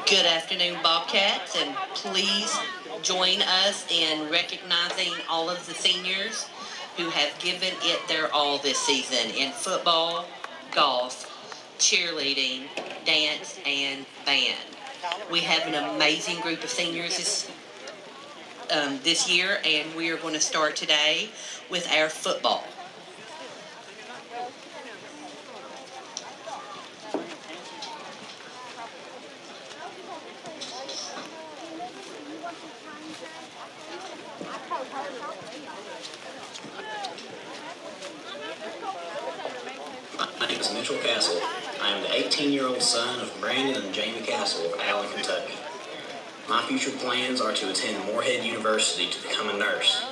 Good afternoon, Bobcats, and please join us in recognizing all of the seniors who have given it their all this season in football, golf, cheerleading, dance, and band. We have an amazing group of seniors this year, and we are going to start today with our football. My name is Mitchell Castle. I am the 18-year-old son of Brandon and Jamie Castle of Allen, Kentucky. My future plans are to attend Morehead University to become a nurse.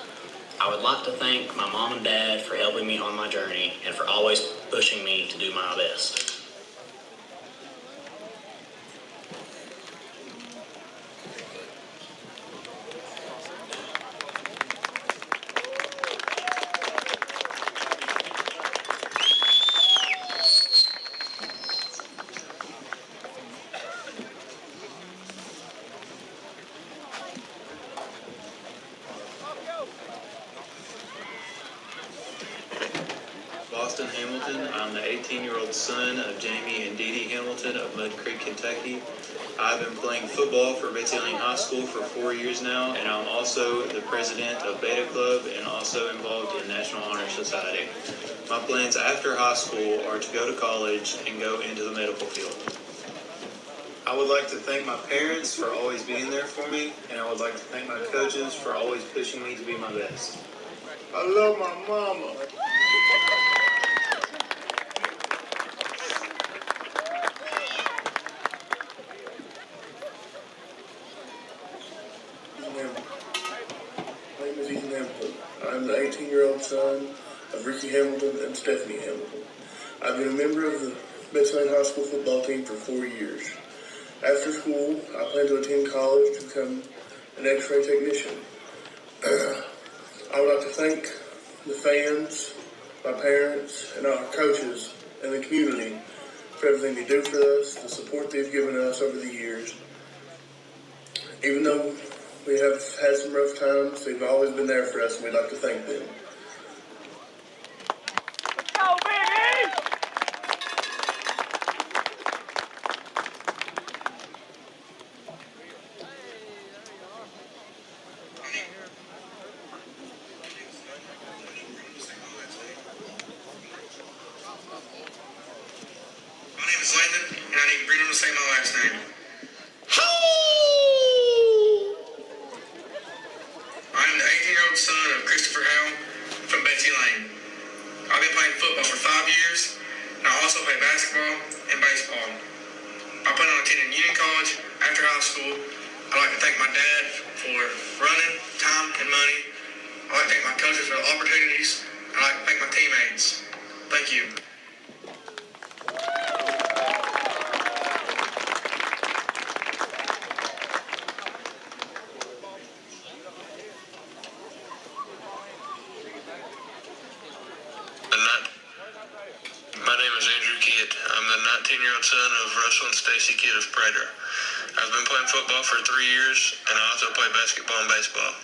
I would like to thank my mom and dad for helping me on my journey and for always pushing me to do my best. Boston Hamilton. I'm the 18-year-old son of Jamie and Dee Dee Hamilton of Mud Creek, Kentucky. I've been playing football for Betsy Layne High School for 4 years now, and I'm also the president of Beta Club and also involved in National Honor Society. My plans after high school are to go to college and go into the medical field. I would like to thank my parents for always being there for me, and I would like to thank my coaches for always pushing me to be my best. I love my mama. My name is Ethan Hamilton. I'm the 18-year-old son of Ricky Hamilton and Stephanie Hamilton. I've been a member of the Betsy Layne High School football team for 4 years. After school, I plan to attend college to become an X-ray technician. I would like to thank the fans, my parents, and our coaches and the community for everything they do for us, the support they've given us over the years. Even though we have had some rough times, they've always been there for us, and we'd like to thank them. Let's go, baby! My name is Landon, and I need Bruno to say my last name. I'm the 18-year-old son of Christopher Howell from Betsy Layne. I've been playing football for 5 years, and I also play basketball and baseball. I plan on attending Union College after high school. I'd like to thank my dad for running, time, and money. I'd like to thank my coaches for the opportunities. I'd like to thank my teammates. Thank you. My name is Andrew Kidd. I'm the 19-year-old son of Russell and Stacy Kidd of Prater. I've been playing football for 3 years, and I also play basketball and baseball.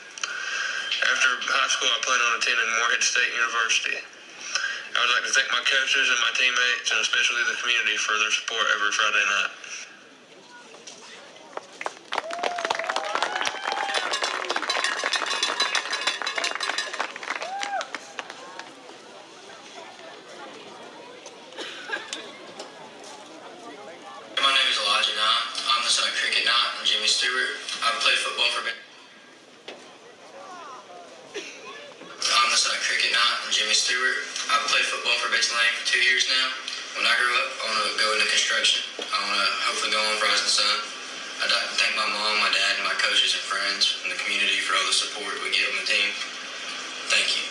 After high school, I plan on attending Morehead State University. I would like to thank my coaches and my teammates, and especially the community for their support every Friday night. Jimmy Stewart. I've played football for Betsy Layne for 2 years now. When I grow up, I want to go into construction. I want to hopefully go on Rise and Sun. I'd like to thank my mom, my dad, and my coaches and friends and the community for all the support we get on the team. Thank you.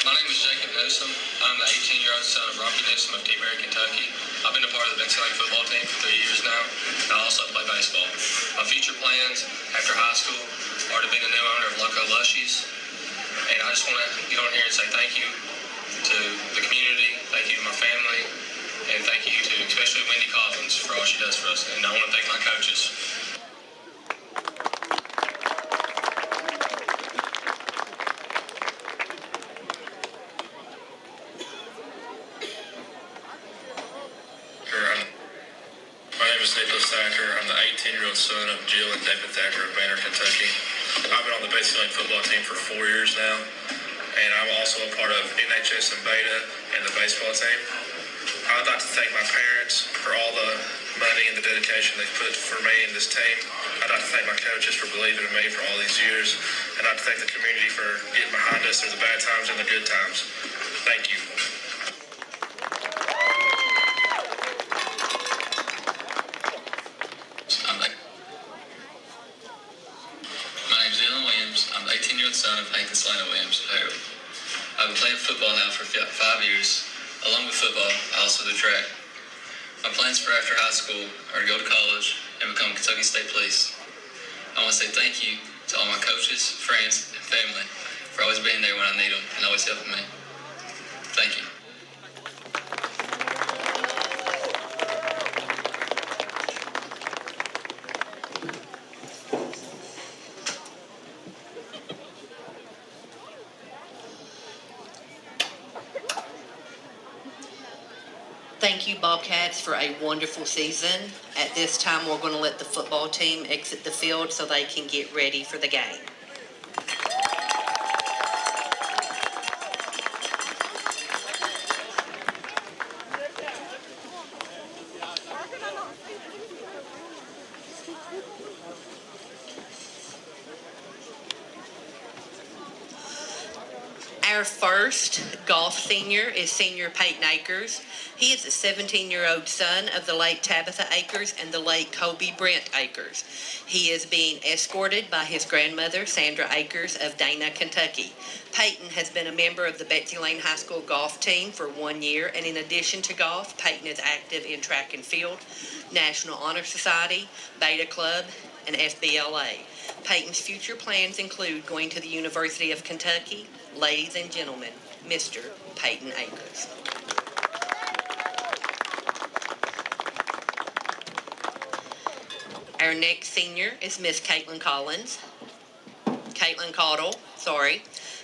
My name is Jacob Newsom. I'm the 18-year-old son of Rocky Newsom of Deaberry, Kentucky. I've been a part of the Betsy Layne football team for 3 years now, and I also play baseball. My future plans after high school are to be the new owner of Loco Lushies, And I just want to get on here and say thank you to the community, thank you to my family, and thank you to especially Wendy Collins for all she does for us. And I want to thank my coaches. My name is Nicholas Thacker. I'm the 18-year-old son of Jill and David Thacker of Banner, Kentucky. I've been on the Betsy Layne football team for 4 years now, and I'm also a part of NHS and Beta and the baseball team. I'd like to thank my parents for all the money and the dedication they've put for me and this team. I'd like to thank my coaches for believing in me for all these years, and I'd like to thank the community for getting behind us through the bad times and the good times. Thank you. My name is Dylan Williams. I'm the 18-year-old son of Hank and Selena Williams of Harold. I've been playing football now for 5 years. Along with football, I also do track. My plans for after high school are to go to college and become Kentucky State Police. I want to say thank you to all my coaches, friends, and family for always being there when I need them and always helping me. Thank you. Thank you, Bobcats, for a wonderful season. At this time, we're going to let the football team exit the field so they can get ready for the game. Our first golf senior is senior Peyton Akers. He is a 17-year-old son of the late Tabitha Akers and the late Kobe Brent Akers. He is being escorted by his grandmother, Sandra Akers of Dana, Kentucky. Peyton has been a member of the Betsy Layne High School golf team for 1 year, and in addition to golf, Peyton is active in track and field, National Honor Society, Beta Club, and FBLA. Peyton's future plans include going to the University of Kentucky. Ladies and gentlemen, Mr. Peyton Akers. Our next senior is Miss Caitlin Caudle,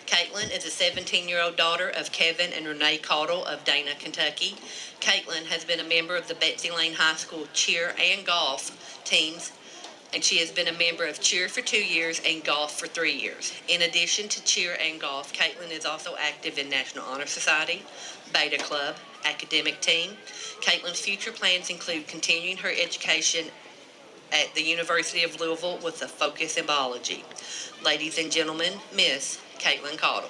Caitlin is a 17-year-old daughter of Kevin and Renee Caudle of Dana, Kentucky. Caitlin has been a member of the Betsy Layne High School cheer and golf teams, and she has been a member of cheer for 2 years and golf for 3 years. In addition to cheer and golf, Caitlin is also active in National Honor Society, Beta Club, academic team. Caitlin's future plans include continuing her education at the University of Louisville with a focus in biology. Ladies and gentlemen, Miss Caitlin Caudle.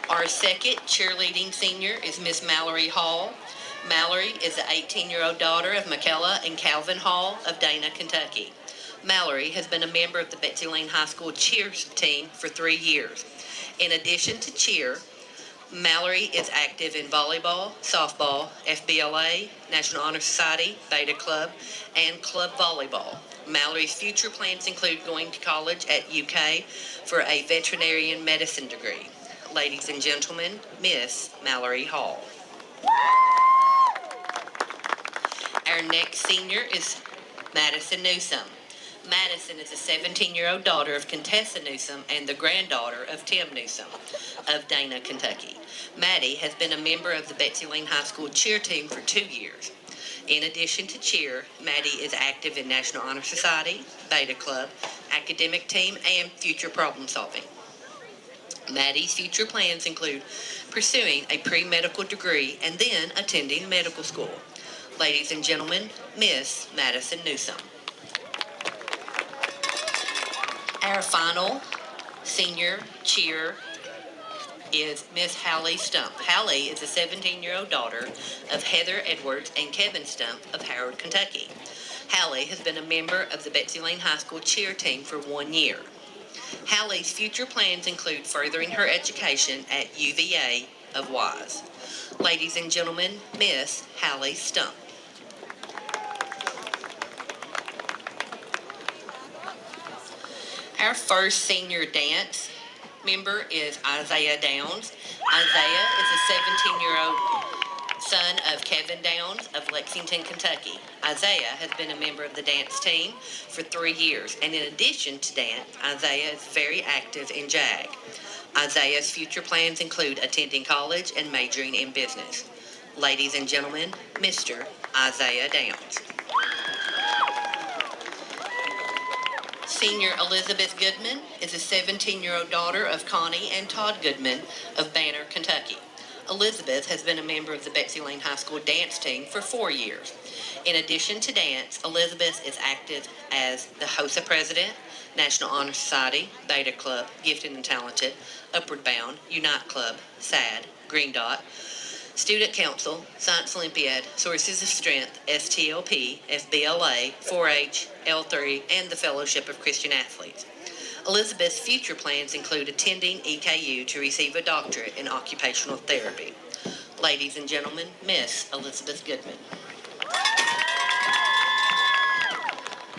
Our second cheerleading senior is Miss Mallory Hall. Mallory is the 18-year-old daughter of Michaela and Calvin Hall of Dana, Kentucky. Mallory has been a member of the Betsy Layne High School cheer team for 3 years. In addition to cheer, Mallory is active in volleyball, softball, FBLA, National Honor Society, Beta Club, and club volleyball. Mallory's future plans include going to college at UK for a veterinarian medicine degree. Ladies and gentlemen, Miss Mallory Hall. Our next senior is Madison Newsom. Madison is a 17-year-old daughter of Contessa Newsom and the granddaughter of Tim Newsom of Dana, Kentucky. Maddie has been a member of the Betsy Layne High School cheer team for 2 years. In addition to cheer, Maddie is active in National Honor Society, Beta Club, academic team, and future problem solving. Maddie's future plans include pursuing a pre-medical degree and then attending medical school. Ladies and gentlemen, Miss Madison Newsom. Our final senior cheer is Miss Hallie Stump. Hallie is a 17-year-old daughter of Heather Edwards and Kevin Stump of Howard, Kentucky. Hallie has been a member of the Betsy Layne High School cheer team for 1 year. Hallie's future plans include furthering her education at UVA of Wise. Ladies and gentlemen, Miss Hallie Stump. Our first senior dance member is Isaiah Downs. Isaiah is a 17-year-old son of Kevin Downs of Lexington, Kentucky. Isaiah has been a member of the dance team for 3 years, and in addition to dance, Isaiah is very active in JAG. Isaiah's future plans include attending college and majoring in business. Ladies and gentlemen, Mr. Isaiah Downs. Senior Elizabeth Goodman is a 17-year-old daughter of Connie and Todd Goodman of Banner, Kentucky. Elizabeth has been a member of the Betsy Layne High School dance team for 4 years. In addition to dance, Elizabeth is active as the HOSA president, National Honor Society, Beta Club, Gifted and Talented, Upward Bound, Unite Club, SAD, Green Dot, Student Council, Science Olympiad, Sources of Strength, STLP, FBLA, 4-H, L3, and the Fellowship of Christian Athletes. Elizabeth's future plans include attending EKU to receive a doctorate in occupational therapy. Ladies and gentlemen, Miss Elizabeth Goodman.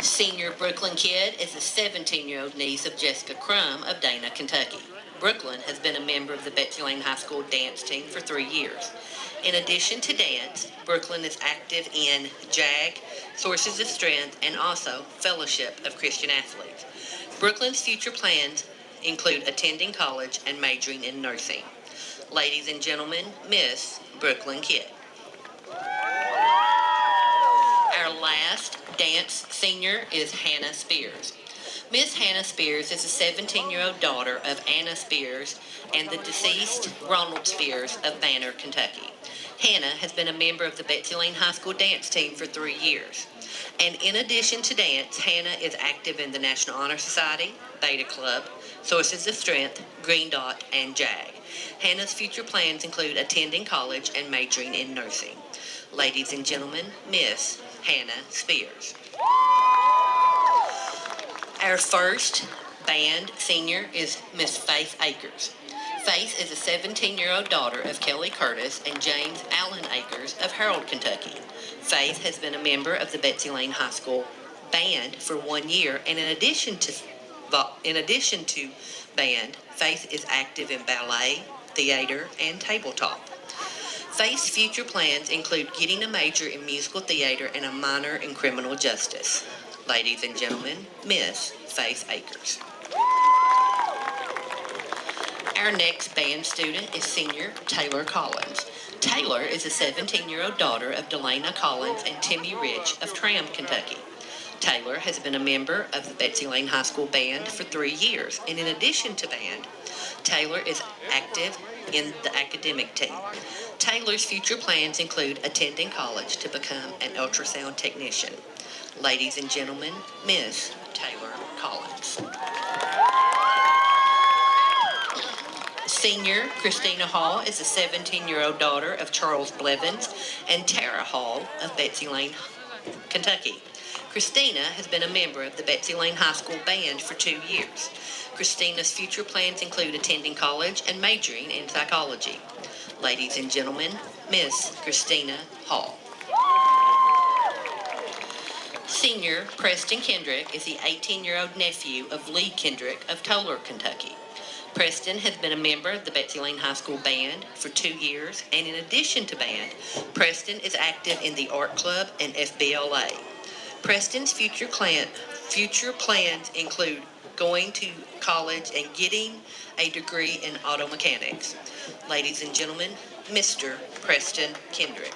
Senior Brooklyn Kidd is a 17-year-old niece of Jessica Crum of Dana, Kentucky. Brooklyn has been a member of the Betsy Layne High School dance team for 3 years. In addition to dance, Brooklyn is active in JAG, Sources of Strength, and also Fellowship of Christian Athletes. Brooklyn's future plans include attending college and majoring in nursing. Ladies and gentlemen, Miss Brooklyn Kidd. Our last dance senior is Hannah Spears. Miss Hannah Spears is a 17-year-old daughter of Anna Spears and the deceased Ronald Spears of Banner, Kentucky. Hannah has been a member of the Betsy Layne High School dance team for 3 years. And in addition to dance, Hannah is active in the National Honor Society, Beta Club, Sources of Strength, Green Dot, and JAG. Hannah's future plans include attending college and majoring in nursing. Ladies and gentlemen, Miss Hannah Spears. Our first band senior is Miss Faith Akers. Faith is a 17-year-old daughter of Kelly Curtis and James Allen Akers of Harold, Kentucky. Faith has been a member of the Betsy Layne High School band for 1 year, and in addition to band, Faith is active in ballet, theater, and tabletop. Faith's future plans include getting a major in musical theater and a minor in criminal justice. Ladies and gentlemen, Miss Faith Akers. Our next band student is senior Taylor Collins. Taylor is a 17-year-old daughter of Delana Collins and Timmy Rich of Tram, Kentucky. Taylor has been a member of the Betsy Layne High School band for 3 years, and in addition to band, Taylor is active in the academic team. Taylor's future plans include attending college to become an ultrasound technician. Ladies and gentlemen, Miss Taylor Collins. Senior Christina Hall is a 17-year-old daughter of Charles Blevins and Tara Hall of Betsy Layne, Kentucky. Christina has been a member of the Betsy Layne High School band for 2 years. Christina's future plans include attending college and majoring in psychology. Ladies and gentlemen, Miss Christina Hall. Senior Preston Kendrick is the 18-year-old nephew of Lee Kendrick of Tolar, Kentucky. Preston has been a member of the Betsy Layne High School band for 2 years, and in addition to band, Preston is active in the art club and FBLA. Preston's future plans include going to college and getting a degree in auto mechanics. Ladies and gentlemen, Mr. Preston Kendrick.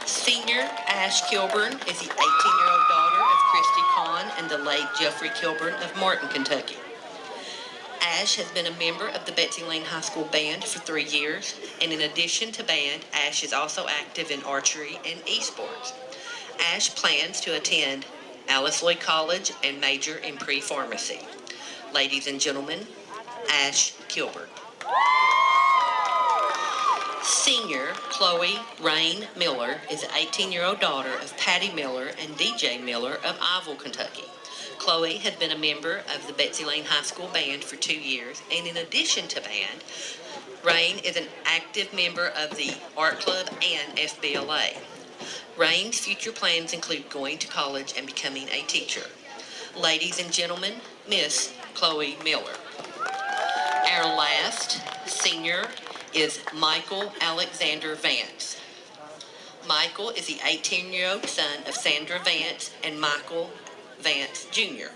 Senior Ash Kilburn is the 18-year-old daughter of Christy Kahn and the late Jeffrey Kilburn of Martin, Kentucky. Ash has been a member of the Betsy Layne High School band for 3 years, and in addition to band, Ash is also active in archery and esports. Ash plans to attend Alice Lloyd College and major in pre-pharmacy. Ladies and gentlemen, Ash Kilburn. Senior Chloe Rain Miller is an 18-year-old daughter of Patty Miller and DJ Miller of Iville, Kentucky. Chloe has been a member of the Betsy Layne High School band for 2 years, and in addition to band, Rain is an active member of the art club and FBLA. Rain's future plans include going to college and becoming a teacher. Ladies and gentlemen, Miss Chloe Miller. Our last senior is Michael Alexander Vance. Michael is the 18-year-old son of Sandra Vance and Michael Vance Jr.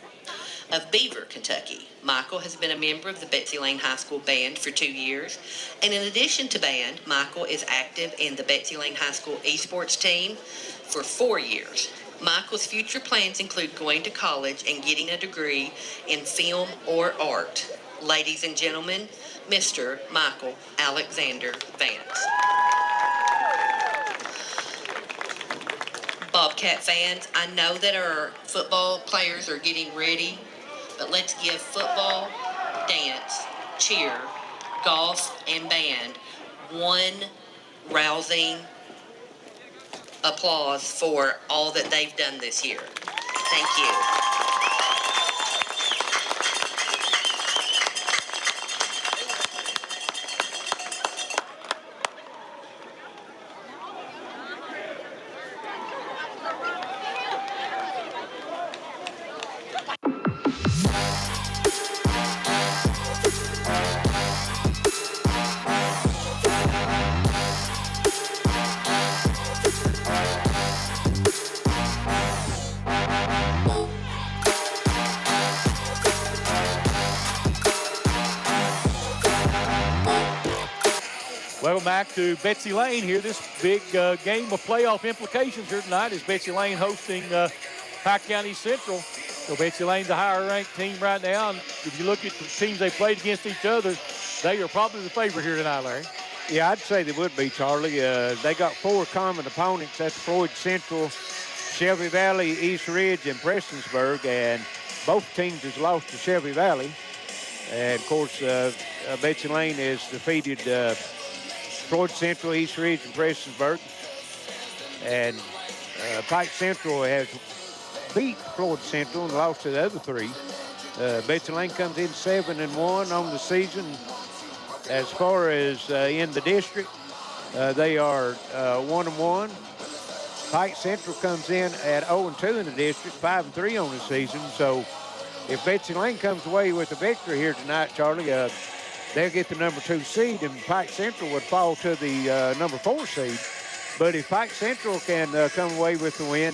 of Beaver, Kentucky. Michael has been a member of the Betsy Layne High School band for 2 years, and in addition to band, Michael is active in the Betsy Layne High School esports team for 4 years. Michael's future plans include going to college and getting a degree in film or art. Ladies and gentlemen, Mr. Michael Alexander Vance. Bobcat fans, I know that our football players are getting ready, but let's give football, dance, cheer, golf, and band one rousing applause for all that they've done this year. Thank you. Welcome back to Betsy Layne here. This big game of playoff implications here tonight is Betsy Layne hosting Pike County Central. So Betsy Layne's a higher ranked team right now. And if you look at the teams they played against each other, they are probably the favorite here tonight, Larry. Yeah, I'd say they would be, Charlie. They got 4 common opponents. That's Floyd Central, Shelby Valley, East Ridge, and Prestonsburg. And both teams has lost to Shelby Valley. And, of course, Betsy Layne has defeated Floyd Central, East Ridge, and Prestonsburg. And Pike Central has beat Floyd Central and lost to the other 3. Betsy Layne comes in 7-1 on the season. As far as in the district, they are 1-1. Pike Central comes in at 0-2 in the district, 5-3 on the season. So if Betsy Layne comes away with a victory here tonight, Charlie, they'll get the number 2 seed, and Pike Central would fall to the number 4 seed. But if Pike Central can come away with the win,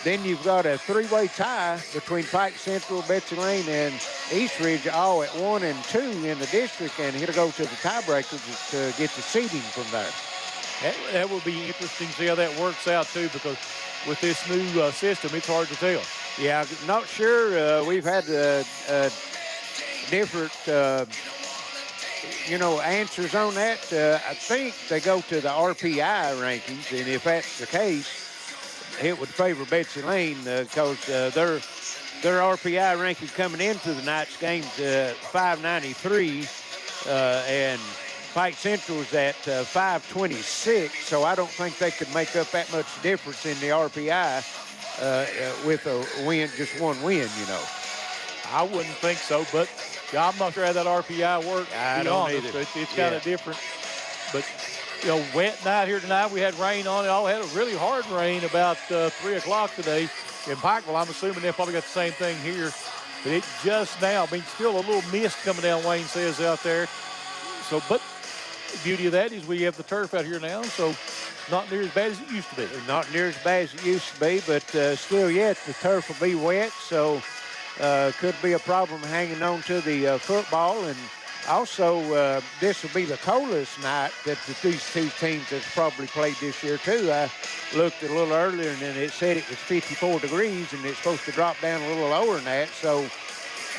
then you've got a 3-way tie between Pike Central, Betsy Layne, and East Ridge, all at 1 and 2 in the district, and it'll go to the tiebreaker to get the seeding from there. That will be interesting to see how that works out, too, because with this new system, it's hard to tell. Yeah, not sure. We've had different, answers on that. I think they go to the RPI rankings, and if that's the case, it would favor Betsy Layne because their RPI ranking coming into the night's game's 593, and Pike Central's at 526, so I don't think they could make up that much difference in the RPI with a win, just one win, I wouldn't think so, but I'm not sure how that RPI works. I don't either. It's kind of different. But, wet night here tonight. We had rain on it. Had a really hard rain about 3 o'clock today in Pikeville. I'm assuming they probably got the same thing here. But it just now, still a little mist coming down, Wayne says, out there. So, but the beauty of that is we have the turf out here now, so not near as bad as it used to be. Not near as bad as it used to be, but still yet the turf will be wet, so could be a problem hanging on to the football. And also, this will be the coldest night that these 2 teams have probably played this year, too. I looked a little earlier, and it said it was 54 degrees, and it's supposed to drop down a little lower than that. So,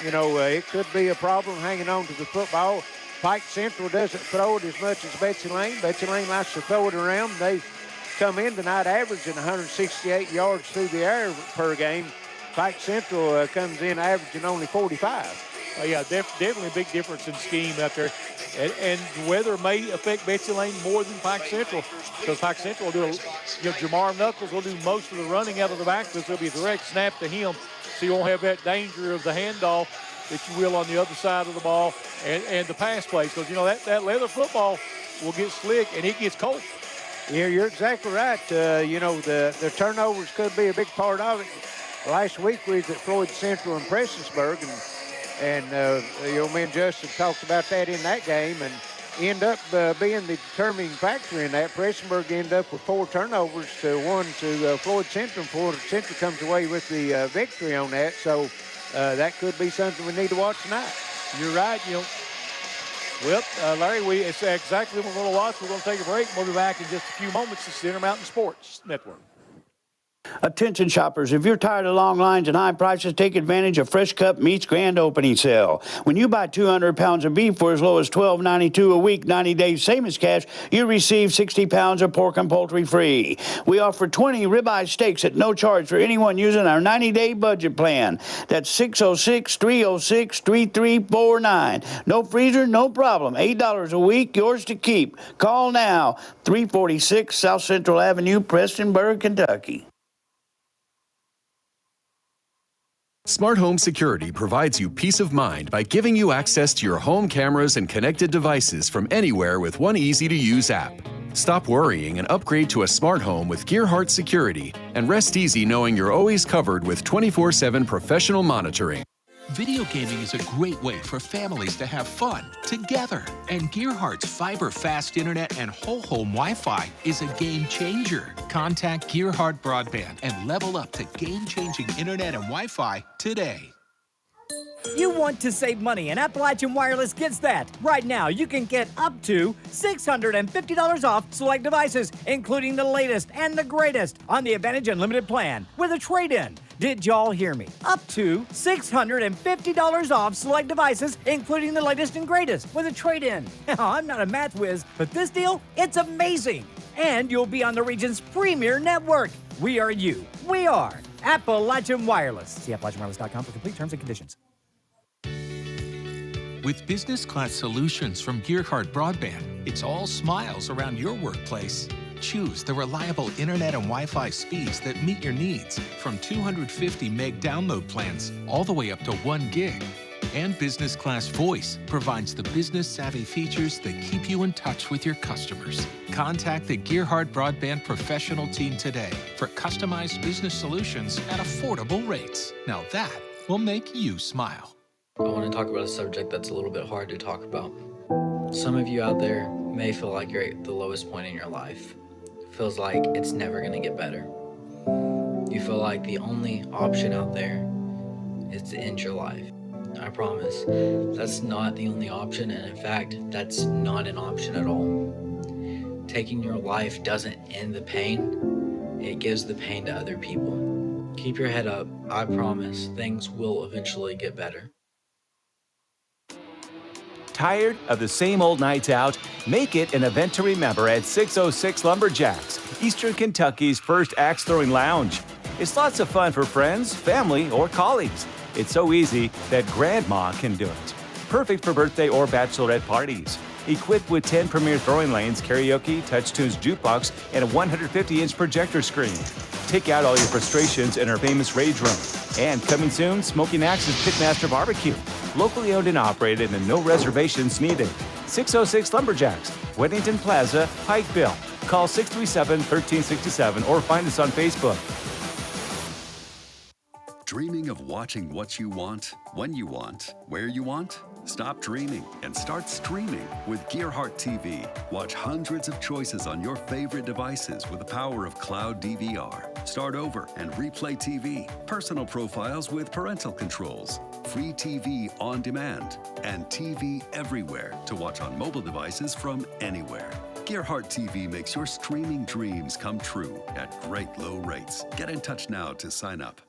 it could be a problem hanging on to the football. Pike Central doesn't throw it as much as Betsy Layne. Betsy Layne likes to throw it around. They come in tonight averaging 168 yards through the air per game. Pike Central comes in averaging only 45. Oh, yeah, definitely a big difference in scheme out there. And weather may affect Betsy Layne more than Pike Central, because Pike Central will do, Jamar Knuckles will do most of the running out of the backfield. There'll be a direct snap to him, so you won't have that danger of the handoff that you will on the other side of the ball and the pass plays, because, that leather football will get slick and it gets cold. Yeah, you're exactly right. The turnovers could be a big part of it. Last week we was at Floyd Central and Prestonsburg, and And, me and Justin talked about that in that game and end up being the determining factor in that. Prestonburg ended up with 4 turnovers to 1 to Floyd Central. Floyd Central comes away with the victory on that. So that could be something we need to watch tonight. You're right. Well, Larry, it's exactly what we're going to watch. We're going to take a break. We'll be back in just a few moments. It's the Intermountain Sports Network. Attention shoppers, if you're tired of long lines and high prices, take advantage of Fresh Cut Meat's grand opening sale. When you buy 200 pounds of beef for as low as $12.92 a week, 90 days, same as cash, you receive 60 pounds of pork and poultry free. We offer 20 ribeye steaks at no charge for anyone using our 90-day budget plan. That's 606-306-3349. No freezer, no problem. $8 a week, yours to keep. Call now, 346 South Central Avenue, Prestonburg, Kentucky. Smart Home Security provides you peace of mind by giving you access to your home cameras and connected devices from anywhere with one easy-to-use app. Stop worrying and upgrade to a smart home with Gearheart Security, and rest easy knowing you're always covered with 24/7 professional monitoring. Video gaming is a great way for families to have fun together. And Gearhart's fiber fast internet and whole home Wi-Fi is a game changer. Contact Gearhart Broadband and level up to game-changing internet and Wi-Fi today. You want to save money, and Appalachian Wireless gets that. Right now, you can get up to $650 off select devices, including the latest and the greatest on the Advantage Unlimited plan with a trade-in. Did y'all hear me? Up to $650 off select devices, including the latest and greatest with a trade-in. I'm not a math whiz, but this deal, it's amazing. And you'll be on the region's premier network. We are you. We are Appalachian Wireless. See AppalachianWireless.com for complete terms and conditions. With business class solutions from Gearheart Broadband, it's all smiles around your workplace. Choose the reliable internet and Wi-Fi speeds that meet your needs, from 250 meg download plans all the way up to 1 gig. And business class voice provides the business savvy features that keep you in touch with your customers. Contact the Gearheart Broadband professional team today for customized business solutions at affordable rates. Now that will make you smile. I want to talk about a subject that's a little bit hard to talk about. Some of you out there may feel like you're at the lowest point in your life. Feels like it's never going to get better. You feel like the only option out there is to end your life. I promise, that's not the only option, and in fact, that's not an option at all. Taking your life doesn't end the pain, it gives the pain to other people. Keep your head up. I promise things will eventually get better. Tired of the same old nights out? Make it an event to remember at 606 Lumberjacks, Eastern Kentucky's first axe-throwing lounge. It's lots of fun for friends, family, or colleagues. It's so easy that Grandma can do it. Perfect for birthday or bachelorette parties. Equipped with 10 premier throwing lanes, karaoke, touch tunes jukebox, and a 150-inch projector screen. Take out all your frustrations in our famous rage room. And coming soon, Smoking Axe's Pitmaster Barbecue. Locally owned and operated and no reservations needed. 606 Lumberjacks, Weddington Plaza, Pikeville. Call 637-1367 or find us on Facebook. Dreaming of watching what you want, when you want, where you want? Stop dreaming and start streaming with Gearheart TV. Watch hundreds of choices on your favorite devices with the power of cloud DVR. Start over and replay TV. Personal profiles with parental controls. Free TV on demand. And TV everywhere to watch on mobile devices from anywhere. Gearheart TV makes your streaming dreams come true at great low rates. Get in touch now to sign up.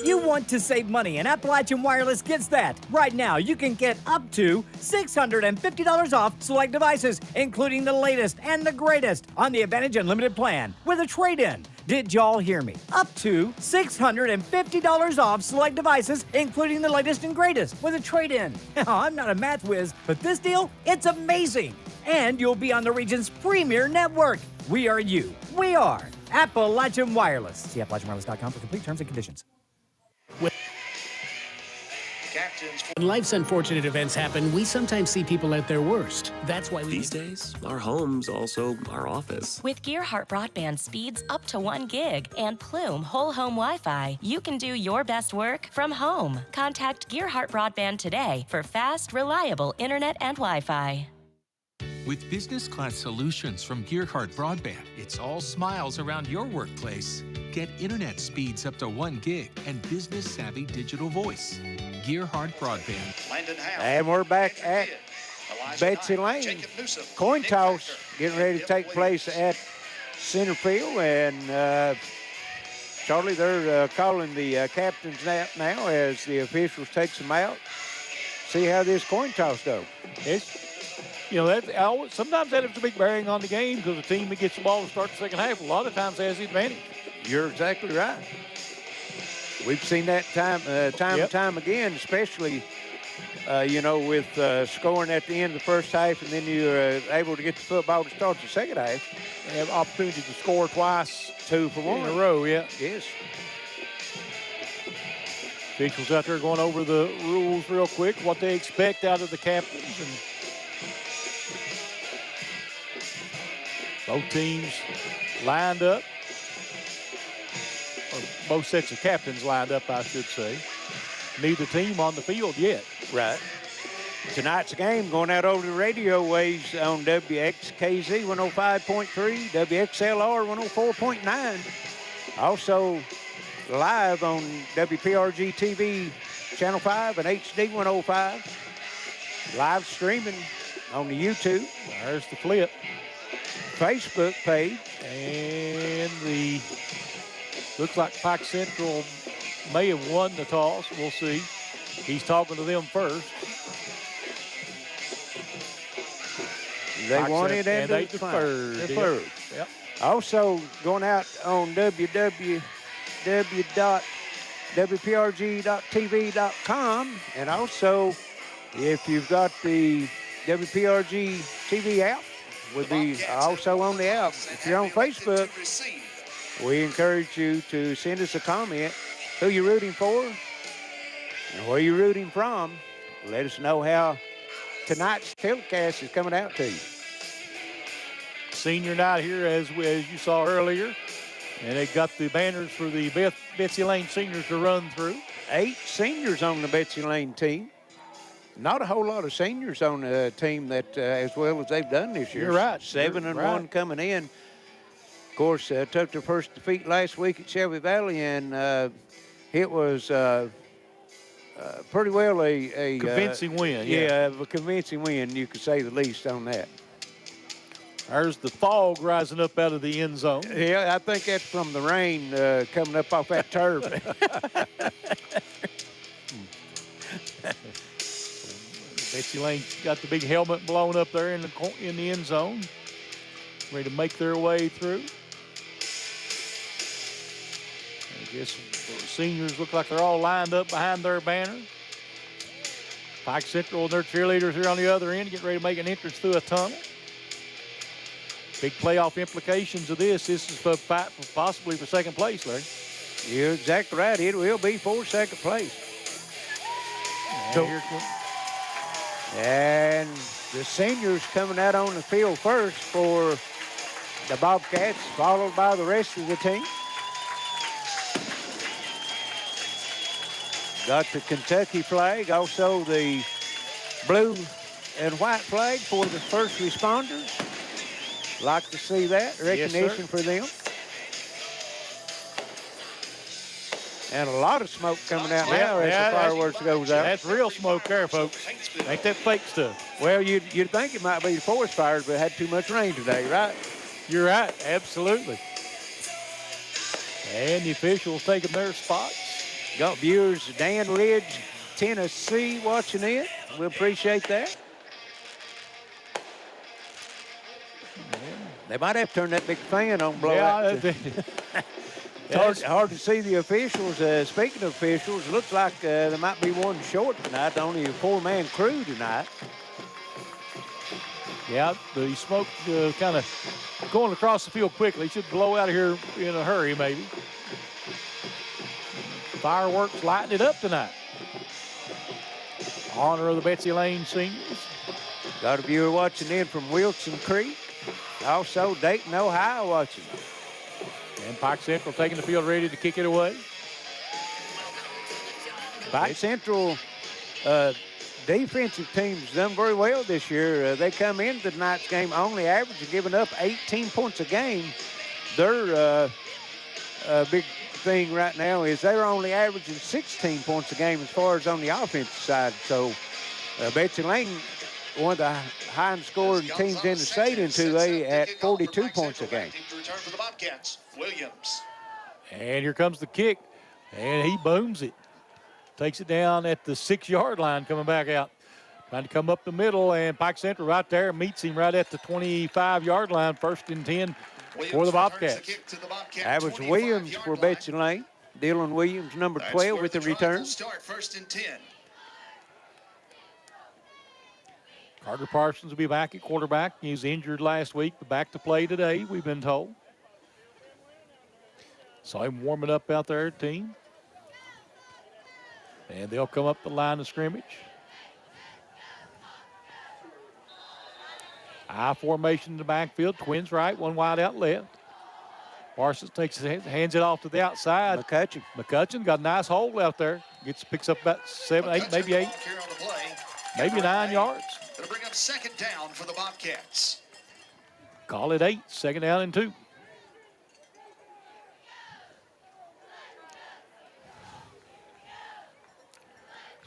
You want to save money, and Appalachian Wireless gets that. Right now, you can get up to $650 off select devices, including the latest and the greatest on the Advantage Unlimited plan with a trade-in. Did y'all hear me? Up to $650 off select devices, including the latest and greatest with a trade-in. I'm not a math whiz, but this deal, it's amazing. And you'll be on the region's premier network. We are you. We are Appalachian Wireless. See AppalachianWireless.com for complete terms and conditions. When life's unfortunate events happen, we sometimes see people at their worst. That's why These days, our home's also our office. With Gearheart broadband speeds up to 1 gig and Plume whole home Wi-Fi, you can do your best work from home. Contact Gearheart Broadband today for fast, reliable internet and Wi-Fi. With business class solutions from Gearheart Broadband, it's all smiles around your workplace. Get internet speeds up to 1 gig and business-savvy digital voice. Gearheart Broadband. And we're back at Betsy Layne. Coin toss getting ready to take place at center field. And Charlie, they're calling the captain's nap now as the officials take them out. See how this coin toss goes. Sometimes that has a big bearing on the game because the team that gets the ball to start the second half a lot of times has the advantage. You're exactly right. We've seen that time and time again, especially, with scoring at the end of the first half, and then you're able to get the football to start the second half. They have opportunity to score twice, 2 for 1 in a row. Yeah. Yes. Officials out there going over the rules real quick, what they expect out of the captains, and both teams lined up. Or both sets of captains lined up, I should say. Neither team on the field yet. Right. Tonight's game going out over the radio waves on WXKZ 105.3, WXLR 104.9. Also live on WPRGtv Channel 5 and HD 105. Live streaming on the YouTube. There's the flip. Facebook page. And looks like Pike Central may have won the toss. We'll see. He's talking to them first. They Pike won it and they deferred. Yep. Also going out on www.WPRG.tv.com, and also if you've got the WPRG TV app, we'll be also on the app. If you're on Facebook, we encourage you to send us a comment, who you're rooting for and where you're rooting from. Let us know how tonight's telecast is coming out to you. Senior night here, as you saw earlier, and they got the banners for the Betsy Layne seniors to run through. 8 seniors on the Betsy Layne team. Not a whole lot of seniors on the team that as well as they've done this year. You're right. 7-1 coming in. Of course, took their first defeat last week at Shelby Valley, and it was pretty well a convincing win. Yeah, a convincing win, you could say the least on that. There's the fog rising up out of the end zone. Yeah, I think that's from the rain coming up off that turf. Betsy Layne got the big helmet blown up there in the end zone. Ready to make their way through. I guess the seniors look like they're all lined up behind their banner. Pike Central and their cheerleaders here on the other end getting ready to make an entrance through a tunnel. Big playoff implications of this. This is for possibly for second place, Larry. You're exactly right. It will be for second place. And the seniors coming out on the field first for the Bobcats, followed by the rest of the team. Got the Kentucky flag, also the blue and white flag for the first responders. Like to see that recognition for them. And a lot of smoke coming out now as the fireworks goes out. That's real smoke there, folks. Ain't that fake stuff. Well, you'd think it might be the forest fires, but it had too much rain today, right? You're right, absolutely. And the officials taking their spots. Got viewers Dan Ridge, Tennessee watching it. We appreciate that. They might have to turn that big fan on, blow out. It's hard to see the officials. Speaking of officials, looks like there might be one short tonight. Only a 4-man crew tonight. Yeah, the smoke kind of going across the field quickly. Should blow out of here in a hurry, maybe. Fireworks lighting it up tonight. honor of the Betsy Layne seniors. Got a viewer watching in from Wilson Creek. Also Dayton, Ohio watching. And Pike Central taking the field ready to kick it away. Pike Central defensive team's done very well this year. They come into tonight's game only averaging giving up 18 points a game. Their big thing right now is they're only averaging 16 points a game as far as on the offensive side. So Betsy Layne, one of the highest scoring teams in the state in 2A at 42 points a game. Return for the Bobcats, Williams. And here comes the kick, and he booms it. Takes it down at the 6-yard line, coming back out. Trying to come up the middle, and Pike Central right there meets him right at the 25-yard line, 1st and 10 for the Bobcats. That was Williams for Betsy Layne. Dylan Williams, number 12, with the return. Start 1st and 10. Carter Parsons will be back at quarterback. He was injured last week, but back to play today, we've been told. Saw him warming up out there, team. And they'll come up the line of scrimmage. I formation in the backfield. Twins right, one wide out left. Parsons hands it off to the outside. McCutcheon got a nice hole out there. Picks up about 7, 8, maybe 8, maybe 9 yards. It'll bring up 2nd down for the Bobcats. Call it 8, 2nd down and 2.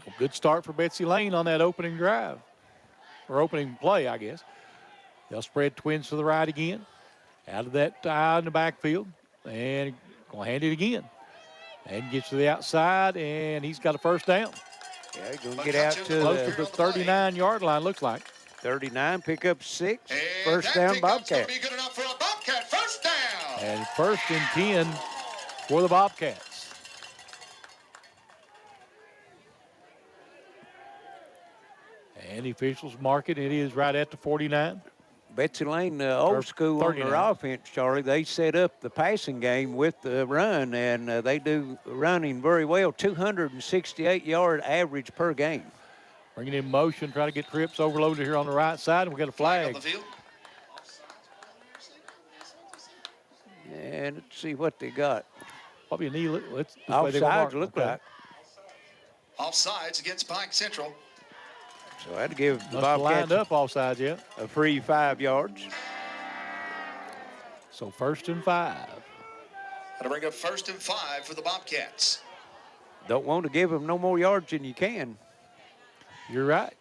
So good start for Betsy Layne on that opening drive, or opening play, I guess. They'll spread twins to the right again. Out of that eye in the backfield, and gonna hand it again. And gets to the outside, and he's got a 1st down. Yeah, he's going to get out to close to the 39-yard line, looks like. 39, pick up 6. 1st down, Bobcat. Be good enough for a Bobcat 1st down. And 1st and 10 for the Bobcats. And the officials mark it. It is right at the 49. Betsy Layne, old school on their offense, Charlie. They set up the passing game with the run, and they do running very well. 268-yard average per game. Bringing in motion, trying to get trips overloaded here on the right side, and we got a flag. And let's see what they got. Probably a knee. Offsides look like. Offsides against Pike Central. So I had to give the Bobcats Bobcats lined up offsides, yeah. A free 5 yards. So 1st and 5. That'll bring up 1st and 5 for the Bobcats. Don't want to give them no more yards than you can. You're right.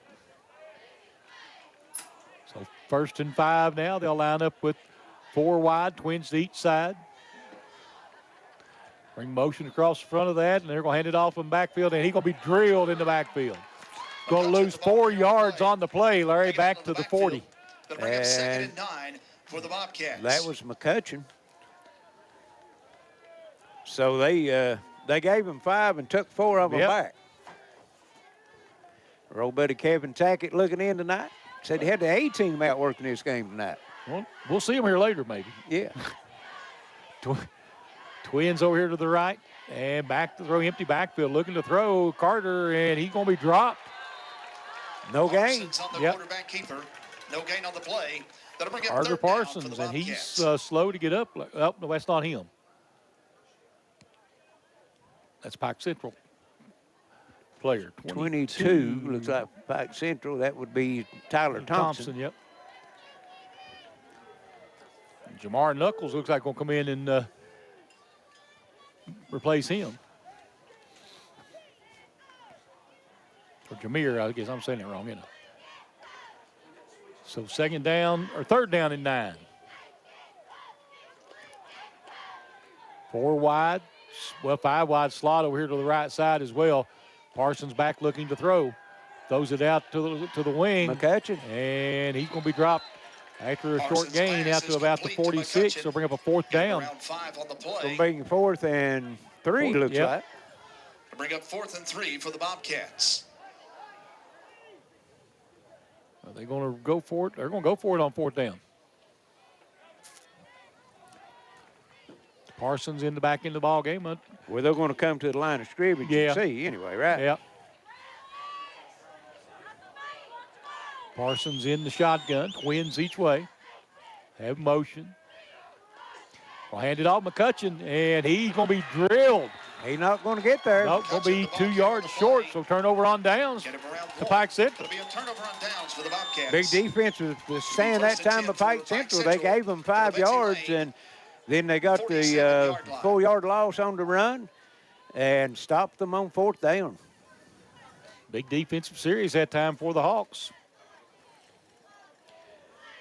So 1st and 5 now. They'll line up with 4 wide, twins to each side. Bring motion across the front of that, and they're going to hand it off from backfield, and he's going to be drilled in the backfield. Going to lose 4 yards on the play, Larry, back to the 40. That'll bring up 2nd and 9 for the Bobcats. That was McCutcheon. So they gave him 5 and took 4 of them back. Our old buddy Kevin Tackett looking in tonight. Said he had the A-team out working this game tonight. Well, we'll see him here later, maybe. Yeah. Twins over here to the right, and back to throw, empty backfield, looking to throw Carter, and he's going to be dropped. No gain. On the quarterback keeper. No gain on the play. That'll bring up Carter 3rd down Parsons, for the and he's Bobcats. slow to get up. Oh, no, that's not him. That's Pike Central player. 22 looks like Pike Central. That would be Tyler Thompson. Yep. Jamar Knuckles looks like going to come in and replace him. Or Jameer, I guess I'm saying it wrong, you know. So 2nd down, or 3rd down and 9. 4 wide, well, 5 wide slot over here to the right side as well. Parsons back looking to throw. Throws it out to the wing. McCutcheon. And he's going to be dropped after a short gain out to about the 46. So bring up a 4th down. Going to bring 4th and 3, looks like. To bring up 4th and 3 for the Bobcats. Are they going to go for it? They're going to go for it on 4th down. Parsons in the back end of the ball game. Well, they're going to come to the line of scrimmage and see anyway, right? Yep. Parsons in the shotgun, twins each way. Have motion. Will hand it off McCutcheon, and he's going to be drilled. He's not going to get there. Nope, going to be 2 yards short, so turnover on downs to Pike Central. It'll be a turnover on downs for the Bobcats. Big defense was saying that time of Pike Central. They gave them 5 yards, and then they got the 4-yard loss on the run and stopped them on 4th down. Big defensive series that time for the Hawks.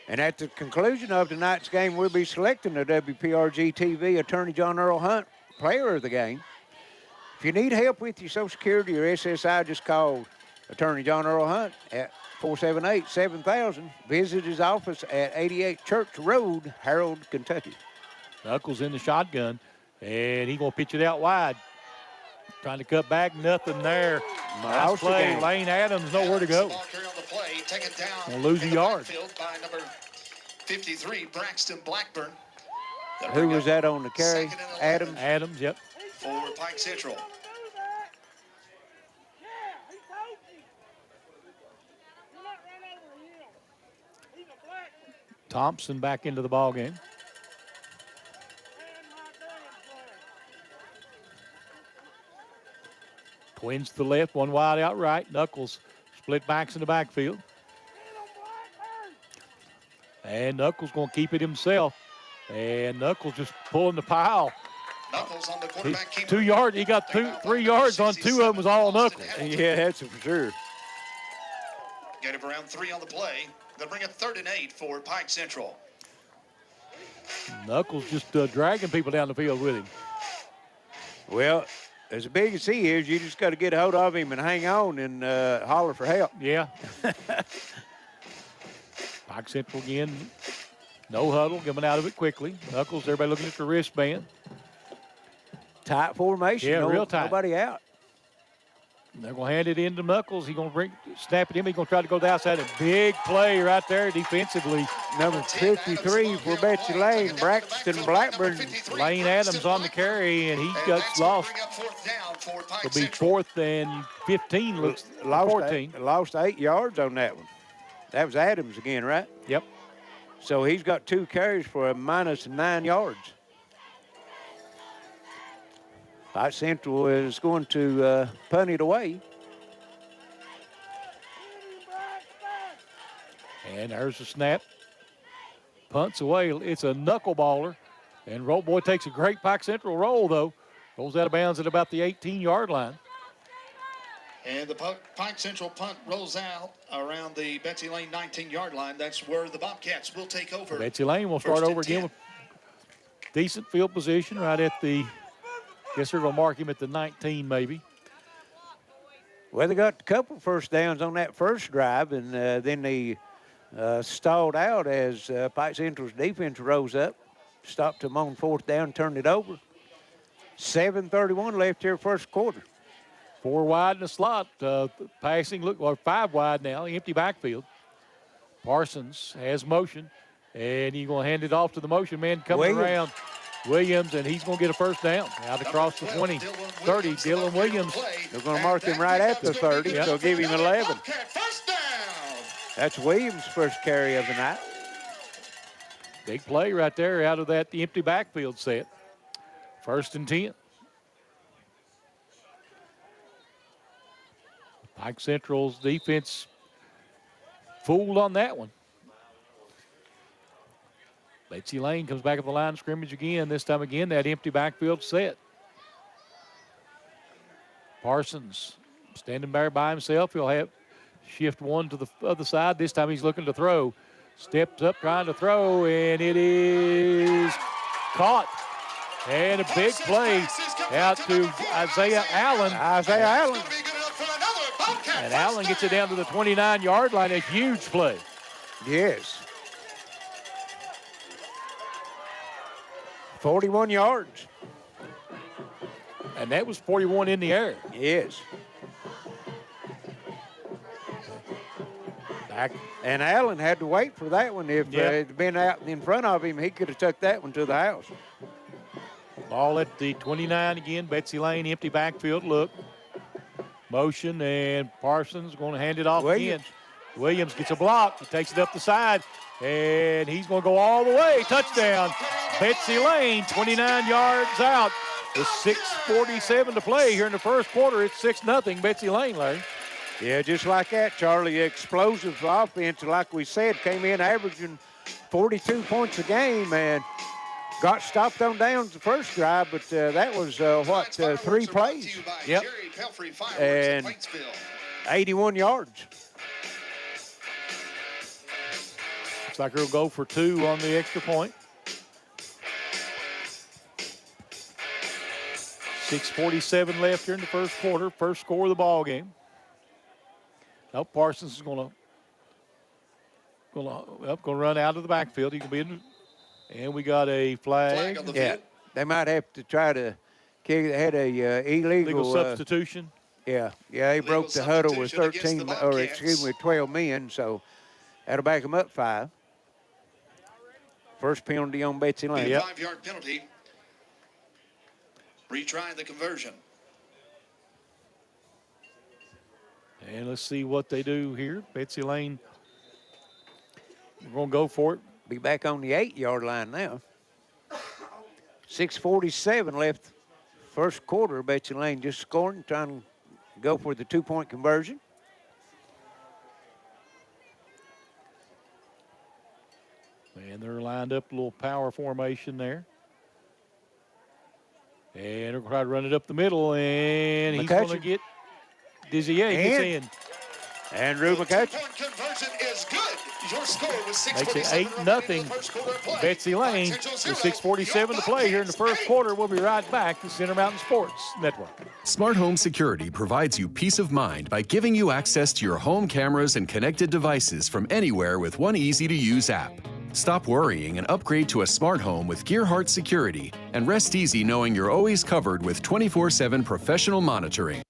And at the conclusion of tonight's game, we'll be selecting the WPRG-TV Attorney John Earl Hunt Player of the Game. If you need help with your Social Security or SSI, just call Attorney John Earl Hunt at 478-7000. Visit his office at 88 Church Road, Harold, Kentucky. Knuckles in the shotgun, and he's going to pitch it out wide. Trying to cut back, nothing there. Nice play. Lane Adams, nowhere to go. Gonna lose a yard. By number 53, Braxton Blackburn. Who was that on the carry? Adams? Adams, yep. For Pike Central. Thompson back into the ball game. Twins to the left, one wide out right. Knuckles split backs in the backfield. And Knuckles going to keep it himself. And Knuckles just pulling the pile. Knuckles on the quarterback keeper. 2 yards. He got 3 yards on 2 of them was all Knuckles. Yeah, that's for sure. Get it around 3 on the play. They'll bring it 3rd and 8 for Pike Central. Knuckles just dragging people down the field with him. Well, as big as he is, you just got to get a hold of him and hang on and holler for help. Yeah. Pike Central again, no huddle, coming out of it quickly. Knuckles, everybody looking at the wristband. Tight formation. Yeah, real tight. Nobody out. They're going to hand it in to Knuckles. He's going to snap it in. He's going to try to go to the outside. A big play right there defensively. Number 53 for Betsy Layne, Braxton Blackburn. Lane Adams on the carry, and he got lost. It'll be 4th and 15, looks 14. Lost 8 yards on that one. That was Adams again, right? Yep. So he's got 2 carries for a minus 9 yards. Pike Central is going to punt it away. And there's a snap. Punts away. It's a knuckleballer. And Roll Boy takes a great Pike Central roll, though. Rolls out of bounds at about the 18-yard line. And the Pike Central punt rolls out around the Betsy Layne 19-yard line. That's where the Bobcats will take over. Betsy Layne will start over again with decent field position right at the, guess they're going to mark him at the 19 maybe. Well, they got a couple first downs on that first drive, and then they stalled out as Pike Central's defense rose up, stopped them on 4th down, turned it over. 7:31 left here first quarter. 4 wide in the slot. Passing, look, or 5 wide now, empty backfield. Parsons has motion, and he's going to hand it off to the motion man coming around. Williams, and he's going to get a first down. Out across the 20, 30, Dylan Williams. They're going to mark him right at the 30, so give him 11. That's Williams' first carry of the night. Big play right there out of that empty backfield set. 1st and 10. Pike Central's defense fooled on that one. Betsy Layne comes back at the line of scrimmage again. This time again, that empty backfield set. Parsons standing there by himself. He'll have shift one to the other side. This time he's looking to throw. Steps up trying to throw, and it is caught. And a big play out to Isaiah Allen. And Allen gets it down to the 29-yard line. A huge play. Yes. 41 yards. And that was 41 in the air. Yes. Back. And Allen had to wait for that one. If it had been out in front of him, he could have took that one to the house. Ball at the 29 again. Betsy Layne, empty backfield. Look. Motion, and Parsons going to hand it off again. Williams gets a block. He takes it up the side, and he's going to go all the way. Touchdown. Betsy Layne, 29 yards out. With 6:47 to play here in the first quarter. It's 6-0 Betsy Layne, Larry. Yeah, just like that, Charlie. Explosive offense, like we said, came in averaging 42 points a game and got stopped on downs the first drive, but that was, 3 plays? Yep. And 81 yards. Looks like he'll go for 2 on the extra point. 6:47 left here in the first quarter. First score of the ball game. Now Parsons is going to run out of the backfield. He can be in, and we got a flag. Yeah, they might have to try to kick. They had a illegal substitution. Yeah, they broke the huddle with 12 men, so that'll back them up 5. First penalty on Betsy Layne. Yep. 5-yard penalty. Retry the conversion. And let's see what they do here. Betsy Layne, we're going to go for it. Be back on the 8-yard line now. 6:47 left first quarter. Betsy Layne just scoring, trying to go for the 2-point conversion. And they're lined up a little power formation there. And they're going to try to run it up the middle, and he's going to get Dizzy. Yeah, he gets in. Andrew McCutcheon. Two-point conversion is good. Your score was Makes it 8-0 Betsy Layne with 6:47 to play here in the first quarter. We'll be right back to Center Mountain Sports Network. Smart Home Security provides you peace of mind by giving you access to your home cameras and connected devices from anywhere with one easy-to-use app. Stop worrying and upgrade to a smart home with Gearheart Security, and rest easy knowing you're always covered with 24/7 professional monitoring.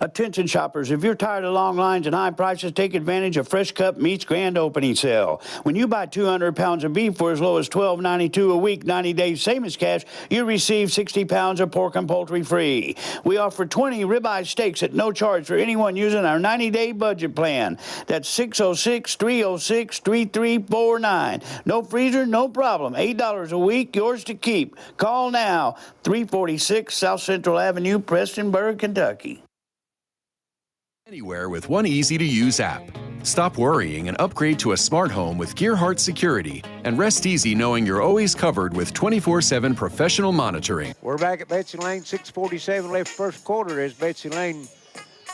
Attention shoppers, if you're tired of long lines and high prices, take advantage of Fresh Cut Meat's grand opening sale. When you buy 200 pounds of beef for as low as $12.92 a week, 90 days, same as cash, you receive 60 pounds of pork and poultry free. We offer 20 ribeye steaks at no charge for anyone using our 90-day budget plan. That's 606-306-3349. No freezer, no problem. $8 a week, yours to keep. Call now, 346 South Central Avenue, Prestonburg, Kentucky. Anywhere with one easy-to-use app. Stop worrying and upgrade to a smart home with Gearheart Security, and rest easy knowing you're always covered with 24/7 professional monitoring. We're back at Betsy Layne, 6:47 left first quarter as Betsy Layne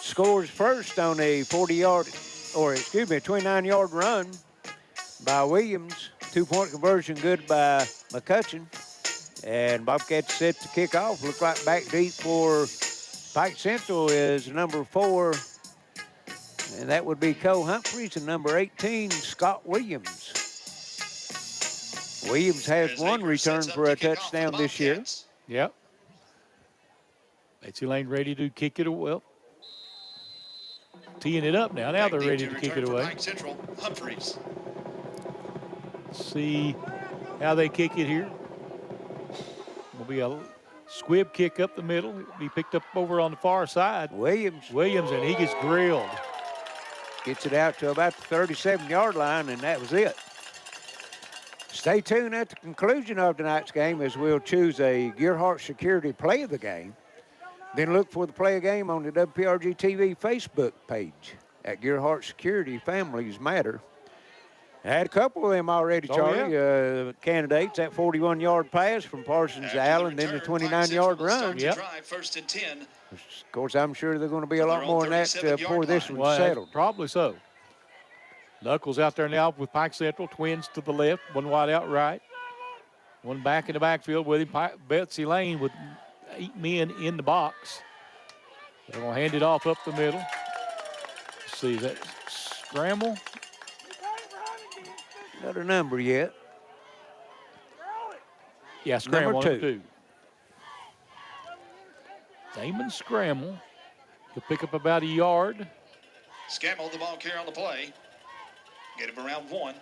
scores first on a 29-yard run by Williams. 2-point conversion good by McCutcheon. And Bobcats set to kick off. Look like back deep for Pike Central is number 4. And that would be Cole Humphreys, and number 18, Scott Williams. Williams has one return for a touchdown this year. Yep. Betsy Layne ready to kick it away. Well, teeing it up now. Now they're ready to kick it away. Central, Humphreys. See how they kick it here. Will be a squib kick up the middle. It'll be picked up over on the far side. Williams, and he gets grilled. Gets it out to about the 37-yard line, and that was it. Stay tuned at the conclusion of tonight's game as we'll choose a Gearheart Security play of the game. Then look for the play of game on the WPRG TV Facebook page at Gearheart Security Families Matter. I had a couple of them already, Charlie. Candidates, that 41-yard pass from Parsons to Allen, then the 29-yard run. Yep. First and 10. Of course, I'm sure they're going to be a lot more than that before this one's settled. Probably so. Knuckles out there now with Pike Central. Twins to the left, one wide out right. One back in the backfield with him. Betsy Layne with 8 men in the box. They're going to hand it off up the middle. Let's see, is that scramble? Not a number yet. Yeah, scramble number 2. Damon Scramble. He'll pick up about a yard. Scramble the ball carrier on the play. Get him around 1.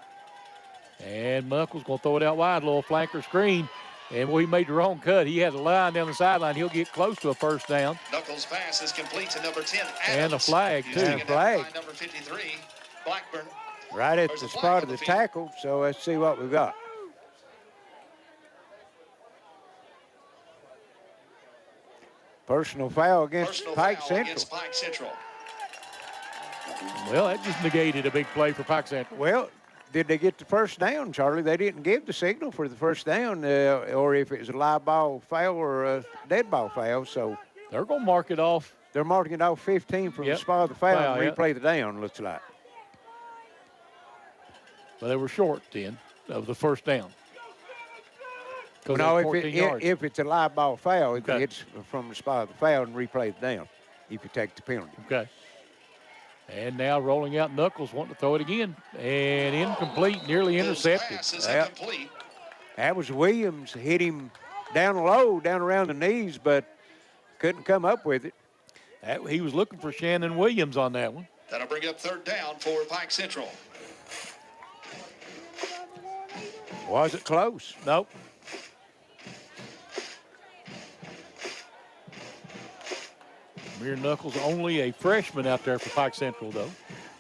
And Knuckles going to throw it out wide, little flanker screen. And he made the wrong cut. He had a line down the sideline. He'll get close to a first down. Knuckles pass is complete to number 10, Adams. And a flag, too. And a flag. Number 53, Blackburn. Blackburn. Right at the spot of the tackle, so let's see what we got. Personal foul against Pike Central. Well, that just negated a big play for Pike Central. Well, did they get the first down, Charlie? They didn't give the signal for the first down, or if it was a live ball foul or a dead ball foul. So they're going to mark it off. They're marking it off 15 from the spot of the foul and replay the down, looks like. But they were short then of the first down. No, if it's a live ball foul, it's from the spot of the foul and replay the down if you take the penalty. Okay. And now rolling out Knuckles, wanting to throw it again. And incomplete, nearly intercepted. That was Williams, hit him down low, down around the knees, but couldn't come up with it. He was looking for Shannon Williams on that one. That'll bring up third down for Pike Central. Was it close? Nope. Mere Knuckles, only a freshman out there for Pike Central, though.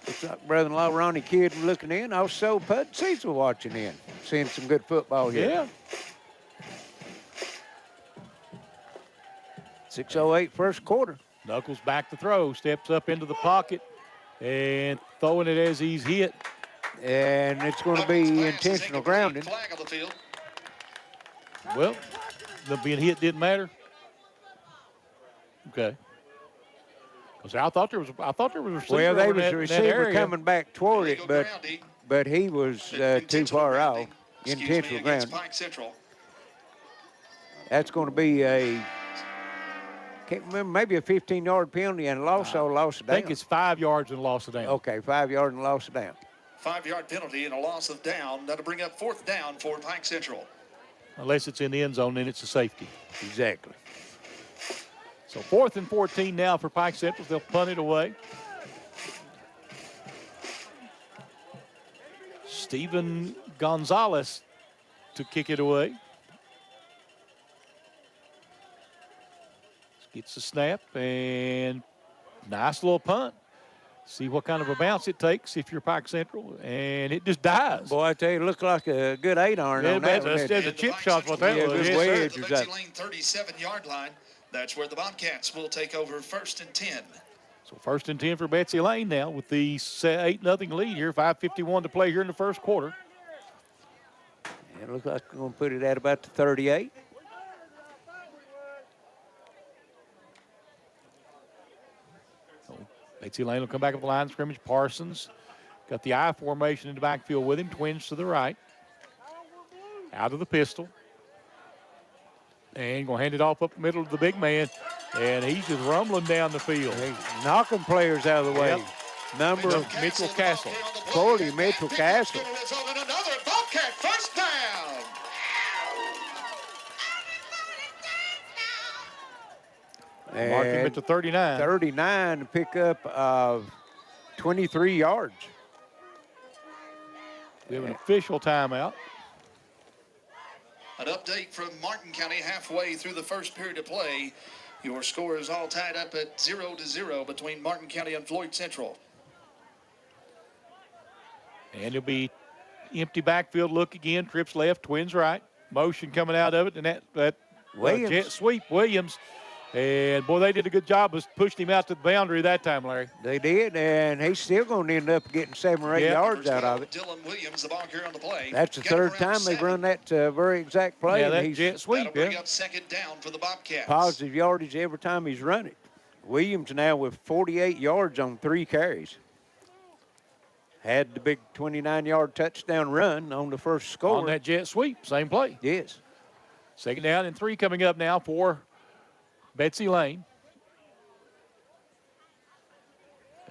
Looks like brother-in-law Ronnie Kidd looking in. Also, Pud Cecil watching in, seeing some good football here. Yeah. 6:08 first quarter. Knuckles back to throw, steps up into the pocket, and throwing it as he's hit. And it's going to be intentional grounding. Well, the being hit didn't matter. Okay. Because I thought there was a receiver. Well, there over was a receiver coming back toward it, but he was too far off. Intentional grounding. That's going to be can't remember, maybe a 15-yard penalty and loss of down. I think it's 5 yards and loss of down. Okay, 5 yards and loss of down. 5-yard penalty and a loss of down. That'll bring up fourth down for Pike Central. Unless it's in the end zone, then it's a safety. Exactly. So 4th and 14 now for Pike Central. They'll punt it away. Steven Gonzalez to kick it away. Gets the snap and nice little punt. See what kind of a bounce it takes if you're Pike Central, and it just dies. Boy, I tell you, it looked like a good 8-iron on that one. That's a chip shot, what that was. Good wedge. The Betsy Layne 37-yard line. That's where the Bobcats will take over 1st and 10. So 1st and 10 for Betsy Layne now with the 8-0 lead here. 5:51 to play here in the first quarter. And it looks like we're going to put it at about the 38. Betsy Layne will come back up the line of scrimmage. Parsons got the I formation in the backfield with him. Twins to the right. Out of the pistol. And going to hand it off up the middle of the big man. And he's just rumbling down the field. He's knocking players out of the way. Yep. Number Mitchell Castle. 40, Mitchell Castle. Another Bobcat first down. Mark him at the 39. 39 to pick up of 23 yards. We have an official timeout. An update from Martin County halfway through the first period of play. Your score is all tied up at 0-0 between Martin County and Floyd Central. And it'll be empty backfield look again. Trips left, Twins right. Motion coming out of it, and that jet sweep, Williams. And, boy, they did a good job of pushing him out to the boundary that time, Larry. They did, and he's still going to end up getting 7 or 8 yards out of it. Dylan Williams, the ball carrier on the play. That's the third time they've run that very exact play. Yeah, that jet sweep, That'll bring up second down for the Bobcats. Positive yardage every time he's run it. Williams now with 48 yards on 3 carries. Had the big 29-yard touchdown run on the first score. On that jet sweep, same play. Yes. Second down and 3 coming up now for Betsy Layne.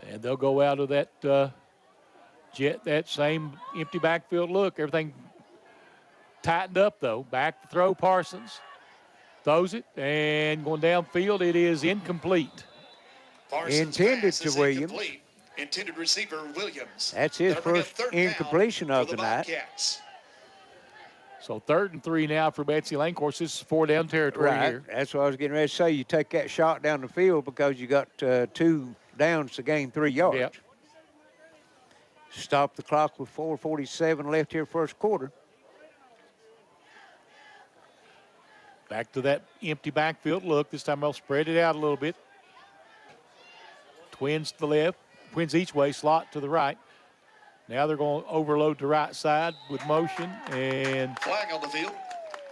And they'll go out of that jet, that same empty backfield look. Everything tightened up, though. Back to throw, Parsons. Throws it, and going downfield, it is incomplete. Parsons intended to Williams. Incomplete. Intended receiver, Williams. That's his first incompletion of the night. So 3rd and 3 now for Betsy Layne. Of course, this is 4-down territory here. That's what I was getting ready to say. You take that shot down the field because you got 2 downs to gain 3 yards. Yep. Stop the clock with 4:47 left here first quarter. Back to that empty backfield look. This time they'll spread it out a little bit. Twins to the left, twins each way, slot to the right. Now they're going to overload the right side with motion, and flag on the field.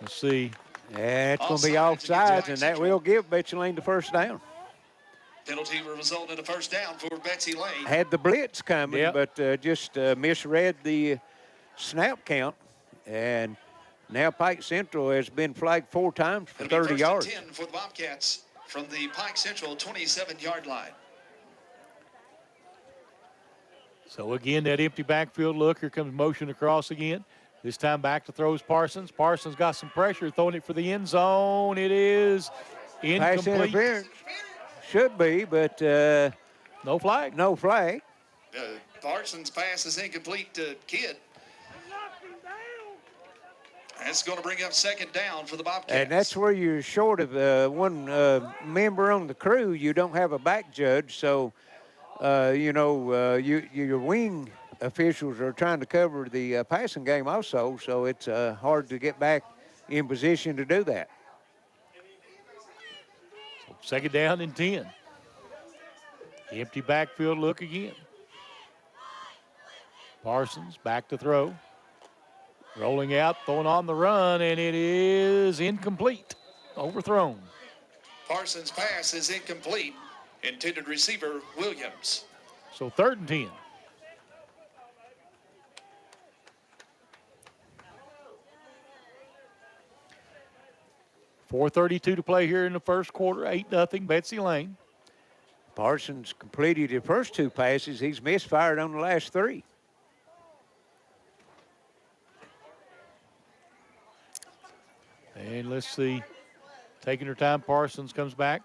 Let's see. Yeah, it's going to be offsides, and that will give Betsy Layne the first down. Penalty will result in a first down for Betsy Layne. Had the blitz coming, Yep. but just misread the snap count, and now Pike Central has been flagged 4 times for 30 yards. 10 for the Bobcats from the Pike Central 27-yard line. So again, that empty backfield look. Here comes motion across again. This time back to throws Parsons. Parsons got some pressure, throwing it for the end zone. It is incomplete. Pass interference. Should be, but no flag. No flag. Parsons' pass is incomplete to Kidd. That's going to bring up second down for the Bobcats. And that's where you're short of one member on the crew. You don't have a back judge, so your wing officials are trying to cover the passing game also, so it's hard to get back in position to do that. Second down and 10. Empty backfield look again. Parsons back to throw. Rolling out, throwing on the run, and it is incomplete. Overthrown. Parsons' pass is incomplete. Intended receiver, Williams. So 3rd and 10. .432 to play here in the first quarter. 8-0, Betsy Layne. Parsons completed the first 2 passes. He's misfired on the last 3. And let's see. Taking her time, Parsons comes back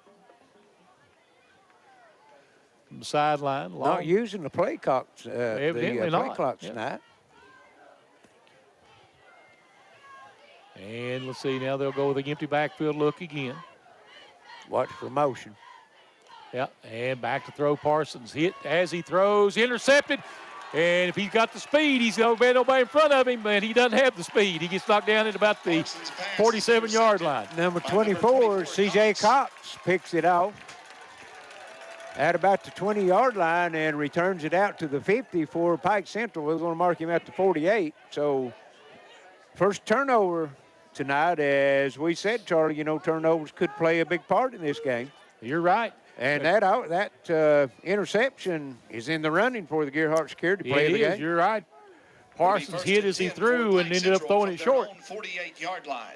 from the sideline. Not using the play clocks, Evidently play not. clocks Yep. tonight. And let's see, now they'll go with the empty backfield look again. Watch for motion. Yeah, and back to throw. Parsons hit as he throws, intercepted. And if he's got the speed, he's going to be nobody in front of him, but he doesn't have the speed. He gets knocked down at about the 47-yard line. Number 24, C.J. Cox picks it off at about the 20-yard line and returns it out to the 50 for Pike Central. We're going to mark him at the 48. So first turnover tonight. As we said, Charlie, turnovers could play a big part in this game. You're right. And that interception is in the running for the Gearheart security play of the game. You're right. Parsons hit as he threw and ended up throwing it short. 48-yard line.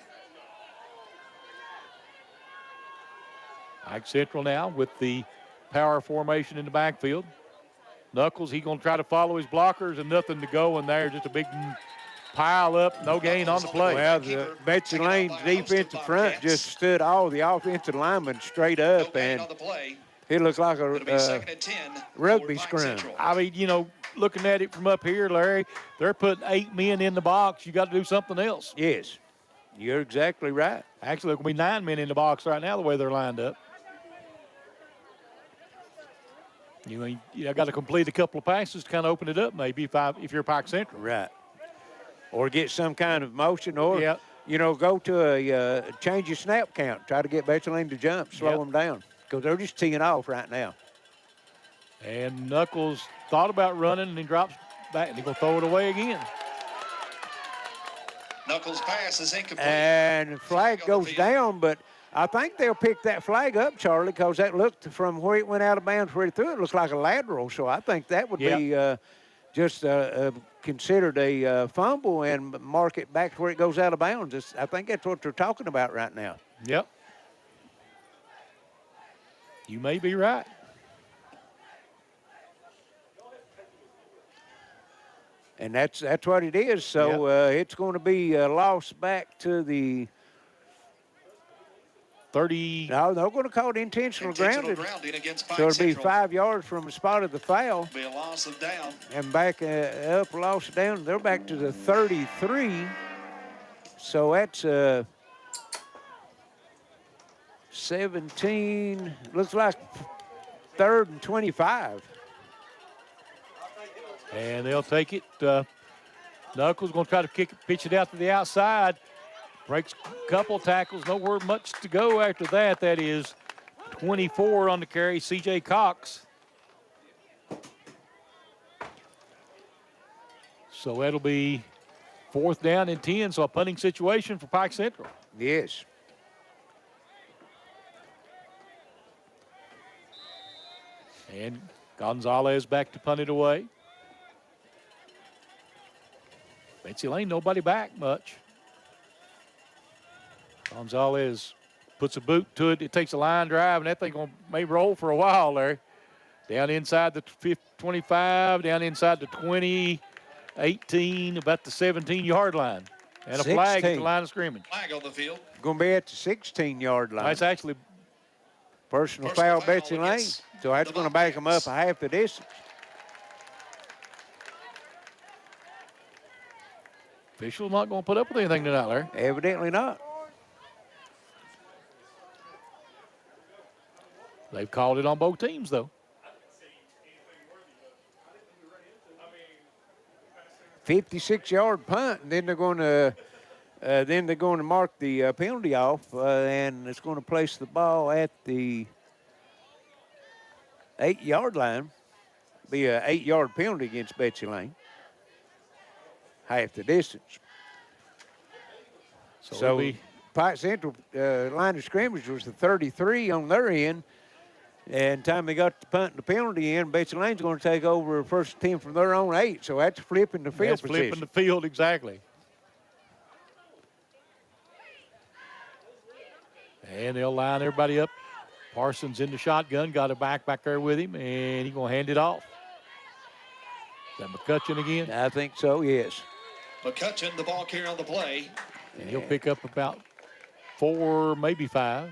Pike Central now with the power formation in the backfield. Knuckles, he's going to try to follow his blockers and nothing to go in there. Just a big pile up, no gain on the play. Well, the Betsy Layne's defensive front just stood all the offensive linemen straight up, and it looked like a rugby scrum. I mean, looking at it from up here, Larry, they're putting 8 men in the box. You got to do something else. Yes, you're exactly right. Actually, there's going to be 9 men in the box right now the way they're lined up. You got to complete a couple of passes to kind of open it up maybe if you're Pike Central. Right. Or get some kind of motion, or, go to a change your snap count. Try to get Betsy Layne to jump, slow them down, because they're just teeing off right now. And Knuckles thought about running, and he drops back, and he's going to throw it away again. Knuckles' pass is incomplete. And the flag goes down, but I think they'll pick that flag up, Charlie, because that looked from where it went out of bounds, where it threw it, looks like a lateral. So I think that would be just considered a fumble and mark it back to where it goes out of bounds. I think that's what they're talking about right now. Yep. You may be right. And that's what it is. So it's going to be lost back to the 30. No, they're going to call it intentional grounding against Pike So it'll be Central. 5 yards from the spot of the foul. Be a loss of down. And back up, loss down. They're back to the 33. So that's 17. Looks like 3rd and 25. And they'll take it. Knuckles going to try to pitch it out to the outside. Breaks a couple tackles. Nowhere much to go after that. That is 24 on the carry, C.J. Cox. So that'll be 4th down and 10, so a punting situation for Pike Central. Yes. And Gonzalez back to punt it away. Betsy Layne, nobody back much. Gonzalez puts a boot to it. It takes a line drive, and that thing may roll for a while, Larry. Down inside the 25, down inside the 20, 18, about the 17-yard line. And a flag at the line of scrimmage. Flag on the field. Going to be at the 16-yard line. That's actually personal foul, Betsy Layne. So that's going to back them up a half the distance. Official not going to put up with anything tonight, Larry. Evidently not. They've called it on both teams, though. 56-yard punt, and then they're going to mark the penalty off, and it's going to place the ball at the 8-yard line. Be an 8-yard penalty against Betsy Layne. Half the distance. So Pike Central line of scrimmage was the 33 on their end. And time they got the punt and the penalty in, Betsy Layne's going to take over first 10 from their own 8. So that's flipping the field position. Flipping the field, exactly. And they'll line everybody up. Parsons in the shotgun, got a back there with him, and he's going to hand it off. Is that McCutcheon again? I think so, yes. McCutcheon, the ball carrier on the play. And he'll pick up about 4, maybe 5.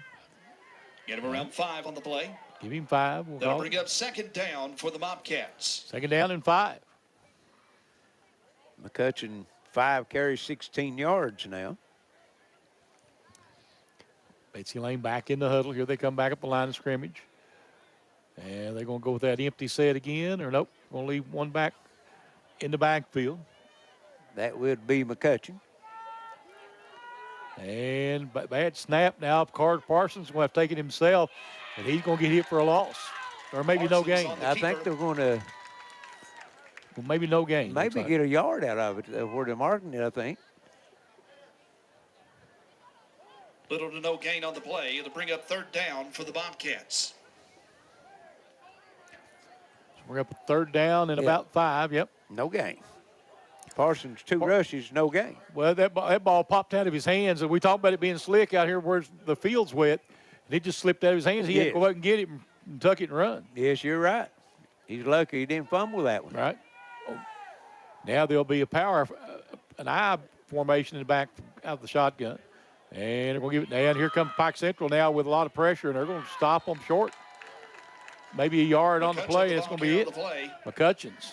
Get him around 5 on the play. Give him 5. That'll bring up 2nd down for the Bobcats. 2nd down and 5. McCutcheon 5 carries 16 yards now. Betsy Layne back in the huddle. Here they come back up the line of scrimmage. And they're going to go with that empty set again. Or nope, going to leave one back in the backfield. That would be McCutcheon. And bad snap now. Carter Parsons will have taken himself, and he's going to get hit for a loss. Or maybe no gain. I think they're going to. Well, maybe no gain. Maybe get a yard out of it where they're marking it, I think. Little to no gain on the play. It'll bring up 3rd down for the Bobcats. So we're up a 3rd down and about 5. Yep. No gain. Parsons 2 rushes, no gain. Well, that ball popped out of his hands, and we talked about it being slick out here where the field's wet, and it just slipped out of his hands. He had to go up and get it and tuck it and run. Yes, you're right. He's lucky he didn't fumble that one. Right. Oh. Now there'll be an I formation in the back out of the shotgun, and they're going to give it down. Here comes Pike Central now with a lot of pressure, and they're going to stop them short. Maybe a yard on the play, and it's going to be it. McCutcheon's.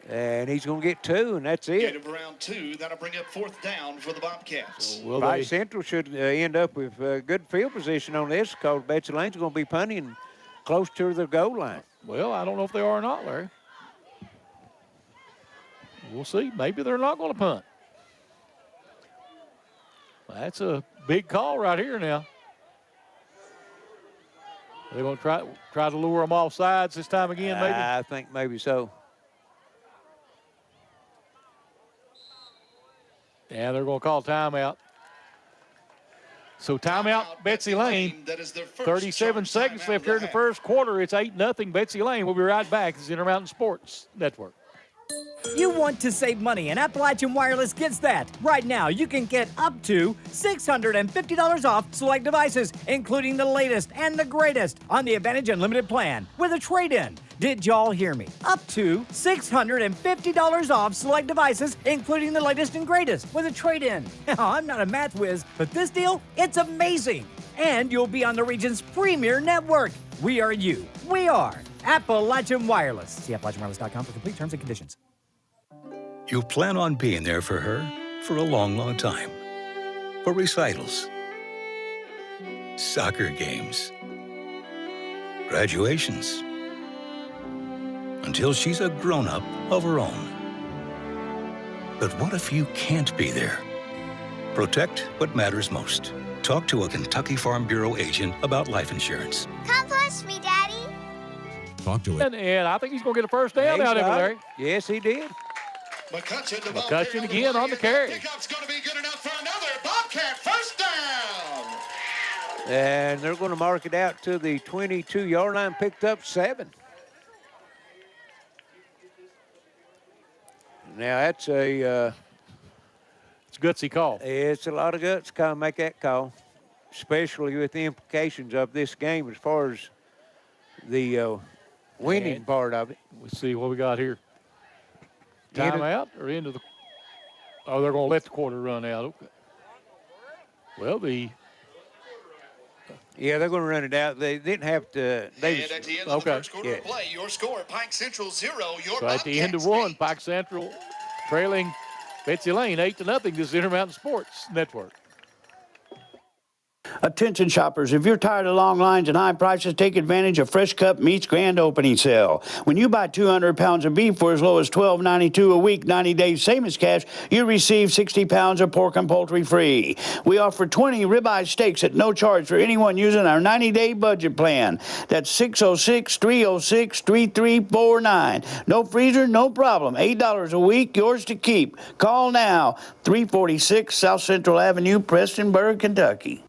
And he's going to get 2, and that's it. Get him around 2. That'll bring up 4th down for the Bobcats. So Pike Central should end up with good field position on this because Betsy Layne's going to be punting close to the goal line. Well, I don't know if they are or not, Larry. We'll see. Maybe they're not going to punt. That's a big call right here now. They're going to try to lure them off sides this time again, maybe? I think maybe so. Yeah, they're going to call timeout. So timeout, Betsy Layne. 37 seconds left here in the first quarter. It's 8-0 Betsy Layne. We'll be right back. This is Intermountain Sports Network. You want to save money, and Appalachian Wireless gets that. Right now, you can get up to $650 off select devices, including the latest and the greatest on the Advantage Unlimited plan with a trade-in. Did y'all hear me? Up to $650 off select devices, including the latest and greatest with a trade-in. Now, I'm not a math whiz, but this deal, it's amazing. And you'll be on the region's premier network. We are you. We are Appalachian Wireless. See AppalachianWireless.com for complete terms and conditions. You plan on being there for her for a long, long time. For recitals, soccer games, graduations, until she's a grown-up of her own. But what if you can't be there? Protect what matters most. Talk to a Kentucky Farm Bureau agent about life insurance. Come push me, Daddy. Talk to it. And I think he's going to get a first down out of it, Larry. Yes, he did. McCutcheon again on the carry. Pickup's going to be good enough for another Bobcat first down. And they're going to mark it out to the 22-yard line, picked up 7. Now, that's a... it's a gutsy call. It's a lot of guts to make that call, especially with the implications of this game as far as the winning part of it. Let's see what we got here. Timeout or into the... Oh, they're going to let the quarter run out. Okay. Well, Yeah, they're going to run it out. They didn't have to. They And at the end of the first quarter of play, your score, Pike Central 0. Your so at the end of one, Pike Central trailing Betsy Layne 8-0. This is Intermountain Sports Network. Attention shoppers, if you're tired of long lines and high prices, take advantage of Fresh Cut Meat's grand opening sale. When you buy 200 pounds of beef for as low as $12.92 a week, 90 days, same as cash, you receive 60 pounds of pork and poultry free. We offer 20 ribeye steaks at no charge for anyone using our 90-day budget plan. That's 606-306-3349. No freezer, no problem. $8 a week, yours to keep. Call now, 346 South Central Avenue, Prestonburg, Kentucky.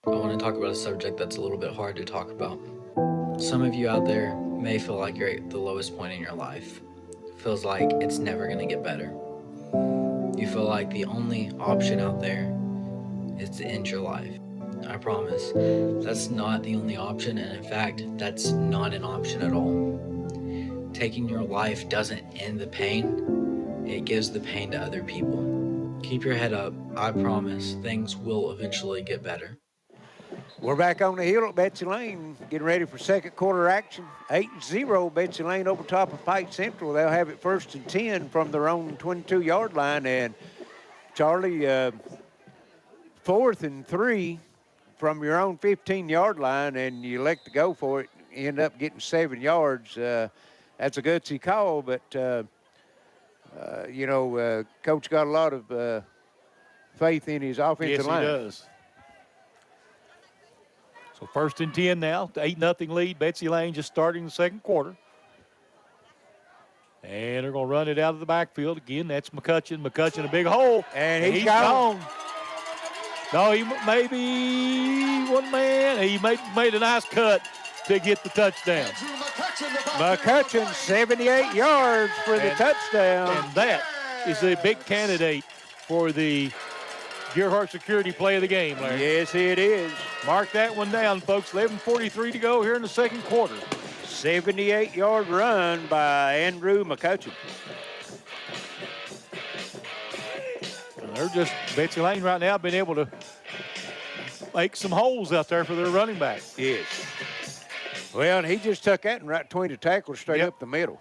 I want to talk about a subject that's a little bit hard to talk about. Some of you out there may feel like you're at the lowest point in your life. Feels like it's never going to get better. You feel like the only option out there is to end your life. I promise, that's not the only option, and in fact, that's not an option at all. Taking your life doesn't end the pain, it gives the pain to other people. Keep your head up. I promise things will eventually get better. We're back on the hill at Betsy Layne, getting ready for second quarter action. 8-0, Betsy Layne over top of Pike Central. They'll have it 1st and 10 from their own 22-yard line. And Charlie, 4th and 3 from your own 15-yard line, and you elect to go for it, you end up getting 7 yards. That's a gutsy call, but, Coach got a lot of faith in his offensive line. Yes, he does. So 1st and 10 now, 8-0 lead. Betsy Layne just starting the second quarter. And they're going to run it out of the backfield. Again, that's McCutcheon. McCutcheon, a big hole. And he's gone. No, he maybe one man. He made a nice cut to get the touchdown. McCutcheon, 78 yards for the touchdown. And that is a big candidate for the Gearheart Security play of the game, Larry. Yes, it is. Mark that one down, folks. 11:43 to go here in the second quarter. 78-yard run by Andrew McCutcheon. And they're just, Betsy Layne right now been able to make some holes out there for their running back. Yes. Well, and he just took that and right between the tackles straight up the middle.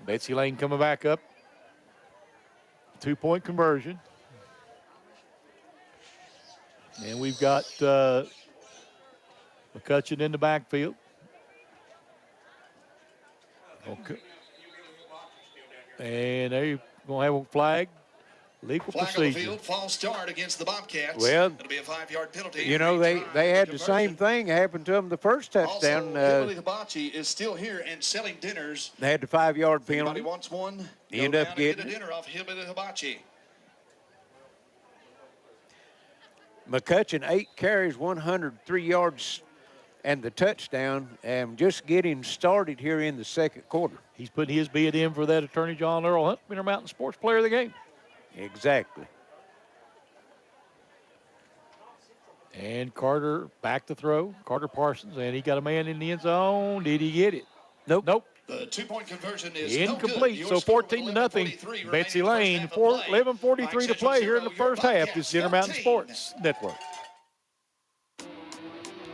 Betsy Layne coming back up. 2-point conversion. And we've got McCutcheon in the backfield. Okay. And they're going to have a flag. Legal Flag procedure. on the field, false start against the Bobcats. Well, it'll be a 5-yard penalty. You know, they had the same thing happen to them the first touchdown. Kimberly Hibachi is still here and selling dinners. They had the 5-yard penalty. Anybody wants one? End go up down getting and get a dinner off Hillbilly Hibachi. McCutcheon, 8 carries, 103 yards, and the touchdown, and just getting started here in the second quarter. He's putting his bid in for that Attorney John Earl Hunt, Intermountain Sports Player of the Game. Exactly. And Carter back to throw. Carter Parsons, and he got a man in the end zone. Did he get it? Nope. Nope. The 2-point conversion is incomplete. No so 14-0. Betsy Layne, 11:43 to play here in the first half. This is Intermountain Sports Network.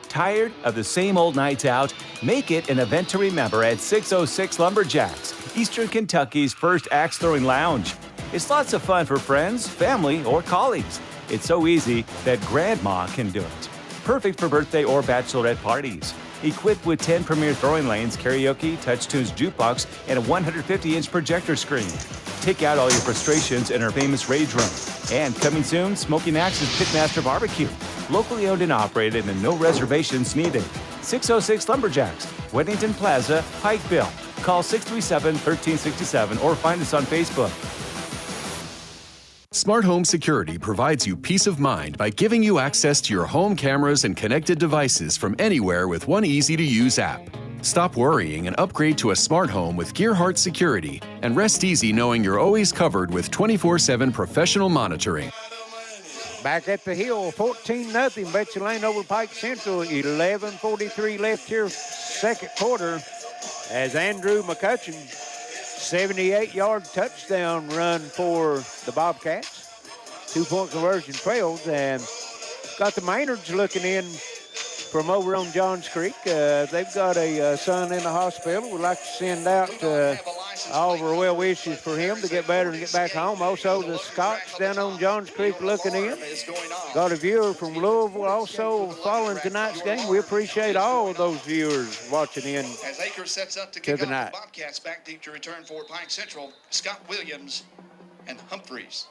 Tired of the same old nights out? Make it an event to remember at 606 Lumberjacks, Eastern Kentucky's first axe-throwing lounge. It's lots of fun for friends, family, or colleagues. It's so easy that Grandma can do it. perfect for birthday or bachelorette parties. Equipped with 10 premier throwing lanes, karaoke, TouchTunes jukebox, and a 150-inch projector screen. Take out all your frustrations in our famous Rage Room. And coming soon, Smoking Axe's Pitmaster Barbecue. Locally owned and operated and no reservations needed. 606 Lumberjacks, Weddington Plaza, Pikeville. Call 637-1367 or find us on Facebook. Smart Home Security provides you peace of mind by giving you access to your home cameras and connected devices from anywhere with one easy-to-use app. Stop worrying and upgrade to a smart home with Gearheart Security, and rest easy knowing you're always covered with 24/7 professional monitoring. Back at the hill, 14-0. Betsy Layne over Pike Central. 11:43 left here, second quarter, as Andrew McCutcheon, 78-yard touchdown run for the Bobcats. 2-point conversion failed, and got the Maynards looking in from over on Johns Creek. They've got a son in the hospital. We'd like to send out all of our well wishes for him to get better and get back home. Also, the Scots down on Johns Creek looking in. Got a viewer from Louisville also following tonight's game. We appreciate all of those viewers watching in As Akers sets up to to kick the off, night. the Bobcats back deep to return for Pike Central. Scott Williams and Humphreys.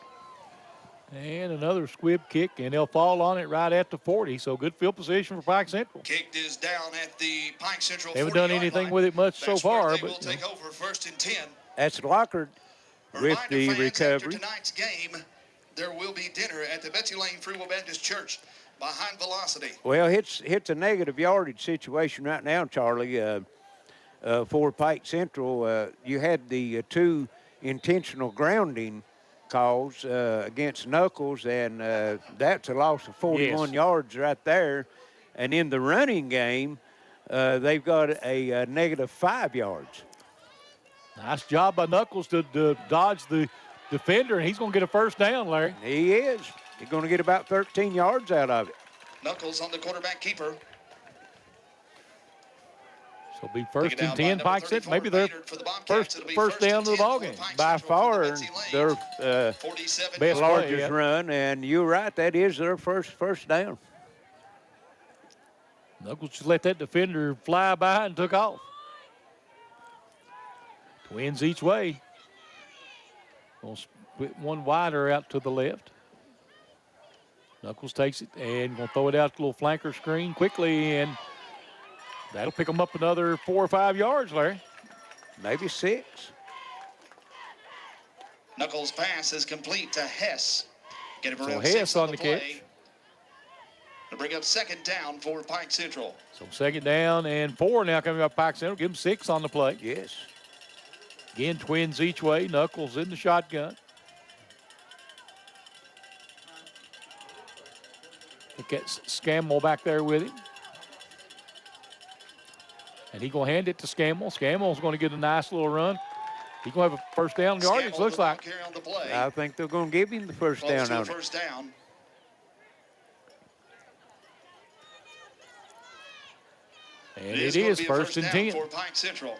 And another squib kick, and they'll fall on it right at the 40. So good field position for Pike Central. Kicked is down at the Pike Central. They haven't done anything with it much so far, They but will take over first and 10. That's Lockard with the After recovery. tonight's game, there will be dinner at the Betsy Layne Free Will Baptist Church behind Velocity. Well, it's a negative yardage situation right now, Charlie, for Pike Central. You had the two intentional grounding calls against Knuckles, and that's a loss of 41 yards right there. And in the running game, they've got a negative 5 yards. Nice job by Knuckles to dodge the defender, and he's going to get a first down, Larry. He is. He's going to get about 13 yards out of it. Knuckles on the quarterback keeper. So it'll be first and 10, Pike Central. Maybe their first down to the ballgame. By far, their best largest play, yeah. run, and you're right, that is their first down. Knuckles just let that defender fly by and took off. Twins each way. We'll split one wider out to the left. Knuckles takes it and going to throw it out to a little flanker screen quickly, and that'll pick them up another 4 or 5 yards, Larry. Maybe 6. Knuckles' pass is complete to Hess. Get him So around Hess 6 on on the the play. catch. To bring up second down for Pike Central. So second down and 4 now coming up Pike Central. Give them 6 on the play. Yes. Again, twins each way. Knuckles in the shotgun. Look at Scammell back there with him. And he's going to hand it to Scammell. Scammell's going to get a nice little run. He's going to have a first down yardage, looks like. I think they're going to give him the first down on it. First down. And it is first and 10. For Pike Central.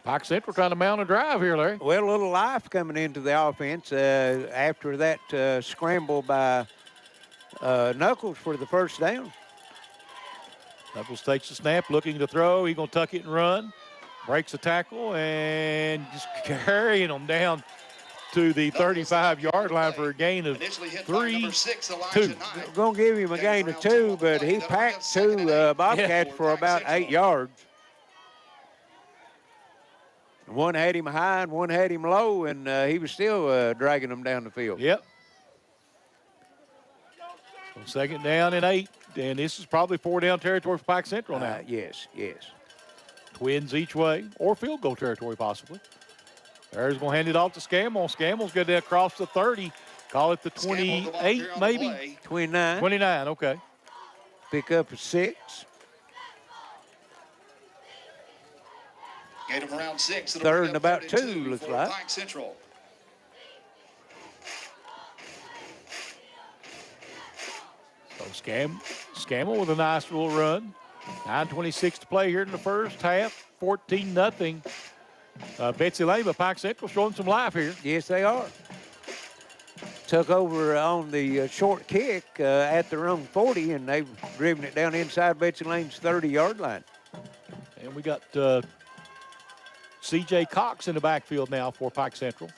Pike Central trying to mount a drive here, Larry. Well, a little life coming into the offense after that scramble by Knuckles for the first down. Knuckles takes the snap, looking to throw. He's going to tuck it and run. Breaks a tackle and just carrying them down to the 35-yard line for a gain of 3. 2. We're going to give him a gain of 2, but he packed 2 Bobcats for about 8 yards. One had him high and one had him low, and he was still dragging them down the field. Yep. So second down and 8, and this is probably 4-down territory for Pike Central now. Yes. Twins each way, or field goal territory possibly. There's going to hand it off to Scammell. Scammell's going to cross the 30. Call it the 28, maybe? 29. 29, okay. Pick up a 6. Get him around 6. Third and about 2, looks like. Pike Central. So Scammell with a nice little run. 9:26 to play here in the first half. 14-0. Betsy Layne, but Pike Central showing some life here. Yes, they are. took over on the short kick at their own 40, and they've driven it down inside Betsy Layne's 30-yard line. And we got C.J. Cox in the backfield now for Pike Central.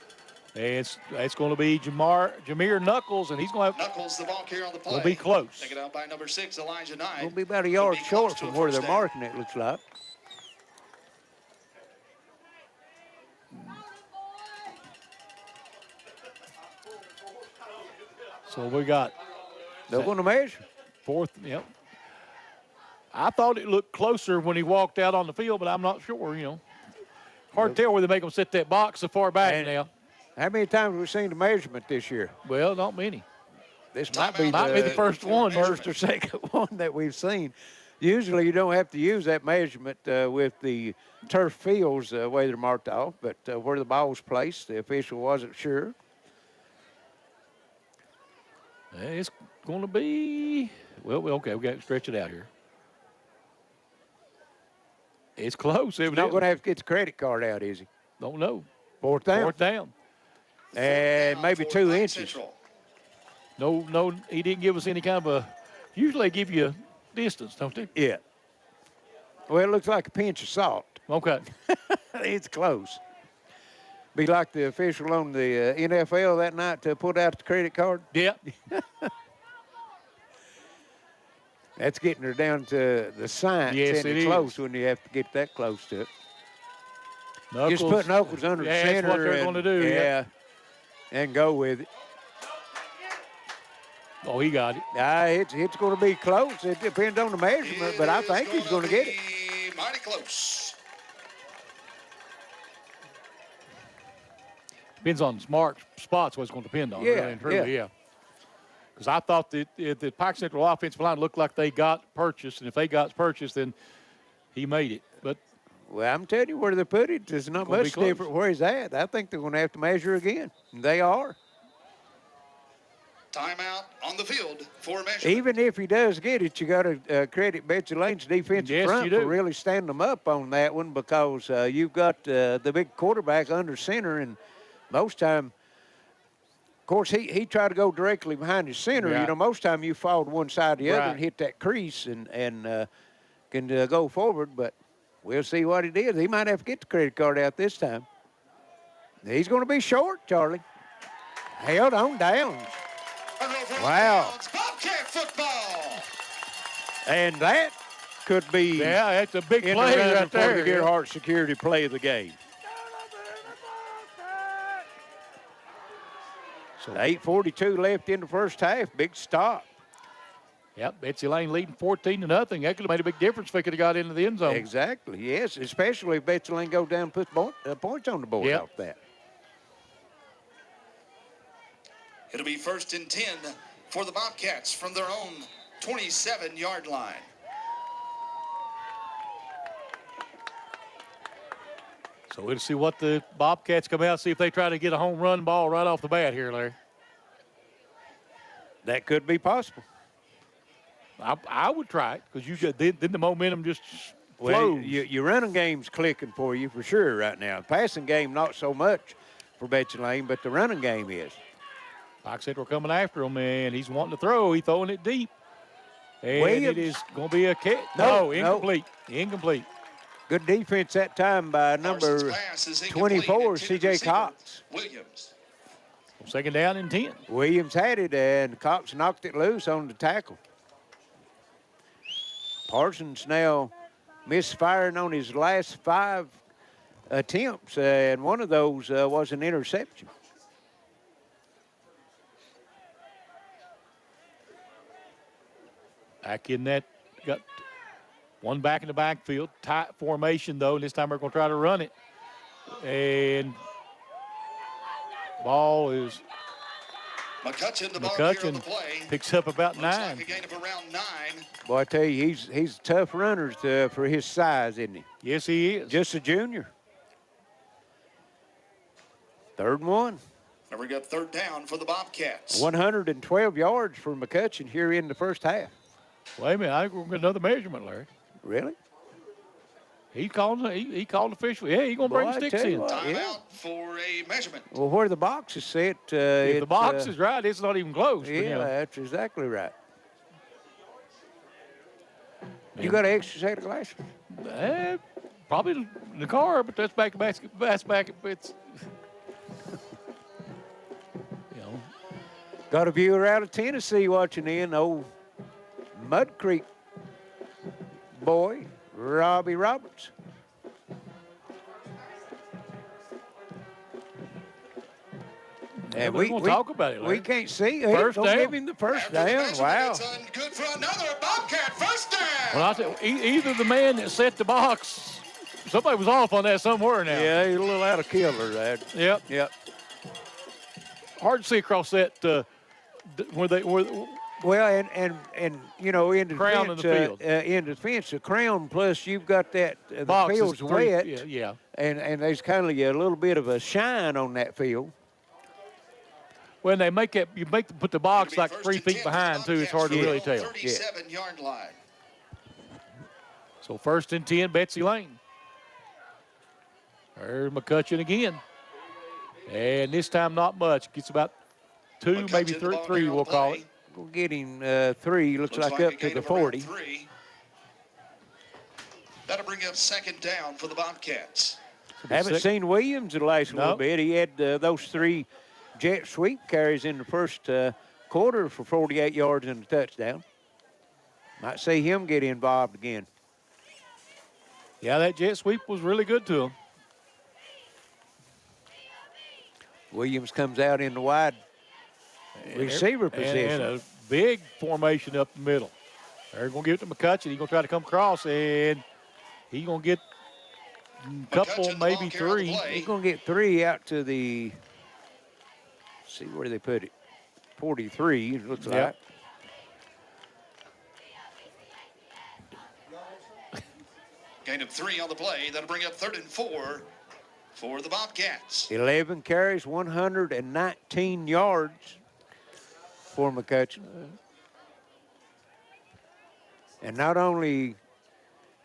And it's going to be Jameer Knuckles, and he's going to have Knuckles, the ball carrier on the play. Will be close. Taken out by number 6, Elijah Knight. Will be about a yard short from where they're marking it, looks like. So we got. They're going to measure. Fourth, yep. I thought it looked closer when he walked out on the field, but I'm not sure, Hard to tell where they make them set that box so far back now. How many times have we seen the measurement this year? Well, not many. This might be the first one. First or second one that we've seen. Usually you don't have to use that measurement with the turf fields the way they're marked off, but where the ball was placed, the official wasn't sure. It's going to be, okay, we got to stretch it out here. It's close. He's not going to have to get the credit card out, is he? Don't know. Fourth down. Fourth down. And maybe 2 inches. No, he didn't give us any kind of a, usually they give you a distance, don't they? Yeah. Well, it looks like a pinch of salt. Okay. It's close. Be like the official on the NFL that night to put out the credit card. Yeah. That's getting her down to the science. Yes, and it close is. when you have to get that close to it. Knuckles, just put Knuckles under the center. That's what they're going to do. Yeah, and go with it. Oh, he got it. It's going to be close. It depends on the measurement, but I think he's going to get it. Mighty close. Depends on smart spots what it's going to depend on. Yeah, really and truly, yeah. Because I thought that the Pike Central offensive line looked like they got purchased, and if they got purchased, then he made it. But well, I'm telling you where they put it. There's not much different where he's at. I think they're going to have to measure again. And they are. Timeout on the field for measurement. Even if he does get it, you got to credit Betsy Layne's defensive front for really standing them up on that one, because you've got the big quarterback under center, and most time, of course, he tried to go directly behind his center. Yeah. Most time you fall to one side or the other Right. and hit that crease and can go forward, but we'll see what it is. He might have to get the credit card out this time. He's going to be short, Charlie. Held on downs. Wow. Bobcat football. And that could be that's a big play right for there. the Gearheart security play of the game. So 8:42 left in the first half. Big stop. Yep, Betsy Layne leading 14-0. That could have made a big difference if they could have got into the end zone. Exactly, yes, especially if Betsy Layne goes down and puts points on the board off that. It'll be 1st and 10 for the Bobcats from their own 27-yard line. So we'll see what the Bobcats come out, see if they try to get a home run ball right off the bat here, Larry. That could be possible. I would try it, because then the momentum just Well, flows. your running game's clicking for you for sure right now. The passing game, not so much for Betsy Layne, but the running game is. Pike Central coming after him, and he's wanting to throw. He's throwing it deep. And Williams. it is going to be a catch. No, incomplete. Incomplete. Good defense that time by number Parsons' pass is incomplete. 24, Intended C.J. receiver, Cox. Williams. 2nd down and 10. Williams had it, and Cox knocked it loose on the tackle. Parsons now misfiring on his last 5 attempts, and one of those was an interception. Back in that, got one back in the backfield. Tight formation, though, and this time we're going to try to run it. And ball is McCutcheon, the ball carrier on the McCutcheon play. picks up about Looks 9. like a gain of around 9. Boy, I tell you, he's a tough runner for his size, isn't he? Yes, he is. Just a junior. 3rd and 1. And we got 3rd down for the Bobcats. 112 yards for McCutcheon here in the first half. Wait a minute, I think we're going to get another measurement, Larry. Really? He called the official. Yeah, he's going to bring sticks in. Timeout for a measurement. Well, where the box is set. If the box is right, it's not even close. Yeah, but, you know. that's exactly right. You got an extra set of glasses? Probably in the car, but that's back. It's Got a viewer out of Tennessee watching in. Old Mud Creek boy, Robbie Roberts. And we talk about it. We can't see. First Don't down. give him the first down. Wow. Good for another Bobcat first down. Well, I said either the man that set the box, somebody was off on that somewhere now. Yeah, he's a little out of kilter there. Yep. Hard to see across that where they were. Well, and you know, in the crown defense, in the field. In defense, the crown plus you've got that the Box is field's three- wet. yeah. And there's kind of a little bit of a shine on that field. When they make it, you make them put the box like 3 feet behind too. It's hard to really tell. 37-yard line. So 1st and 10, Betsy Layne. There's McCutcheon again. And this time not much. Gets about 2, maybe 3 we'll call it. We'll get him 3, looks like up to the 40. That'll bring up 2nd down for the Bobcats. Haven't seen Williams the last little bit. He had those 3 jet sweep carries in the first quarter for 48 yards and a touchdown. Might see him get involved again. Yeah, that jet sweep was really good to him. Williams comes out in the wide receiver position. And a big formation up the middle. They're going to give it to McCutcheon. He's going to try to come across, and he's going to get a couple, maybe 3. He's going to get 3 out to the, see where they put it, 43, it looks like. Gain of 3 on the play. That'll bring up 3rd and 4 for the Bobcats. 11 carries, 119 yards for McCutcheon. And not only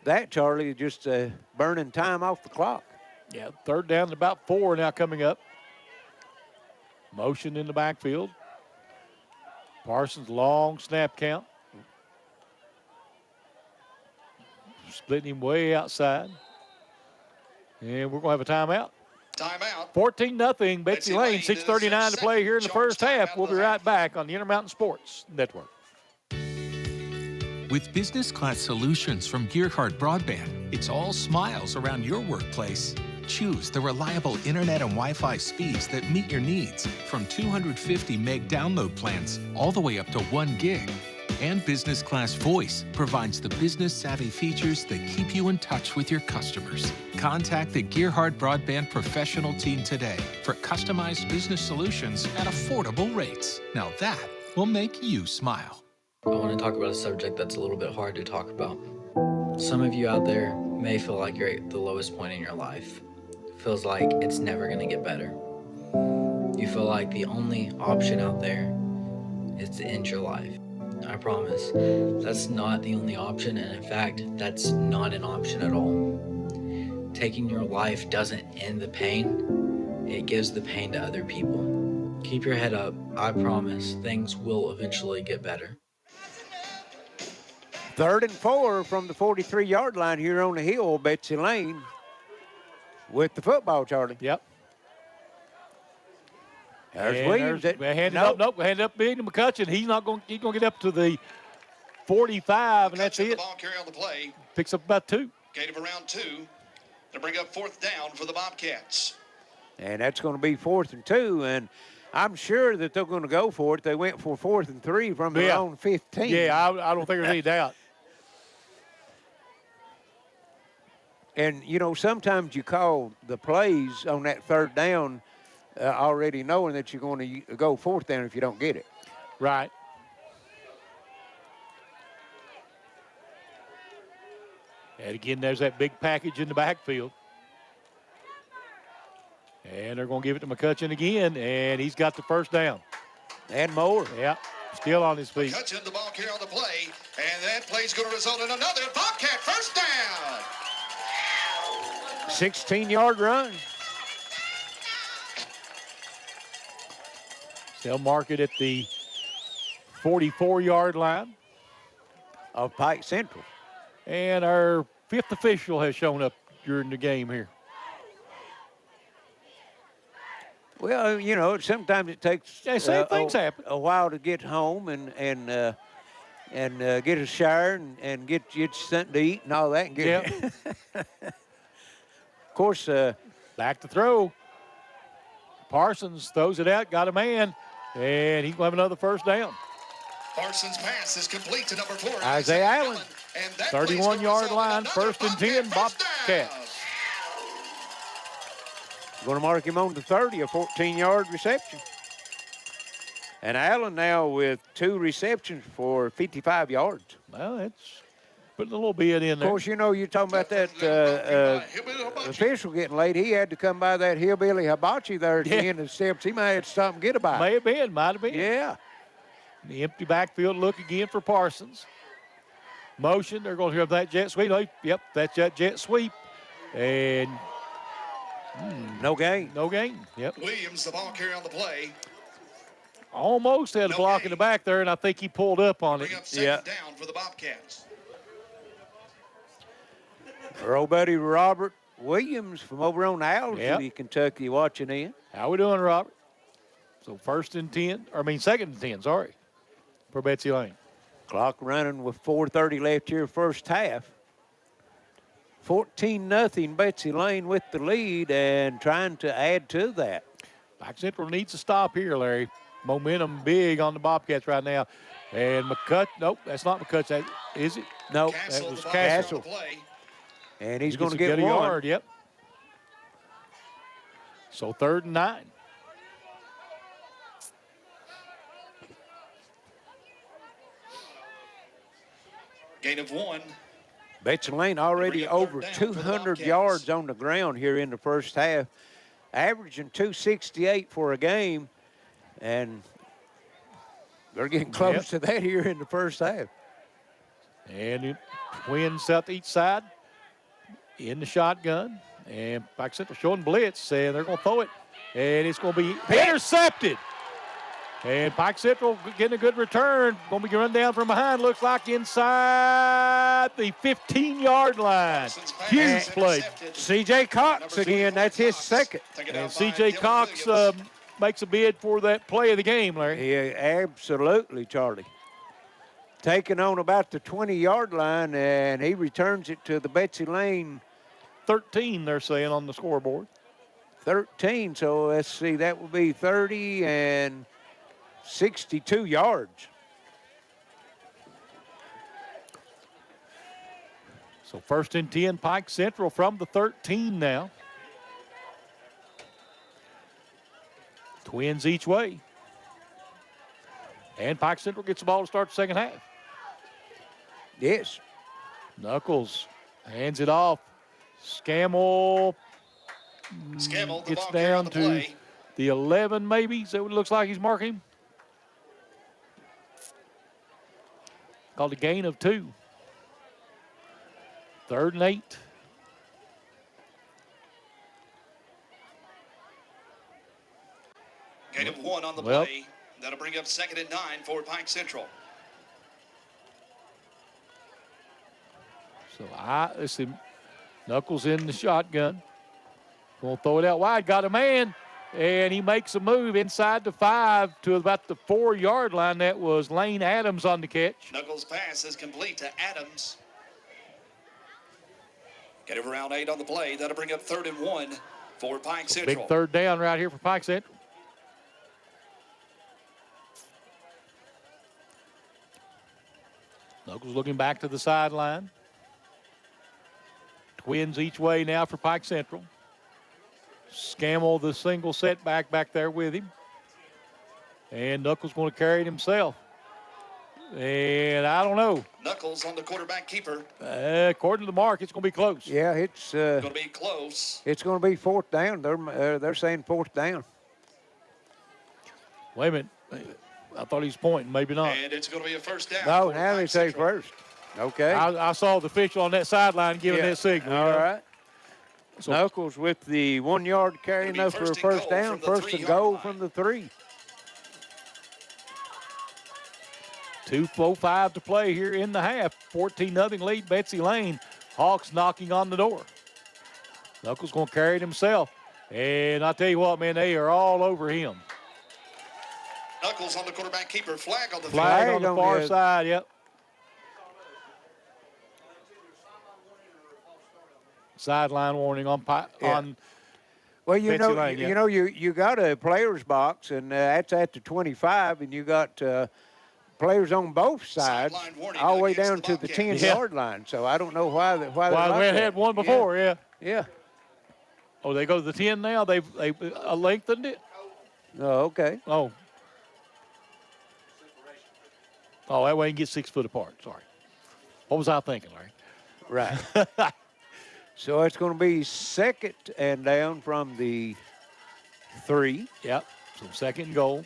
that, Charlie, just burning time off the clock. Yeah, 3rd down and about 4 now coming up. Motion in the backfield. Parsons, long snap count. Splitting him way outside. And we're going to have a timeout. Timeout. 14-0, Betsy Layne, 6:39 to play here in the first half. We'll be right back on the Intermountain Sports Network. With business class solutions from Gearheart Broadband, it's all smiles around your workplace. Choose the reliable internet and Wi-Fi speeds that meet your needs, from 250 meg download plans all the way up to 1 gig. And Business Class Voice provides the business-savvy features that keep you in touch with your customers. Contact the Gearheart Broadband professional team today for customized business solutions at affordable rates. Now that will make you smile. I want to talk about a subject that's a little bit hard to talk about. Some of you out there may feel like you're at the lowest point in your life. Feels like it's never going to get better. You feel like the only option out there is to end your life. I promise, that's not the only option, and in fact, that's not an option at all. Taking your life doesn't end the pain, it gives the pain to other people. Keep your head up, I promise, things will eventually get better. 3rd and 4 from the 43-yard line here on the hill, Betsy Layne with the football, Charlie. Yep. There's Williams. Hand it up big to McCutcheon. He's going to get up to the 45, and that's it. The ball carry on the play. Picks up about 2. Gain of around 2 to bring up 4th down for the Bobcats. And that's going to be 4th and 2, and I'm sure that they're going to go for it. They went for 4th and 3 from their own 15. Yeah, I don't think there's any doubt. And, you know, sometimes you call the plays on that 3rd down already knowing that you're going to go 4th down if you don't get it. Right. And again, there's that big package in the backfield. And they're going to give it to McCutcheon again, and he's got the 1st down. And more. Yeah, still on his feet. McCutcheon, the ball carry on the play, and that play's going to result in another Bobcat 1st down. 16-yard run. They'll mark it at the 44-yard line of Pike Central. And our fifth official has shown up during the game here. Well, you know, sometimes it takes things happen. A while to get home and get a shower and get something to eat and all that. And get of course, back to throw. Parsons throws it out, got a man, and he's going to have another first down. Parsons' pass is complete to number 4. Isaiah Allen, 31-yard line, 1st and 10, Bobcats. Going to mark him on the 30, a 14-yard reception. And Allen now with 2 receptions for 55 yards. Well, it's putting a little bit in there. Of course, you know, you're talking about that official getting late. He had to come by that hillbilly hibachi there at the end of the steps. He might have had something to get about. Might have been. Yeah. The empty backfield look again for Parsons. Motion, they're going to have that jet sweep. Yep, that's that jet sweep. And no gain. No gain, yep. Williams, the ball carrier on the play. Almost had a block in the back there, and I think he pulled up on it. Bring up second down for the Bobcats. Our old buddy Robert Williams from over on Owsley, Kentucky, watching in. How we doing, Robert? So second and 10, sorry, for Betsy Layne. Clock running with 4:30 left here, first half. 14-0, Betsy Layne with the lead and trying to add to that. Pike Central needs to stop here, Larry. Momentum big on the Bobcats right now. And nope, that's not McCutcheon, is it? Nope, that was Castle. And he's going to get a one. Yard, yep. So 3rd and 9. Gain of 1. Betsy Layne already over 200 yards on the ground here in the first half, averaging 268 for a game, and they're getting close to that here in the first half. And Twins out each side in the shotgun, and Pike Central showing blitz, and they're going to throw it, and it's going to be intercepted. And Pike Central getting a good return. Going to be run down from behind. Looks like inside the 15-yard line. Huge play. C.J. Cox again. That's his second. And C.J. Cox makes a bid for that play of the game, Larry. Yeah, absolutely, Charlie. Taking on about the 20-yard line, and he returns it to the Betsy Layne. 13, they're saying on the scoreboard. 13, so let's see. That would be 30 and 62 yards. So 1st and 10, Pike Central from the 13 now. Twins each way. And Pike Central gets the ball to start the second half. Yes. Knuckles hands it off. Scammell gets down to the 11 maybe. Is that what it looks like he's marking? Called a gain of 2. 3rd and 8. Gain of 1 on the play. That'll bring up 2nd and 9 for Pike Central. So let's see, Knuckles in the shotgun. Gonna throw it out wide, got a man, and he makes a move inside the 5 to about the 4-yard line. That was Lane Adams on the catch. Knuckles' pass is complete to Adams. Get over around 8 on the play. That'll bring up 3rd and 1 for Pike Central. Big 3rd down right here for Pike Central. Knuckles looking back to the sideline. Twins each way now for Pike Central. Scammell the single setback back there with him. And Knuckles going to carry it himself. And I don't know. Knuckles on the quarterback keeper. According to the mark, it's going to be close. Yeah, it's going to be close. It's going to be 4th down. They're saying 4th down. Wait a minute. I thought he was pointing. Maybe not. And it's going to be a 1st down. No, now they say 1st. Okay. I saw the official on that sideline giving that signal. All right. So Knuckles with the 1 yard carry enough for a first down. First and goal from the 3. 2:05 to play here in the half. 14-0 lead, Betsy Layne. Hawks knocking on the door. Knuckles going to carry it himself. And I tell you what, man, they are all over him. Knuckles on the quarterback keeper. Flag on the Flag on the far side, yep. Sideline warning on Well, you Betsy know, Layne, you know, you got a player's box, and that's at the 25, and you got players on both sides, all the way down to the 10-yard line. So I don't know why they had one before, yeah. Yeah. Oh, they go to the 10 now. They lengthened it. Oh, okay. Oh, that way you can get 6 foot apart. Sorry. What was I thinking, Larry? Right. So it's going to be second and down from the 3. Yep. So second and goal.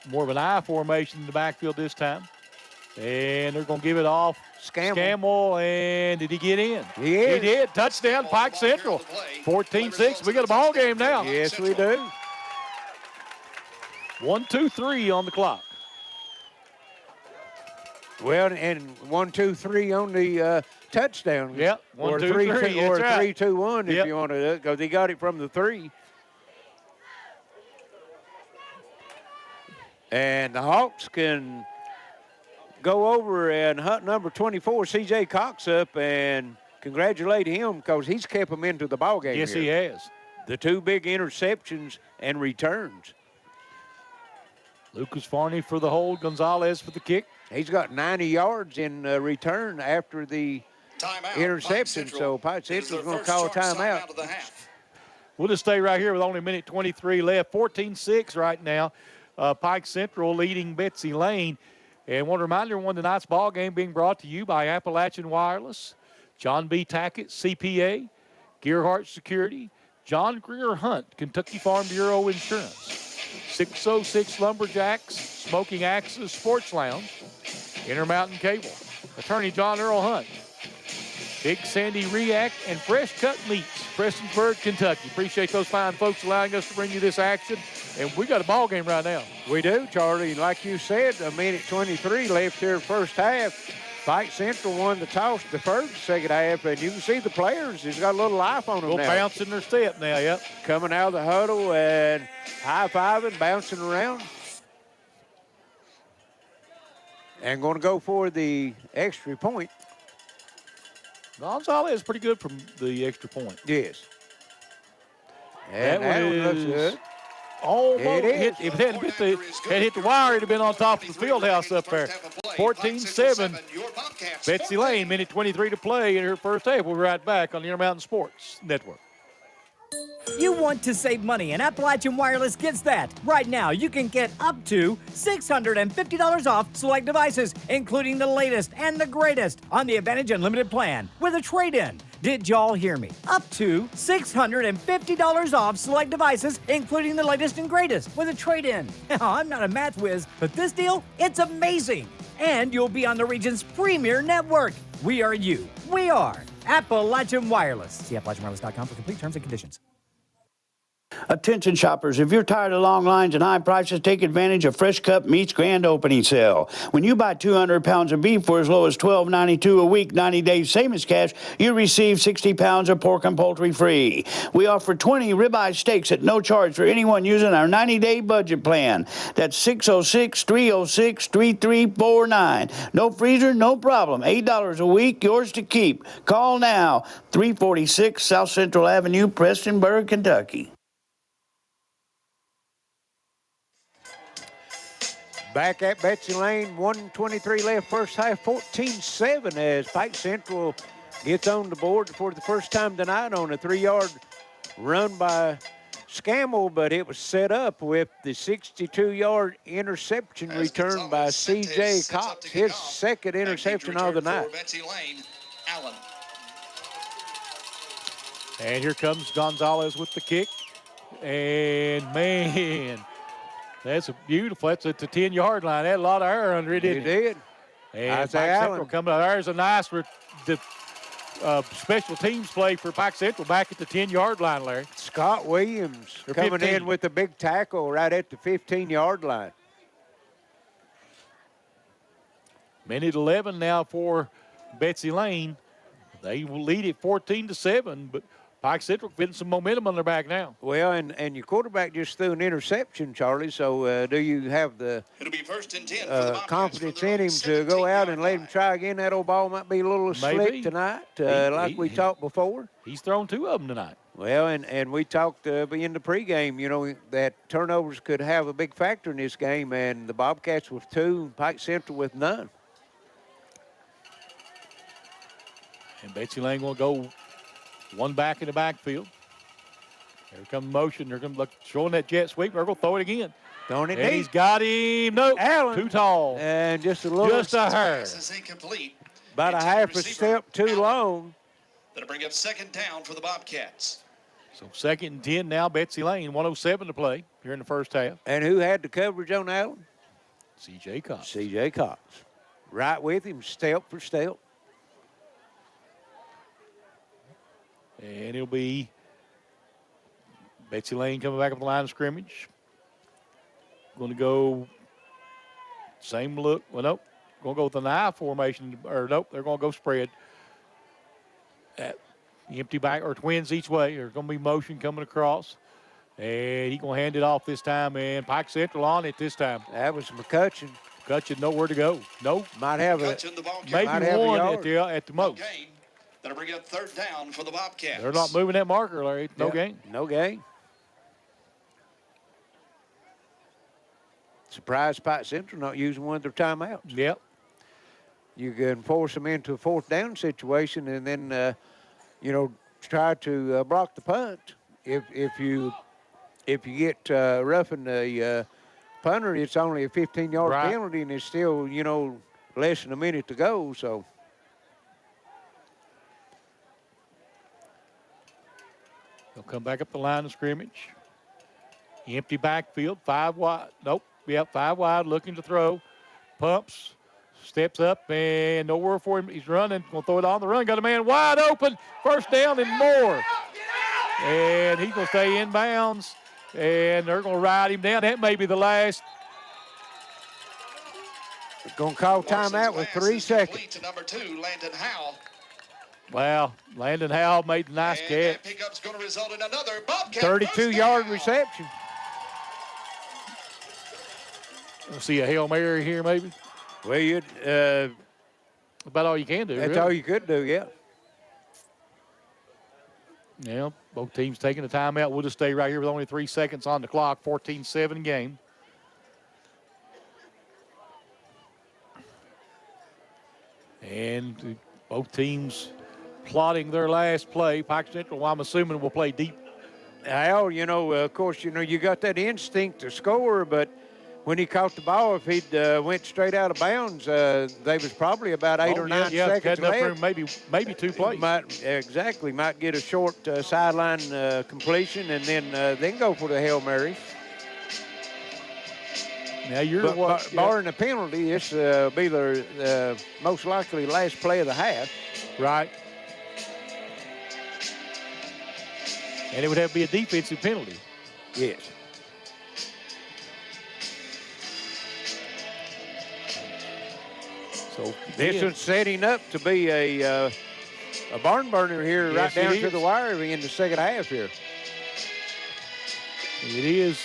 More of an I formation in the backfield this time. And they're going to give it off. Scammell, and did he get in? He is. He did. Touchdown, Pike Central. 14-6. We got a ball game now. Yes, we do. 1, 2, 3 on the clock. Well, and 1, 2, 3 on the touchdown. Yep. 1, 2, 3. Or That's 3, right. 2, 1 if Yep. you want to, because he got it from the 3. And the Hawks can go over and hunt number 24, C.J. Cox, up and congratulate him because he's kept them into the ballgame. Yes, here. he has. The 2 big interceptions and returns. Lucas Farney for the hold, Gonzalez for the kick. He's got 90 yards in return after the interception, so Pike Central's going to call a timeout. We'll just stay right here with only a minute 23 left. 14-6 right now. Pike Central leading Betsy Layne. And want to remind everyone tonight's ball game being brought to you by Appalachian Wireless, John B. Tackett, CPA, Gearheart Security, John Greer Hunt, Kentucky Farm Bureau Insurance, 606 Lumberjacks, Smoking Axes Sports Lounge, Intermountain Cable, Attorney John Earl Hunt, Big Sandy RIAC, and Fresh Cut Meats, Prestonsburg, Kentucky. Appreciate those fine folks allowing us to bring you this action. And we got a ball game right now. We do, Charlie. Like you said, a minute 23 left here first half. Pike Central won the toss the second half, and you can see the players. He's got a little life on them now. Bounce in their step now, yep. Coming out of the huddle and high-fiving, bouncing around. And going to go for the extra point. Gonzalez is pretty good from the extra point. Yes. And that one looks good. Almost It hit. If it had hit the wire, it'd have been on top of the field house up there. 14-7. Betsy Layne, minute 23 to play in her first half. We'll be right back on the Intermountain Sports Network. You want to save money, and Appalachian Wireless gets that. Right now, you can get up to $650 off select devices, including the latest and the greatest on the Advantage Unlimited plan with a trade-in. Did y'all hear me? Up to $650 off select devices, including the latest and greatest with a trade-in. Now, I'm not a math whiz, but this deal, it's amazing. And you'll be on the region's premier network. We are you. We are Appalachian Wireless. See AppalachianWireless.com for complete terms and conditions. Attention shoppers, if you're tired of long lines and high prices, take advantage of Fresh Cut Meat's grand opening sale. When you buy 200 pounds of beef for as low as $12.92 a week, 90 days, same as cash, you receive 60 pounds of pork and poultry free. We offer 20 ribeye steaks at no charge for anyone using our 90-day budget plan. That's 606-306-3349. No freezer, no problem. $8 a week, yours to keep. Call now, 346 South Central Avenue, Prestonsburg, Kentucky. Back at Betsy Layne, 1:23 left first half, 14-7 as Pike Central gets on the board for the first time tonight on a 3-yard run by Scammell, but it was set up with the 62-yard interception return by C.J. Cox, his second interception of the night. Betsy Layne, Allen. And here comes Gonzalez with the kick. And, man, that's a beautiful. That's at the 10-yard line. That had a lot of air under it, didn't it? It did. And Pike Central coming up. There's a nice special teams play for Pike Central back at the 10-yard line, Larry. Scott Williams coming in with a big tackle right at the 15-yard line. Minute 11 now for Betsy Layne. They will lead it 14-7, but Pike Central getting some momentum on their back now. Well, and your quarterback just threw an interception, Charlie, so do you have the It'll be 1st and 10 for the confidence in him to go out and let him try again? That old ball might be a little slick tonight, like we talked before. He's thrown 2 of them tonight. Well, and we talked in the pregame, you know, that turnovers could have a big factor in this game, and the Bobcats with 2, Pike Central with none. And Betsy Layne will go one back in the backfield. Here comes motion. They're going to look showing that jet sweep. They're going to throw it again. Throwing it and deep. He's got him. Nope. Allen. Too tall. And just a little. Just a hair. Is incomplete. About a half a step too long. That'll bring up 2nd down for the Bobcats. So 2nd and 10 now. Betsy Layne, 1:07 to play here in the first half. And who had the coverage on Allen? C.J. Cox. C.J. Cox. Right with him, step for step. And it'll be Betsy Layne coming back up the line of scrimmage. Going to go same look. Well, nope. Going to go with an I formation. Or nope, they're going to go spread. Empty back or twins each way. There's going to be motion coming across. And he's going to hand it off this time. And Pike Central on it this time. That was McCutcheon. McCutcheon nowhere to go. Nope. Might have maybe one at the most. That'll bring up 3rd down for the Bobcats. They're not moving that marker, Larry. No gain. No gain. Surprised Pike Central not using one of their timeouts. Yep. You can force them into a 4th down situation and then, you know, try to block the punt. If you get roughing the punter, it's only a 15-yard penalty, and it's still, you know, less than a minute to go. So. They'll come back up the line of scrimmage. Empty backfield, 5 wide. Nope. Yep, 5 wide, looking to throw. Pumps, steps up, and nowhere for him. He's running. Going to throw it on the run. Got a man wide open. 1st down and more. And he's going to stay in bounds. And they're going to ride him down. That may be the last. Going to call timeout with 3 seconds. To number 2, Landon Howell. Wow, Landon Howell made a nice catch. That pickup's going to result in another Bobcat 32-yard reception. We'll see a Hail Mary here, maybe. Well, you'd about all you can do. That's really. all you could do, yeah. Yeah, both teams taking the timeout. We'll just stay right here with only 3 seconds on the clock. 14-7 game. And both teams plotting their last play. Pike Central, I'm assuming, will play deep. Well, you know, of course, you know, you got that instinct to score, but when he caught the ball, if he'd went straight out of bounds, they was probably about 8 or 9 seconds left. Room, maybe 2 plays. Might get a short sideline completion and then go for the Hail Mary. Now you're barring a penalty, this will be the most likely last play of the half. Right. And it would have to be a defensive penalty. Yes. So this one's setting up to be a barn burner here, right down to the wire in the second half here. It is.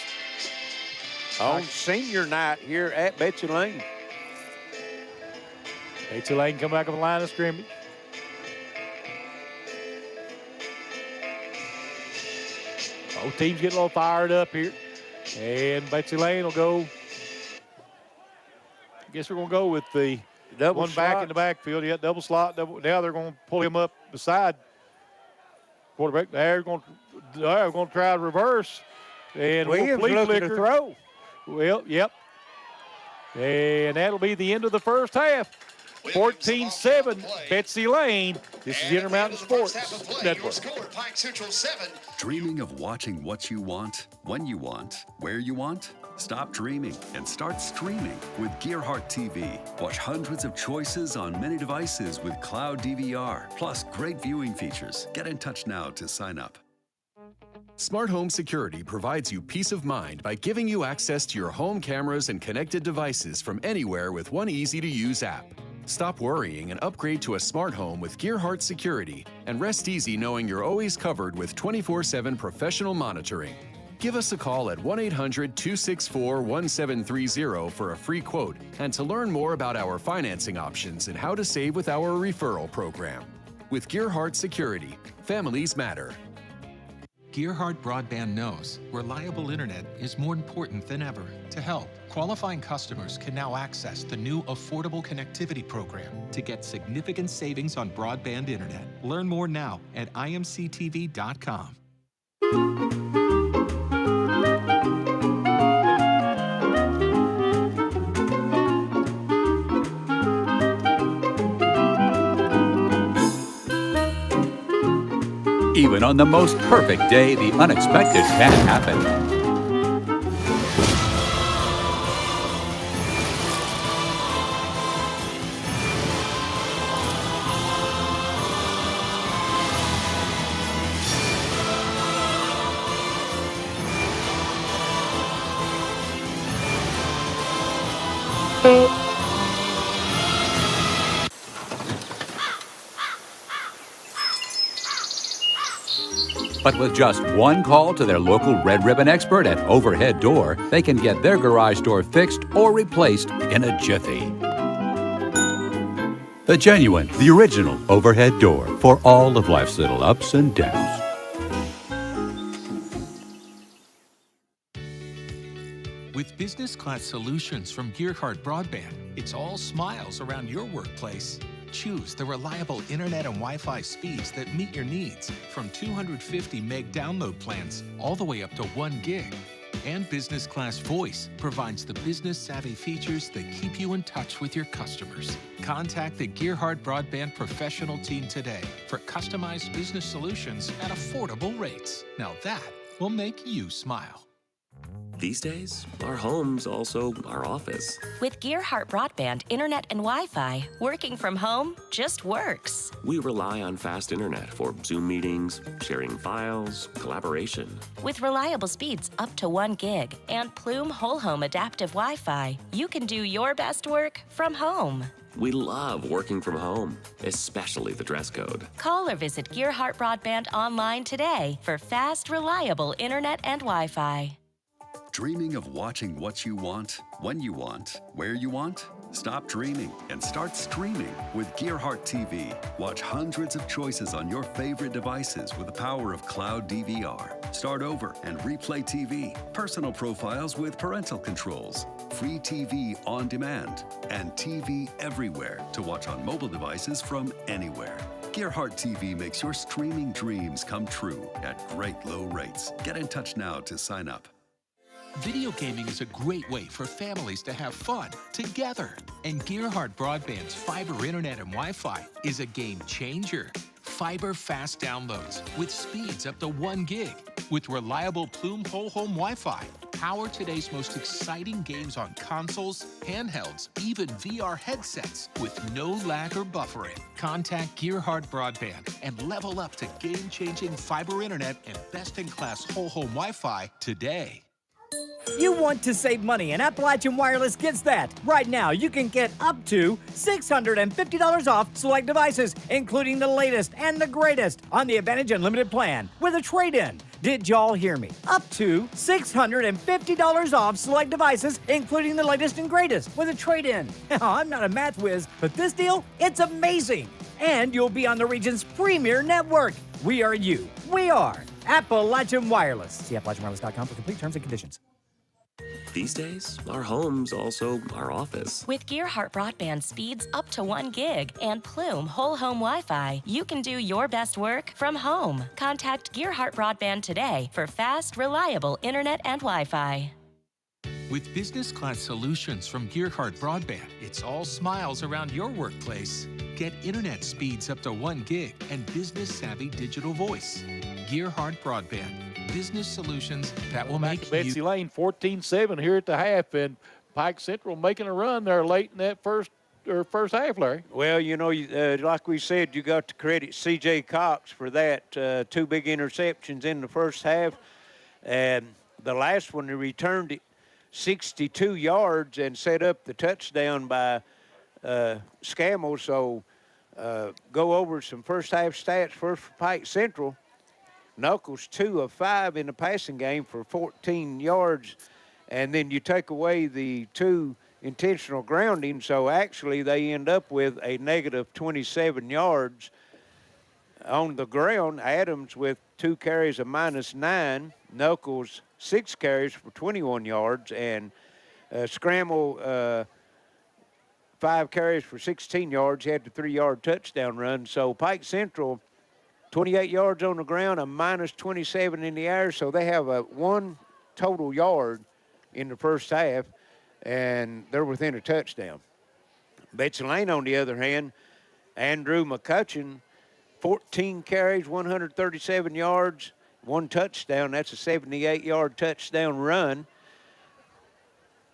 On senior night here at Betsy Layne. Betsy Layne come back on the line of scrimmage. Both teams getting a little fired up here. And Betsy Layne will go. I guess we're going to go with the double one slot. Back in the backfield. Yeah, double slot. Now they're going to pull him up beside quarterback. They're going to try to reverse. And Williams looking to throw. Well, yep. And that'll be the end of the first half. 14-7, Betsy Layne. This is Intermountain Sports Network. Dreaming of watching what you want, when you want, where you want? Stop dreaming and start streaming with Gearheart TV. Watch hundreds of choices on many devices with cloud DVR, plus great viewing features. Get in touch now to sign up. Smart Home Security provides you peace of mind by giving you access to your home cameras and connected devices from anywhere with one easy-to-use app. Stop worrying and upgrade to a smart home with Gearheart Security, and rest easy knowing you're always covered with 24/7 professional monitoring. Give us a call at 1-800-264-1730 for a free quote and to learn more about our financing options and how to save with our referral program. With Gearheart Security, families matter. Gearheart Broadband knows reliable internet is more important than ever. To help, qualifying customers can now access the new Affordable Connectivity Program to get significant savings on broadband internet. Learn more now at imctv.com. Even on the most perfect day, the unexpected can happen. But with just one call to their local Red Ribbon expert at Overhead Door, they can get their garage door fixed or replaced in a jiffy. The genuine, the original Overhead Door for all of life's little ups and downs. With business class solutions from Gearheart Broadband, it's all smiles around your workplace. Choose the reliable internet and Wi-Fi speeds that meet your needs, from 250 meg download plans all the way up to 1 gig. And business class voice provides the business-savvy features that keep you in touch with your customers. Contact the Gearheart Broadband professional team today for customized business solutions at affordable rates. Now that will make you smile. These days, our home's also our office. With Gearheart Broadband, internet, and Wi-Fi, working from home just works. We rely on fast internet for Zoom meetings, sharing files, collaboration. With reliable speeds up to 1 gig and Plume Whole Home Adaptive Wi-Fi, you can do your best work from home. We love working from home, especially the dress code. Call or visit Gearheart Broadband online today for fast, reliable internet and Wi-Fi. Dreaming of watching what you want, when you want, where you want? Stop dreaming and start streaming with Gearheart TV. Watch hundreds of choices on your favorite devices with the power of cloud DVR. Start over and replay TV. Personal profiles with parental controls. Free TV on demand. And TV everywhere to watch on mobile devices from anywhere. Gearheart TV makes your streaming dreams come true at great low rates. Get in touch now to sign up. Video gaming is a great way for families to have fun together. And Gearheart Broadband's fiber internet and Wi-Fi is a game changer. Fiber fast downloads with speeds up to 1 gig. With reliable Plume Whole Home Wi-Fi. Power today's most exciting games on consoles, handhelds, even VR headsets with no lag or buffering. Contact Gearheart Broadband and level up to game-changing fiber internet and best-in-class whole home Wi-Fi today. You want to save money, and Appalachian Wireless gets that. Right now, you can get up to $650 off select devices, including the latest and the greatest on the Advantage Unlimited plan with a trade-in. Did y'all hear me? Up to $650 off select devices, including the latest and greatest with a trade-in. I'm not a math whiz, but this deal, it's amazing. And you'll be on the region's premier network. We are you. We are Appalachian Wireless. See AppalachianWireless.com for complete terms and conditions. These days, our home's also our office. With Gearheart Broadband speeds up to 1 gig and Plume Whole Home Wi-Fi, you can do your best work from home. Contact Gearheart Broadband today for fast, reliable internet and Wi-Fi. With business class solutions from Gearheart Broadband, it's all smiles around your workplace. Get internet speeds up to 1 gig and business-savvy digital voice. Gearheart Broadband. business solutions that will make you... Betsy Layne 14-7 here at the half, and Pike Central making a run there late in that first half, Larry. Well, you know, like we said, you got to credit C.J. Cox for that. 2 big interceptions in the first half. And the last one, he returned it 62 yards and set up the touchdown by Scammell. So go over some first half stats first for Pike Central. Knuckles 2 of 5 in the passing game for 14 yards. And then you take away the 2 intentional grounding, so actually they end up with a negative 27 yards on the ground. Adams with 2 carries of -9, Knuckles 6 carries for 21 yards, and Scramble 5 carries for 16 yards. He had the 3-yard touchdown run. So Pike Central 28 yards on the ground, a -27 in the air, so they have a 1 total yard in the first half, and they're within a touchdown. Betsy Layne, on the other hand, Andrew McCutcheon, 14 carries, 137 yards, 1 touchdown. That's a 78-yard touchdown run.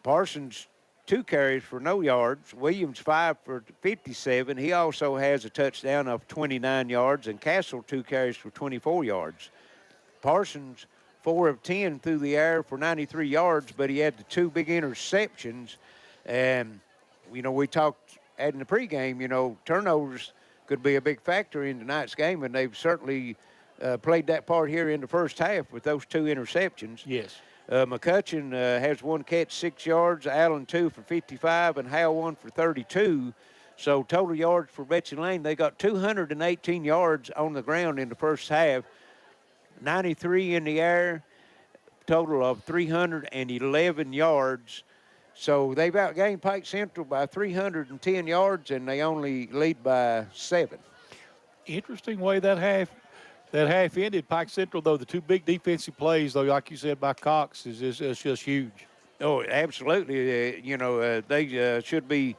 Parsons, 2 carries for no yards. Williams, 5 for 57. He also has a touchdown of 29 yards, and Castle, 2 carries for 24 yards. Parsons, 4 of 10 through the air for 93 yards, but he had the 2 big interceptions. And, you know, we talked in the pregame, you know, turnovers could be a big factor in tonight's game, and they've certainly played that part here in the first half with those 2 interceptions. Yes. McCutcheon has 1 catch, 6 yards, Allen 2 for 55, and Hale 1 for 32. So total yards for Betsy Layne, they got 218 yards on the ground in the first half. 93 in the air, total of 311 yards. So they've outgained Pike Central by 310 yards, and they only lead by 7. Interesting way that half ended. Pike Central, though, the 2 big defensive plays, though, like you said, by Cox, is just huge. Oh, absolutely. They should be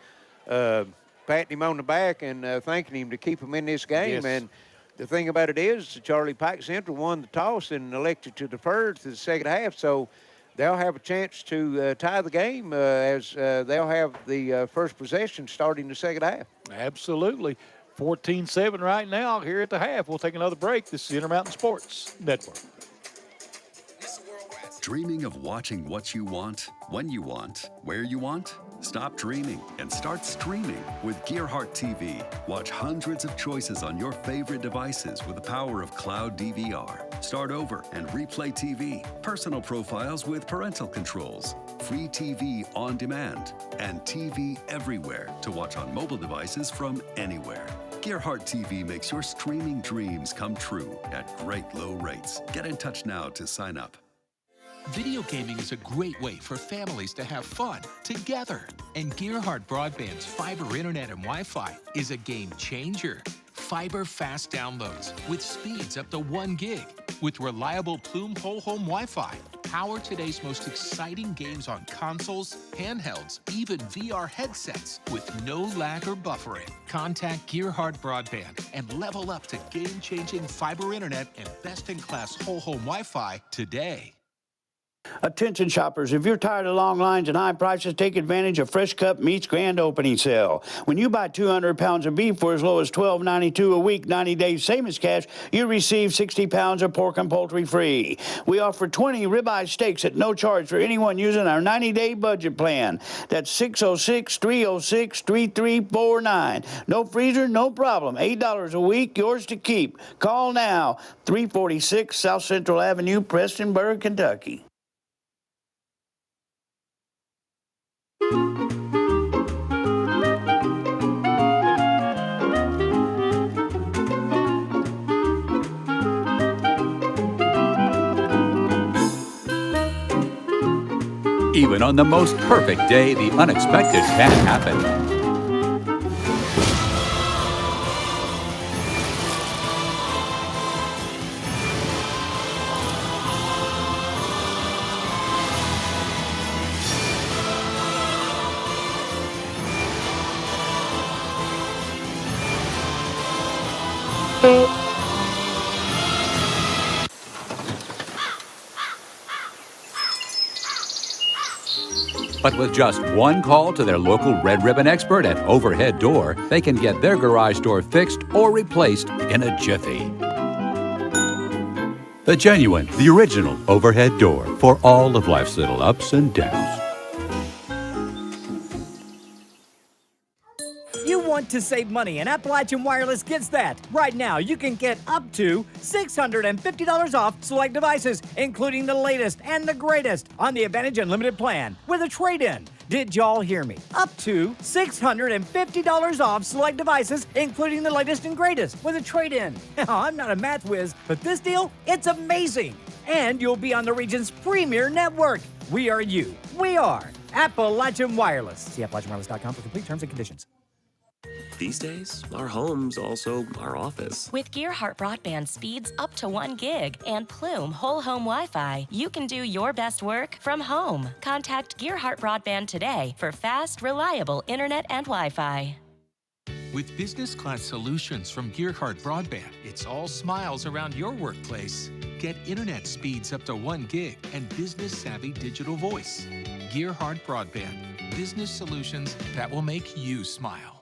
patting him on the back and thanking him to keep him in this game. Yes. And the thing about it is, Charlie, Pike Central won the toss and elected to defer to the second half, so they'll have a chance to tie the game as they'll have the first possession starting the second half. Absolutely. 14-7 right now here at the half. We'll take another break. This is Intermountain Sports Network. Dreaming of watching what you want, when you want, where you want? Stop dreaming and start streaming with Gearheart TV. Watch hundreds of choices on your favorite devices with the power of cloud DVR. Start over and replay TV. Personal profiles with parental controls. Free TV on demand. And TV everywhere to watch on mobile devices from anywhere. Gearheart TV makes your streaming dreams come true at great low rates. Get in touch now to sign up. Video gaming is a great way for families to have fun together. And Gearheart Broadband's fiber internet and Wi-Fi is a game changer. Fiber fast downloads with speeds up to 1 gig with reliable Plume whole home Wi-Fi. Power today's most exciting games on consoles, handhelds, even VR headsets with no lag or buffering. Contact Gearheart Broadband and level up to game-changing fiber internet and best-in-class whole home Wi-Fi today. Attention shoppers, if you're tired of long lines and high prices, take advantage of Fresh Cut Meat's grand opening sale. When you buy 200 pounds of beef for as low as $12.92 a week, 90 days, same as cash, you receive 60 pounds of pork and poultry free. We offer 20 ribeye steaks at no charge for anyone using our 90-day budget plan. That's 606-306-3349. No freezer, no problem. $8 a week, yours to keep. Call now, 346 South Central Avenue, Prestonburg, Kentucky. Even on the most perfect day, the unexpected can happen. But with just one call to their local Red Ribbon expert at Overhead Door, they can get their garage door fixed or replaced in a jiffy. The genuine, the original Overhead Door for all of life's little ups and downs. You want to save money, and Appalachian Wireless gets that. Right now, you can get up to $650 off select devices, including the latest and the greatest on the Advantage Unlimited plan with a trade-in. Did y'all hear me? Up to $650 off select devices, including the latest and greatest with a trade-in. Now, I'm not a math whiz, but this deal, it's amazing. And you'll be on the region's premier network. We are you. We are Appalachian Wireless. See AppalachianWireless.com for complete terms and conditions. These days, our home's also our office. With Gearheart broadband speeds up to 1 gig and Plume whole home Wi-Fi, you can do your best work from home. Contact Gearheart broadband today for fast, reliable internet and Wi-Fi. With business class solutions from Gearheart Broadband, it's all smiles around your workplace. Get internet speeds up to 1 gig and business savvy digital voice. Gearheart Broadband, business solutions that will make you smile.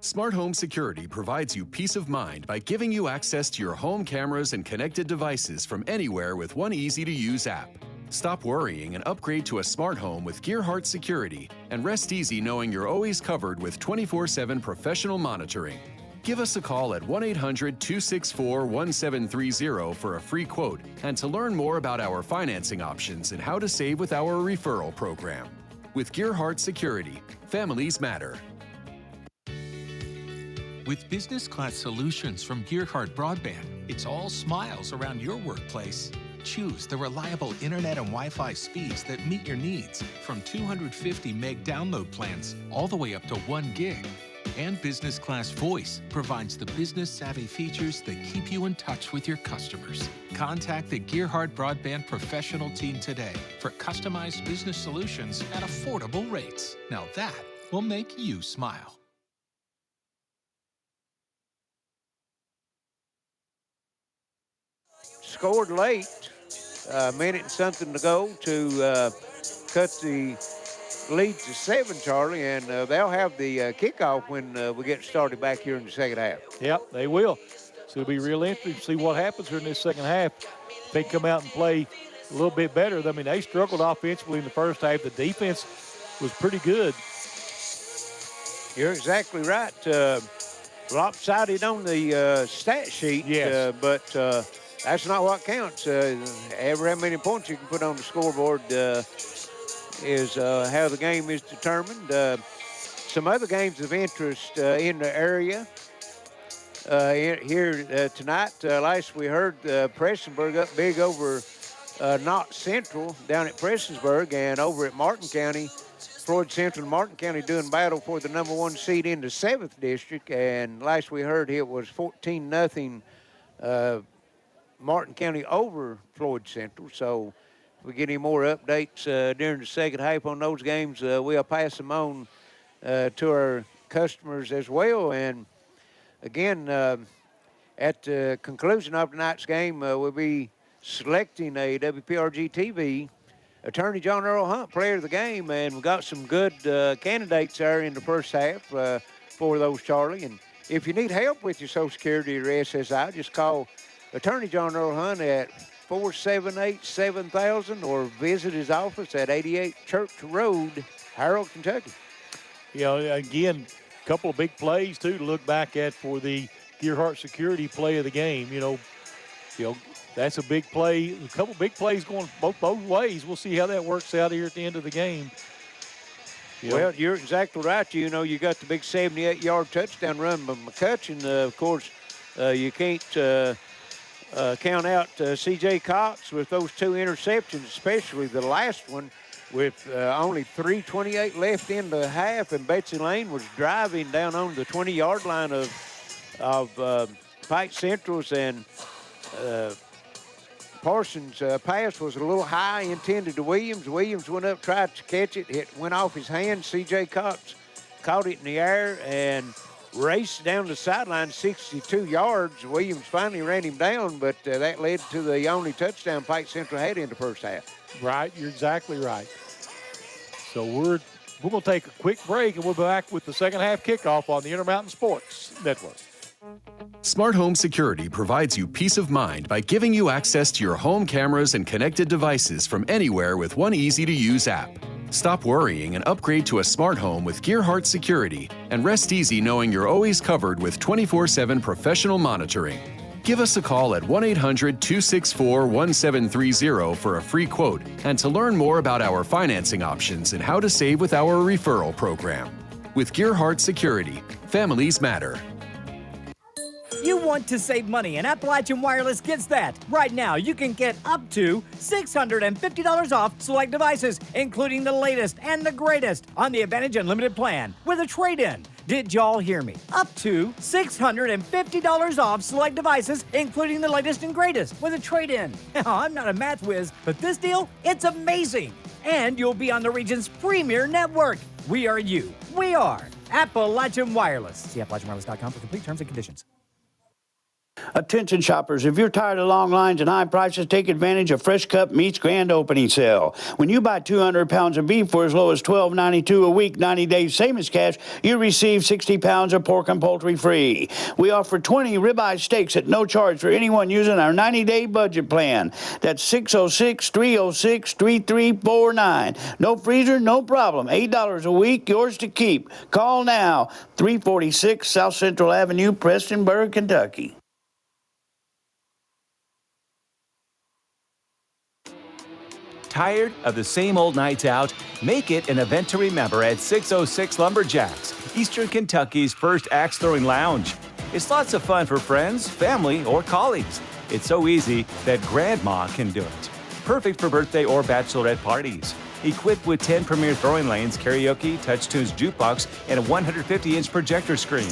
Smart Home Security provides you peace of mind by giving you access to your home cameras and connected devices from anywhere with one easy-to-use app. Stop worrying and upgrade to a smart home with Gearheart Security, and rest easy knowing you're always covered with 24/7 professional monitoring. Give us a call at 1-800-264-1730 for a free quote and to learn more about our financing options and how to save with our referral program. With Gearheart Security, families matter. With business class solutions from Gearheart Broadband, it's all smiles around your workplace. Choose the reliable internet and Wi-Fi speeds that meet your needs, from 250 meg download plans all the way up to 1 gig. And business class voice provides the business savvy features that keep you in touch with your customers. Contact the Gearheart Broadband professional team today for customized business solutions at affordable rates. Now that will make you smile. Scored late, a minute and something to go to cut the lead to 7, Charlie, and they'll have the kickoff when we get started back here in the second half. Yep, they will. So it'll be real interesting to see what happens here in this second half. If they come out and play a little bit better. I mean, they struggled offensively in the first half. The defense was pretty good. You're exactly right. Lopsided on the stat sheet, yes. But that's not what counts. Ever how many points you can put on the scoreboard is how the game is determined. Some other games of interest in the area here tonight. Last we heard Prestonsburg up big over Knott Central down at Prestonsburg, and over at Martin County, Floyd Central and Martin County doing battle for the #1 seed in the 7th district. And last we heard it was 14-0 Martin County over Floyd Central. So if we get any more updates during the second half on those games, we'll pass them on to our customers as well. And again, at the conclusion of tonight's game, we'll be selecting a WPRG TV Attorney John Earl Hunt player of the game, and we've got some good candidates there in the first half for those, Charlie. And if you need help with your Social Security or SSI, just call Attorney John Earl Hunt at 478-7000 or visit his office at 88 Church Road, Harold, Kentucky. You know, again, a couple of big plays, too, to look back at for the Gearheart Security play of the game. You know, that's a big play. A couple big plays going both ways. We'll see how that works out here at the end of the game. Well, you're exactly right. You know, you got the big 78-yard touchdown run by McCutcheon. Of course, you can't count out C.J. Cox with those 2 interceptions, especially the last one with only 3:28 left in the half, and Betsy Layne was driving down on the 20-yard line of Pike Central's, and Parsons' pass was a little high, intended to Williams. Williams went up, tried to catch it. It went off his hand. C.J. Cox caught it in the air and raced down the sideline 62 yards. Williams finally ran him down, but that led to the only touchdown Pike Central had in the first half. Right, you're exactly right. So we're going to take a quick break, and we'll be back with the second half kickoff on the Intermountain Sports Network. Smart Home Security provides you peace of mind by giving you access to your home cameras and connected devices from anywhere with one easy-to-use app. Stop worrying and upgrade to a smart home with Gearheart Security, and rest easy knowing you're always covered with 24/7 professional monitoring. Give us a call at 1-800-264-1730 for a free quote and to learn more about our financing options and how to save with our referral program. With Gearheart Security, families matter. You want to save money, and Appalachian Wireless gets that. Right now, you can get up to $650 off select devices, including the latest and the greatest on the Advantage Unlimited plan with a trade-in. Did y'all hear me? Up to $650 off select devices, including the latest and greatest with a trade-in. Now, I'm not a math whiz, but this deal, it's amazing. And you'll be on the region's premier network. We are you. We are Appalachian Wireless. See AppalachianWireless.com for complete terms and conditions. Attention shoppers, if you're tired of long lines and high prices, take advantage of Fresh Cut Meat's grand opening sale. When you buy 200 pounds of beef for as low as $12.92 a week, 90 days, same as cash, you receive 60 pounds of pork and poultry free. We offer 20 ribeye steaks at no charge for anyone using our 90-day budget plan. That's 606-306-3349. No freezer, no problem. $8 a week, yours to keep. Call now, 346 South Central Avenue, Prestonburg, Kentucky. Tired of the same old nights out? Make it an event to remember at 606 Lumberjacks, Eastern Kentucky's first axe-throwing lounge. It's lots of fun for friends, family, or colleagues. It's so easy that Grandma can do it. Perfect for birthday or bachelorette parties. Equipped with 10 premier throwing lanes, karaoke, touch tunes jukebox, and a 150-inch projector screen.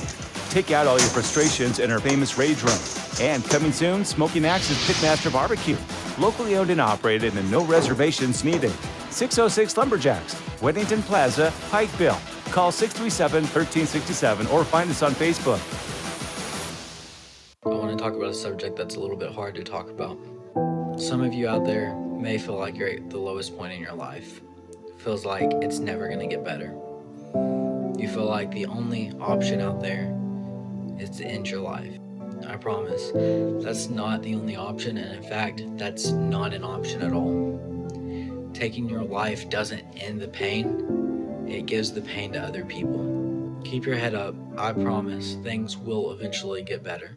Take out all your frustrations in our famous rage room. And coming soon, Smoking Axe's Pitmaster Barbecue. Locally owned and operated and no reservations needed. 606 Lumberjacks, Weddington Plaza, Pikeville. Call 637-1367 or find us on Facebook. I want to talk about a subject that's a little bit hard to talk about. Some of you out there may feel like you're at the lowest point in your life. Feels like it's never going to get better. You feel like the only option out there is to end your life. I promise, that's not the only option, and in fact, that's not an option at all. Taking your life doesn't end the pain, it gives the pain to other people. Keep your head up, I promise, things will eventually get better.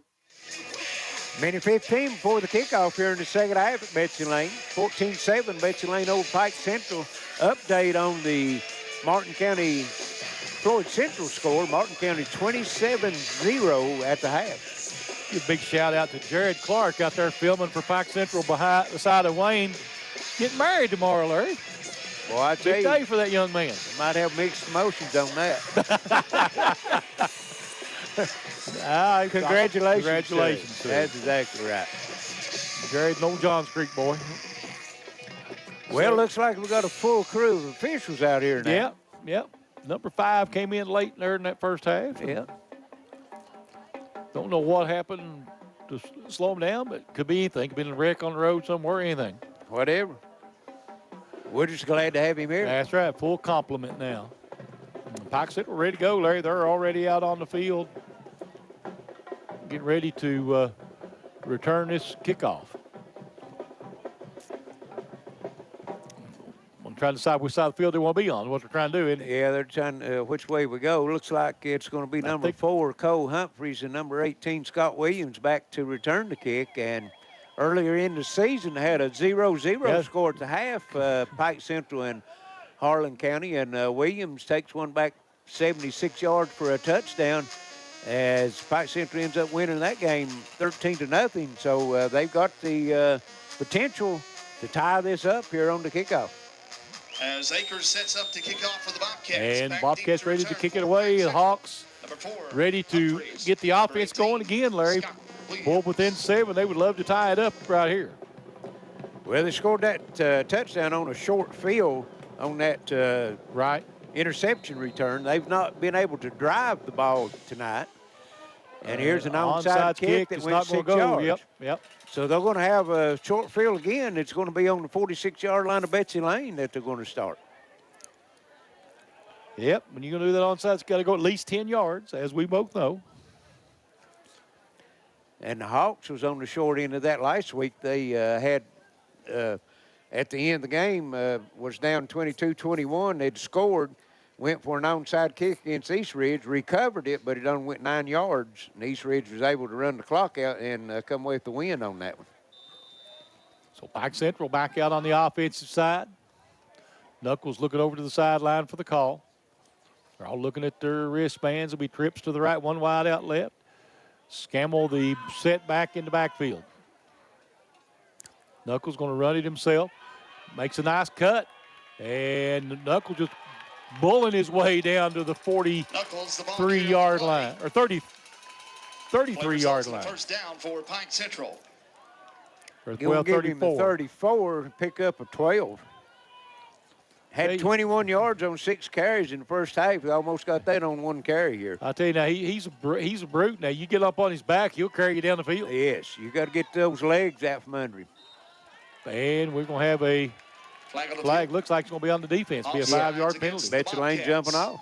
Minute 15 before the kickoff here in the second half at Betsy Layne. 14-7, Betsy Layne over Pike Central. Update on the Martin County Floyd Central score. Martin County 27-0 at the half. Give a big shout out to Jared Clark out there filming for Pike Central behind the side of Wayne. Getting married tomorrow, Larry. Well, I tell big you, day for that young man. Might have mixed emotions on that. Congratulations. Congratulations. That's exactly right. Jared, no John Street boy. Well, looks like we got a full crew of officials out here now. Yep. Number 5 came in late there in that first half. Yeah. Don't know what happened to slow him down, but could be anything. Could be in a wreck on the road somewhere, anything. Whatever. We're just glad to have him here. That's right. Full complement now. Pike Central ready to go, Larry. They're already out on the field getting ready to return this kickoff. Trying to decide which side of the field they want to be on, what they're trying to do, isn't it? Yeah, they're trying which way we go. Looks like it's going to be number 4, Cole Humphreys, and number 18, Scott Williams, back to return the kick. And earlier in the season, they had a 0-0 score at the half, Pike Central and Harlan County, and Williams takes one back 76 yards for a touchdown as Pike Central ends up winning that game 13-0. So they've got the potential to tie this up here on the kickoff. As Akers sets up to kick off for the Bobcats. And Bobcats ready to kick it away. The Hawks ready to get the offense going again, Larry. Pulled within 7. They would love to tie it up right here. Well, they scored that touchdown on a short field on that interception return. They've not been able to drive the ball tonight. And here's an onside kick that went 6 yards. Yep. So they're going to have a short field again. It's going to be on the 46-yard line of Betsy Layne that they're going to start. Yep, when you're going to do that onside, it's got to go at least 10 yards, as we both know. And the Hawks was on the short end of that last week. They had, at the end of the game, was down 22-21. They'd scored, went for an onside kick against East Ridge, recovered it, but it only went 9 yards. And East Ridge was able to run the clock out and come away with the win on that one. So Pike Central back out on the offensive side. Knuckles looking over to the sideline for the call. They're all looking at their wristbands. It'll be trips to the right, one wide out left. Scammell the setback in the backfield. Knuckles going to run it himself. Makes a nice cut. And Knuckles just bulling his way down to the 43-yard line. Or 33-yard line. First down for Pike Central. You'll give him a 34 and pick up a 12. Had 21 yards on 6 carries in the first half. He almost got that on 1 carry here. I tell you now, he's a brute. Now, you get up on his back, he'll carry you down the field. Yes, you got to get those legs out from under him. And we're going to have a flag. Looks like it's going to be on the defense. Be a 5-yard penalty. Betsy Layne jumping off.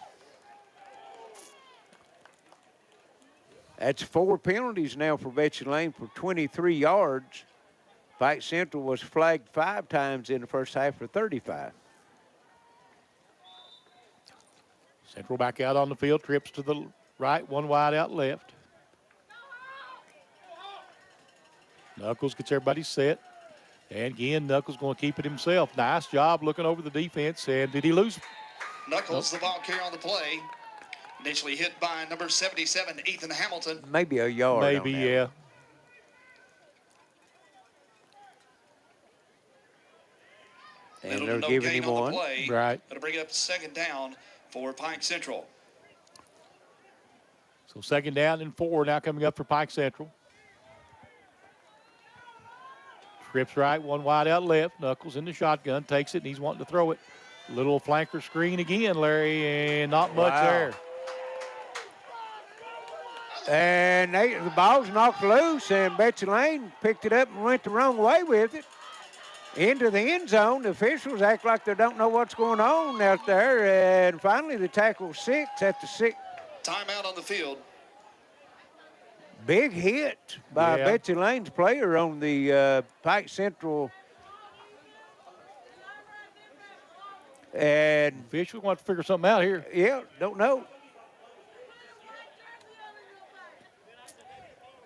That's 4 penalties now for Betsy Layne for 23 yards. Pike Central was flagged 5 times in the first half for 35. Central back out on the field, trips to the right, 1 wide out left. Knuckles gets everybody set. And again, Knuckles going to keep it himself. Nice job looking over the defense. And did he lose? Knuckles, the ball carrier on the play. Initially hit by number 77, Ethan Hamilton. Maybe a yard. Maybe, yeah. And they're giving him one. Right. Going to bring it up to 2nd down for Pike Central. So 2nd down and 4 now coming up for Pike Central. Trips right, 1 wide out left. Knuckles in the shotgun, takes it, and he's wanting to throw it. Little flanker screen again, Larry, and not much there. And the ball's knocked loose, and Betsy Layne picked it up and went the wrong way with it. Into the end zone. The officials act like they don't know what's going on out there. And finally, the tackle 6 at the 6. Timeout on the field. Big hit by Betsy Layne's player on the Pike Central. And officials want to figure something out here. Yeah, don't know.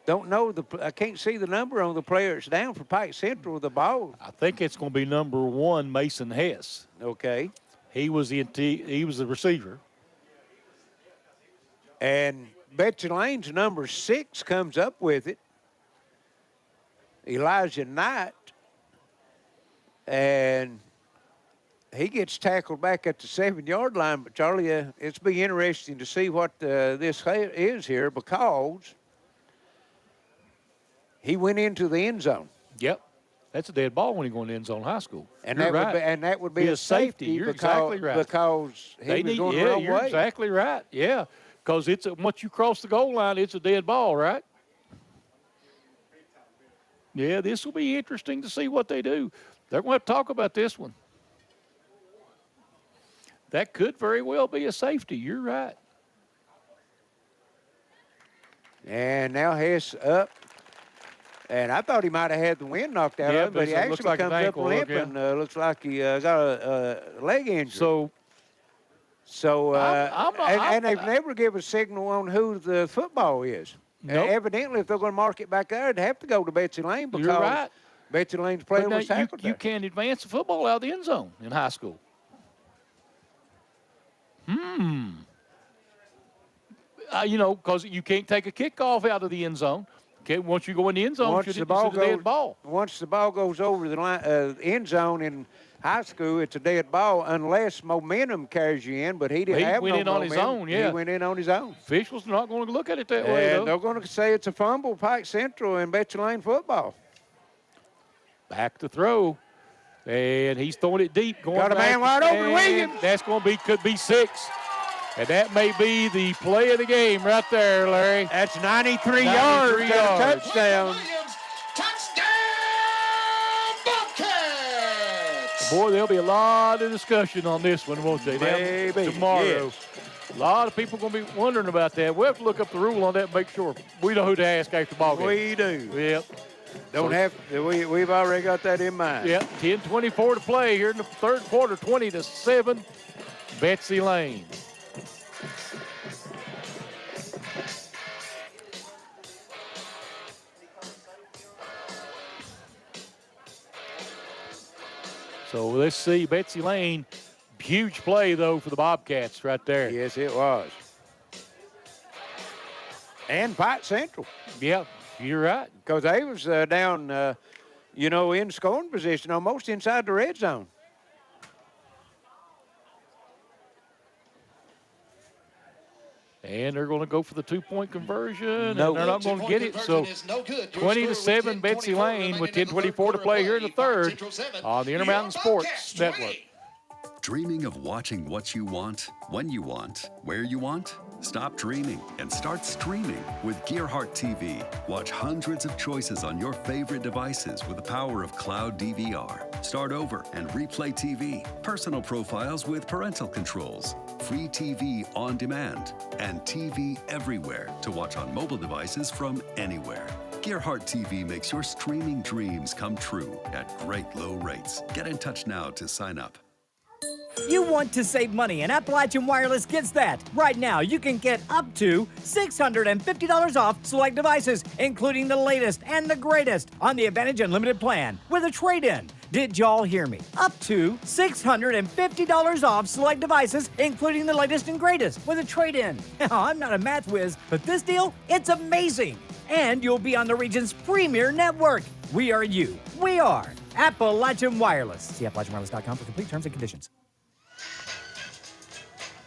Don't know. I can't see the number on the player. It's down for Pike Central with the ball. I think it's going to be number 1, Mason Hess. Okay. He was the receiver. And Betsy Layne's number 6 comes up with it. Elijah Knight. And he gets tackled back at the 7-yard line. But, Charlie, it's be interesting to see what this is here because he went into the end zone. Yep. That's a dead ball when he going to end zone high school. And that would be a safety. You're exactly right. Because he was going the wrong way. You're exactly right. Yeah. Because once you cross the goal line, it's a dead ball, right? Yeah, this will be interesting to see what they do. They're going to have to talk about this one. That could very well be a safety. You're right. And now Hess up. And I thought he might have had the wind knocked out of him, but he actually comes up limping. Looks like he got a leg injury. And they've never given a signal on who the football is. Nope. Evidently, if they're going to mark it back there, they'd have to go to Betsy Layne because You're right. Betsy Layne's player was tackled You can't advance the football out of the end zone in high school. Because you can't take a kickoff out of the end zone. Okay, once you go in the end zone, it's a dead ball. Once the ball goes over the end zone in high school, it's a dead ball unless momentum carries you in, but he didn't have no momentum. He went in on his own, yeah. He went in on his own. Officials are not going to look at it that way, though. They're going to say it's a fumble, Pike Central, and Betsy Layne football. Back to throw. And he's throwing it deep. Got a man wide open, Williams. That's going to could be 6. And that may be the play of the game right there, Larry. That's 93 yards. Touchdown. Touchdown, Bobcats! Boy, there'll be a lot of discussion on this one, won't they? Maybe. Tomorrow. Yes. A lot of people going to be wondering about that. We'll have to look up the rule on that and make sure we know who to ask after the ball game. We do. Yep. We've already got that in mind. Yep. 10:24 to play here in the third quarter. 20-7. Betsy Layne. So let's see, Betsy Layne, huge play, though, for the Bobcats right there. Yes, it was. And Pike Central. Yeah, you're right. Because they was down, in scoring position, almost inside the red zone. And they're going to go for the two-point conversion, No. and they're not going to get it. So 20-7, Betsy Layne with 10:24 to play here in the third on the Intermountain Sports Network. Dreaming of watching what you want, when you want, where you want? Stop dreaming and start streaming with Gearheart TV. Watch hundreds of choices on your favorite devices with the power of cloud DVR. Start over and replay TV. Personal profiles with parental controls. Free TV on demand. And TV everywhere to watch on mobile devices from anywhere. Gearheart TV makes your streaming dreams come true at great low rates. Get in touch now to sign up. You want to save money, and Appalachian Wireless gets that. Right now, you can get up to $650 off select devices, including the latest and the greatest on the Advantage Unlimited plan with a trade-in. Did y'all hear me? Up to $650 off select devices, including the latest and greatest with a trade-in. Now, I'm not a math whiz, but this deal, it's amazing. And you'll be on the region's premier network. We are you. We are Appalachian Wireless. See AppalachianWireless.com for complete terms and conditions.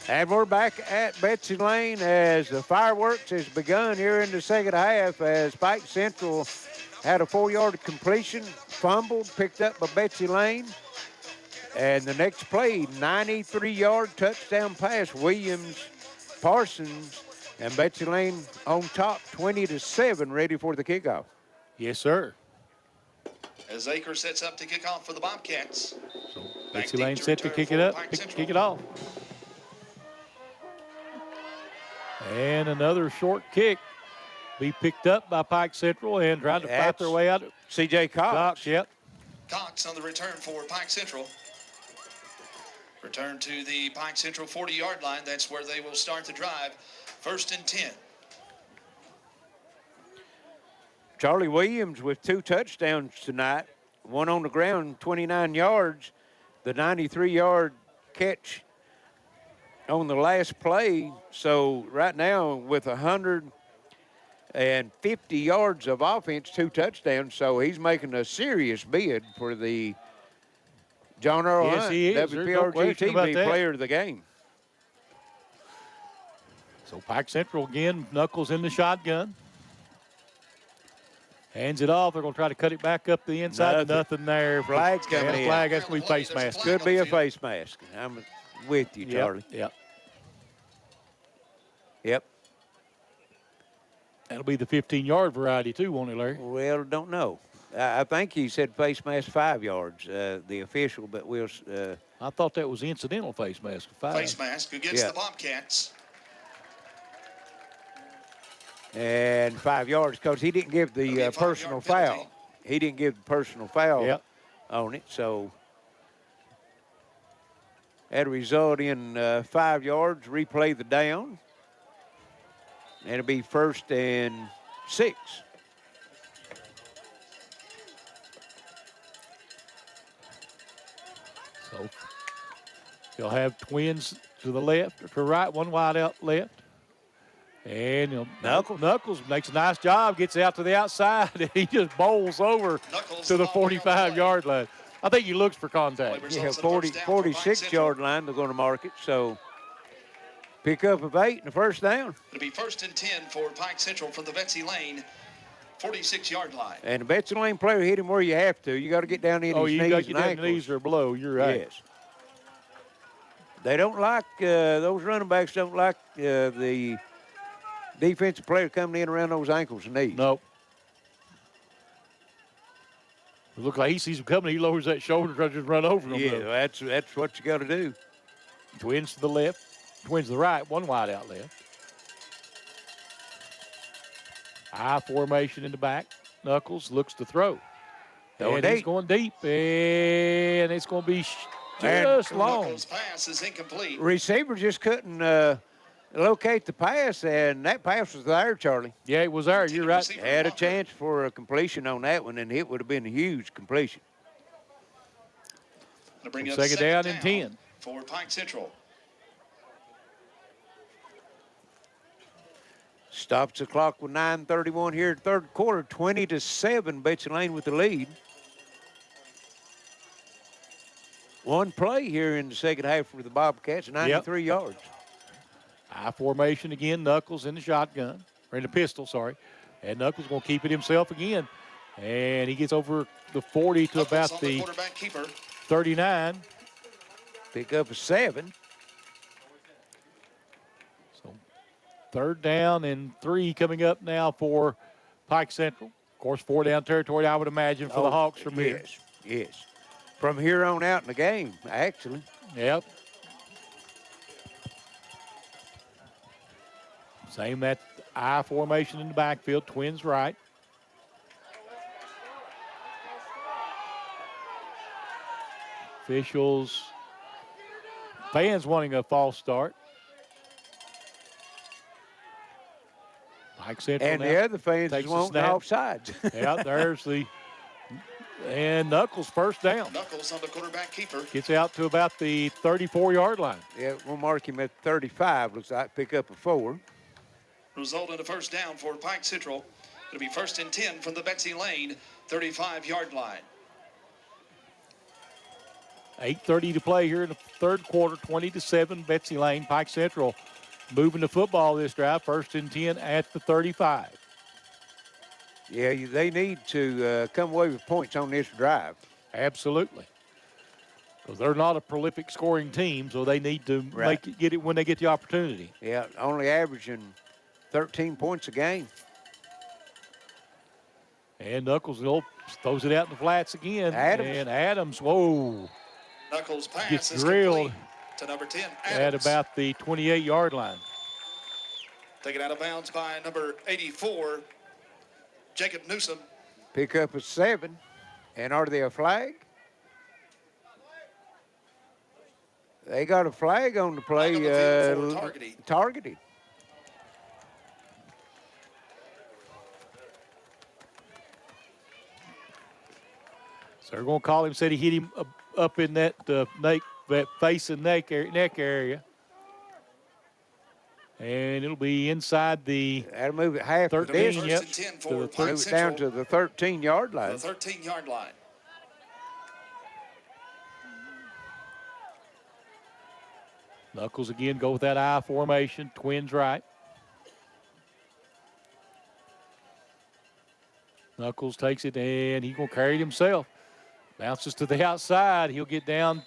And we're back at Betsy Layne as the fireworks has begun here in the second half as Pike Central had a 4-yard completion, fumbled, picked up by Betsy Layne. And the next play, 93-yard touchdown pass, Williams, Parsons, and Betsy Layne on top, 20-7, ready for the kickoff. Yes, sir. As Aker sets up to kick off for the Bobcats. So Betsy Layne set to kick it up, kick it off. And another short kick be picked up by Pike Central and trying to fight their way out. C.J. Cox. Yep. Cox on the return for Pike Central. Return to the Pike Central 40-yard line. That's where they will start the drive. 1st and 10. Charlie Williams with 2 touchdowns tonight. One on the ground, 29 yards. The 93-yard catch on the last play. So right now with 150 yards of offense, 2 touchdowns. So he's making a serious bid for the John Earl Yes, Hunt, he is. WPRGtv player of the game. So Pike Central again, Knuckles in the shotgun. Hands it off. They're going to try to cut it back up the inside. Nothing there. Flag coming in. Flag has to be face mask. Could be a face mask. I'm with you, Charlie. Yep. Yep. That'll be the 15-yard variety too, won't it, Larry? Well, don't know. I think he said face mask 5 yards, the official, but we'll. I thought that was incidental face mask. 5. Face mask against the Bobcats. And 5 yards because he didn't give the personal foul. He didn't give the personal foul on it, so that result in 5 yards. Replay the down, and it'll be 1st and 6. So you'll have twins to the left or to right, one wide out left. And Knuckles makes a nice job, gets out to the outside, and he just bowls over to the 45-yard line. I think he looks for contact. Yeah, 46-yard line, they're going to mark it. So pick up of 8 and the first down. It'll be 1st and 10 for Pike Central from the Betsy Layne 46-yard line. And the Betsy Layne player hit him where you have to. You got to get down in his knees and ankles. Oh, you got to get down knees or below. You're right. Yes. They don't like, those running backs don't like the defensive player coming in around those ankles and knees. Nope. It looks like he sees him coming. He lowers that shoulder, tries to just run over him. Yeah, that's what you got to do. Twins to the left, twins to the right, one wide out left. I formation in the back. Knuckles looks to throw. And he's going deep, and it's going to be just long. Knuckles' pass is incomplete. Receiver just couldn't locate the pass, and that pass was there, Charlie. Yeah, it was there. You're right. Had a chance for a completion on that one, and it would have been a huge completion. To bring up Second down and 10. For Pike Central. Stops the clock with 9:31 here, third quarter, 20-7. Betsy Layne with the lead. One play here in the second half for the Bobcats, 93 yards. I formation again, Knuckles in the shotgun, or in the pistol, sorry. And Knuckles going to keep it himself again. And he gets over the 40 to about the 39. Pick up a 7. So third down and 3 coming up now for Pike Central. Of course, 4-down territory, I would imagine, for the Hawks from here. Yes. From here on out in the game, actually. Yep. Same that I formation in the backfield, twins right. Officials, fans wanting a false start. Pike Central And the other fans is wanting offsides. Yeah, there's the, and Knuckles first down. Knuckles on the quarterback keeper. Gets out to about the 34-yard line. Yeah, we'll mark him at 35. Looks like pick up a 4. Result in a first down for Pike Central. It'll be 1st and 10 from the Betsy Layne 35-yard line. 8:30 to play here in the third quarter, 20-7. Betsy Layne, Pike Central moving the football this drive, 1st and 10 at the 35. Yeah, they need to come away with points on this drive. Absolutely. Because they're not a prolific scoring team, so they need to get it when they get the opportunity. Yeah, only averaging 13 points a game. And Knuckles throws it out in the flats again. And Adams, whoa. Knuckles pass gets is drilled to number 10, at Adams. about the 28-yard line. Taken out of bounds by number 84, Jacob Newsom. Pick up a 7. And are they a flag? They got a flag on the play. Targeted. So they're going to call him, said he hit him up in that face and neck area. And it'll be inside the that'll move it half 13, yep, move it down to the 13-yard line. The 13-yard line. Knuckles again go with that I formation, twins right. Knuckles takes it, and he's going to carry it himself. Bounces to the outside. He'll get down.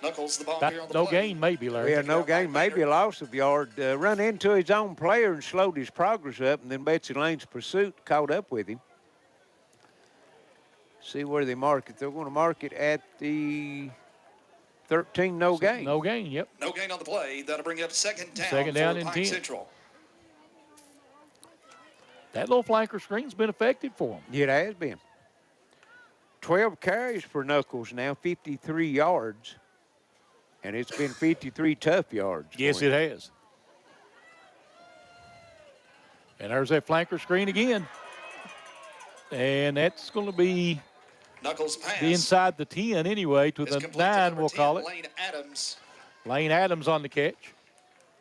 Knuckles, the ball here on the no play. gain, maybe, Larry. Yeah, no gain, maybe a loss of yard. Run into his own player and slowed his progress up, and then Betsy Layne's pursuit caught up with him. See where they mark it. They're going to mark it at the 13, no gain. No gain, yep. No gain on the play. That'll bring up second down and for Pike 10. Central. That little flanker screen's been effective for him. Yeah, it has been. 12 carries for Knuckles now, 53 yards. And it's been 53 tough yards. Yes, it has. And there's that flanker screen again. And that's going to be Knuckles pass. inside the 10 anyway, to the 9, we'll call it. Layne Adams. Layne Adams on the catch.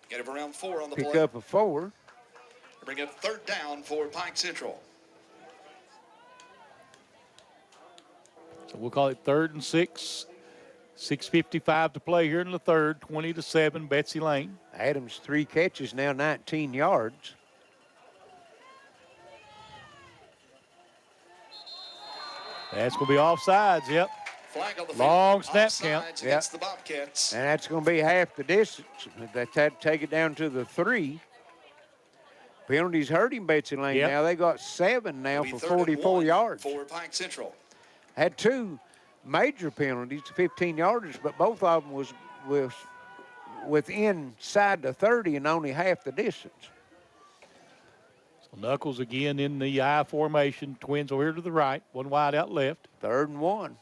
Get it around 4 on the Pick play. up a 4. Bring up third down for Pike Central. So we'll call it 3rd and 6. 6:55 to play here in the third, 20-7, Betsy Layne. Adams 3 catches now, 19 yards. That's going to be offsides, yep. Flag on the long field. snap Offsides count. against the Bobcats. And that's going to be half the distance. That's had to take it down to the 3. Penalties hurt him, Betsy Layne. Yep. Now they got 7 now It'll for be 3rd and 44 1 yards. for Pike Central. had two major penalties, 15-yarders, but both of them was within inside the 30 and only half the distance. So Knuckles again in the I formation. Twins over here to the right. One wide out left. 3rd and 1.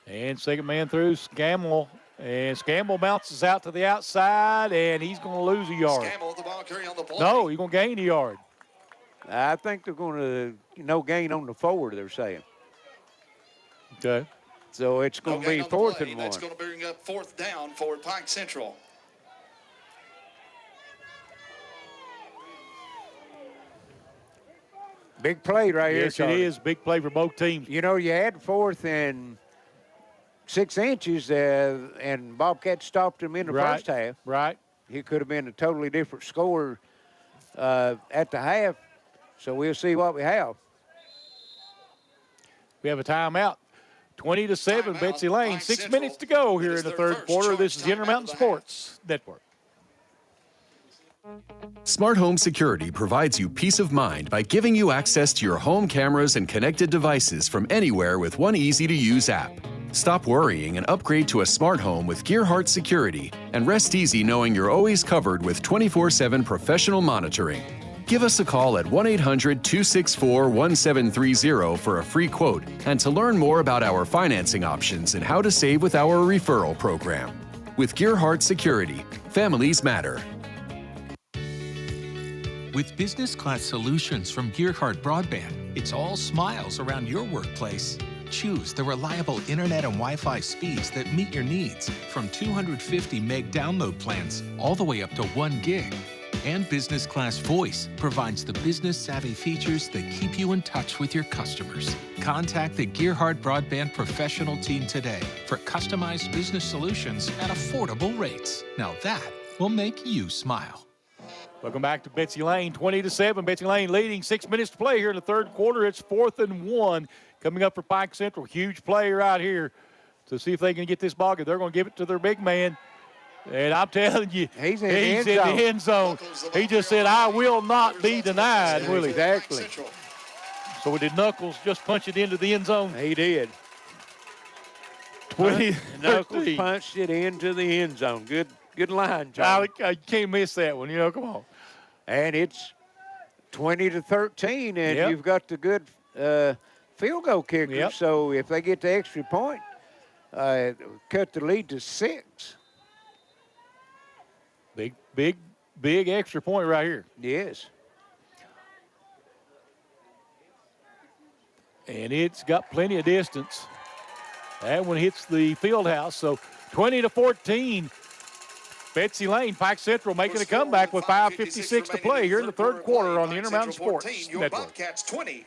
And second man through, Scammell. And Scammell bounces out to the outside, and he's going to lose a yard. Scammell, the ball carrier on the play. No, he's going to gain a yard. I think they're going to, no gain on the forward, they're saying. Okay. So it's going to be 4th and 1. That's going to bring up 4th down for Pike Central. Big play right here, Yes, it is. Big play for both teams. You know, you had 4th and 6 inches, and Bobcat stopped him in the first half. Right. He could have been a totally different score at the half, so we'll see what we have. We have a timeout. 20-7, Betsy Layne. 6 minutes to go here in the third quarter. This is the Intermountain Sports Network. Smart Home Security provides you peace of mind by giving you access to your home cameras and connected devices from anywhere with one easy-to-use app. Stop worrying and upgrade to a smart home with Gearheart Security, and rest easy knowing you're always covered with 24/7 professional monitoring. Give us a call at 1-800-264-1730 for a free quote and to learn more about our financing options and how to save with our referral program. With Gearheart Security, families matter. With business class solutions from Gearheart Broadband, it's all smiles around your workplace. Choose the reliable internet and Wi-Fi speeds that meet your needs, from 250 meg download plans all the way up to 1 gig. And business class voice provides the business savvy features that keep you in touch with your customers. Contact the Gearheart Broadband professional team today for customized business solutions at affordable rates. Now that will make you smile. Welcome back to Betsy Layne. 20-7. Betsy Layne leading. 6 minutes to play here in the third quarter. It's 4th and 1 coming up for Pike Central. Huge play right here to see if they can get this ball. They're going to give it to their big man. And I'm telling you, he's in the end zone. He just said, I will not be denied, will he? Exactly. So did Knuckles just punch it into the end zone? He did. 20. Knuckles punched it into the end zone. Good line, John. I can't miss that one. Come on. And it's 20-13, and Yep. you've got the good field goal kicker. Yep. So if they get the extra point, cut the lead to 6. Big extra point right here. Yes. And it's got plenty of distance. That one hits the field house. So 20-14. Betsy Layne, Pike Central making a comeback with 5:56 to play here in the third quarter on the Intermountain Sports Network. Bobcats 20.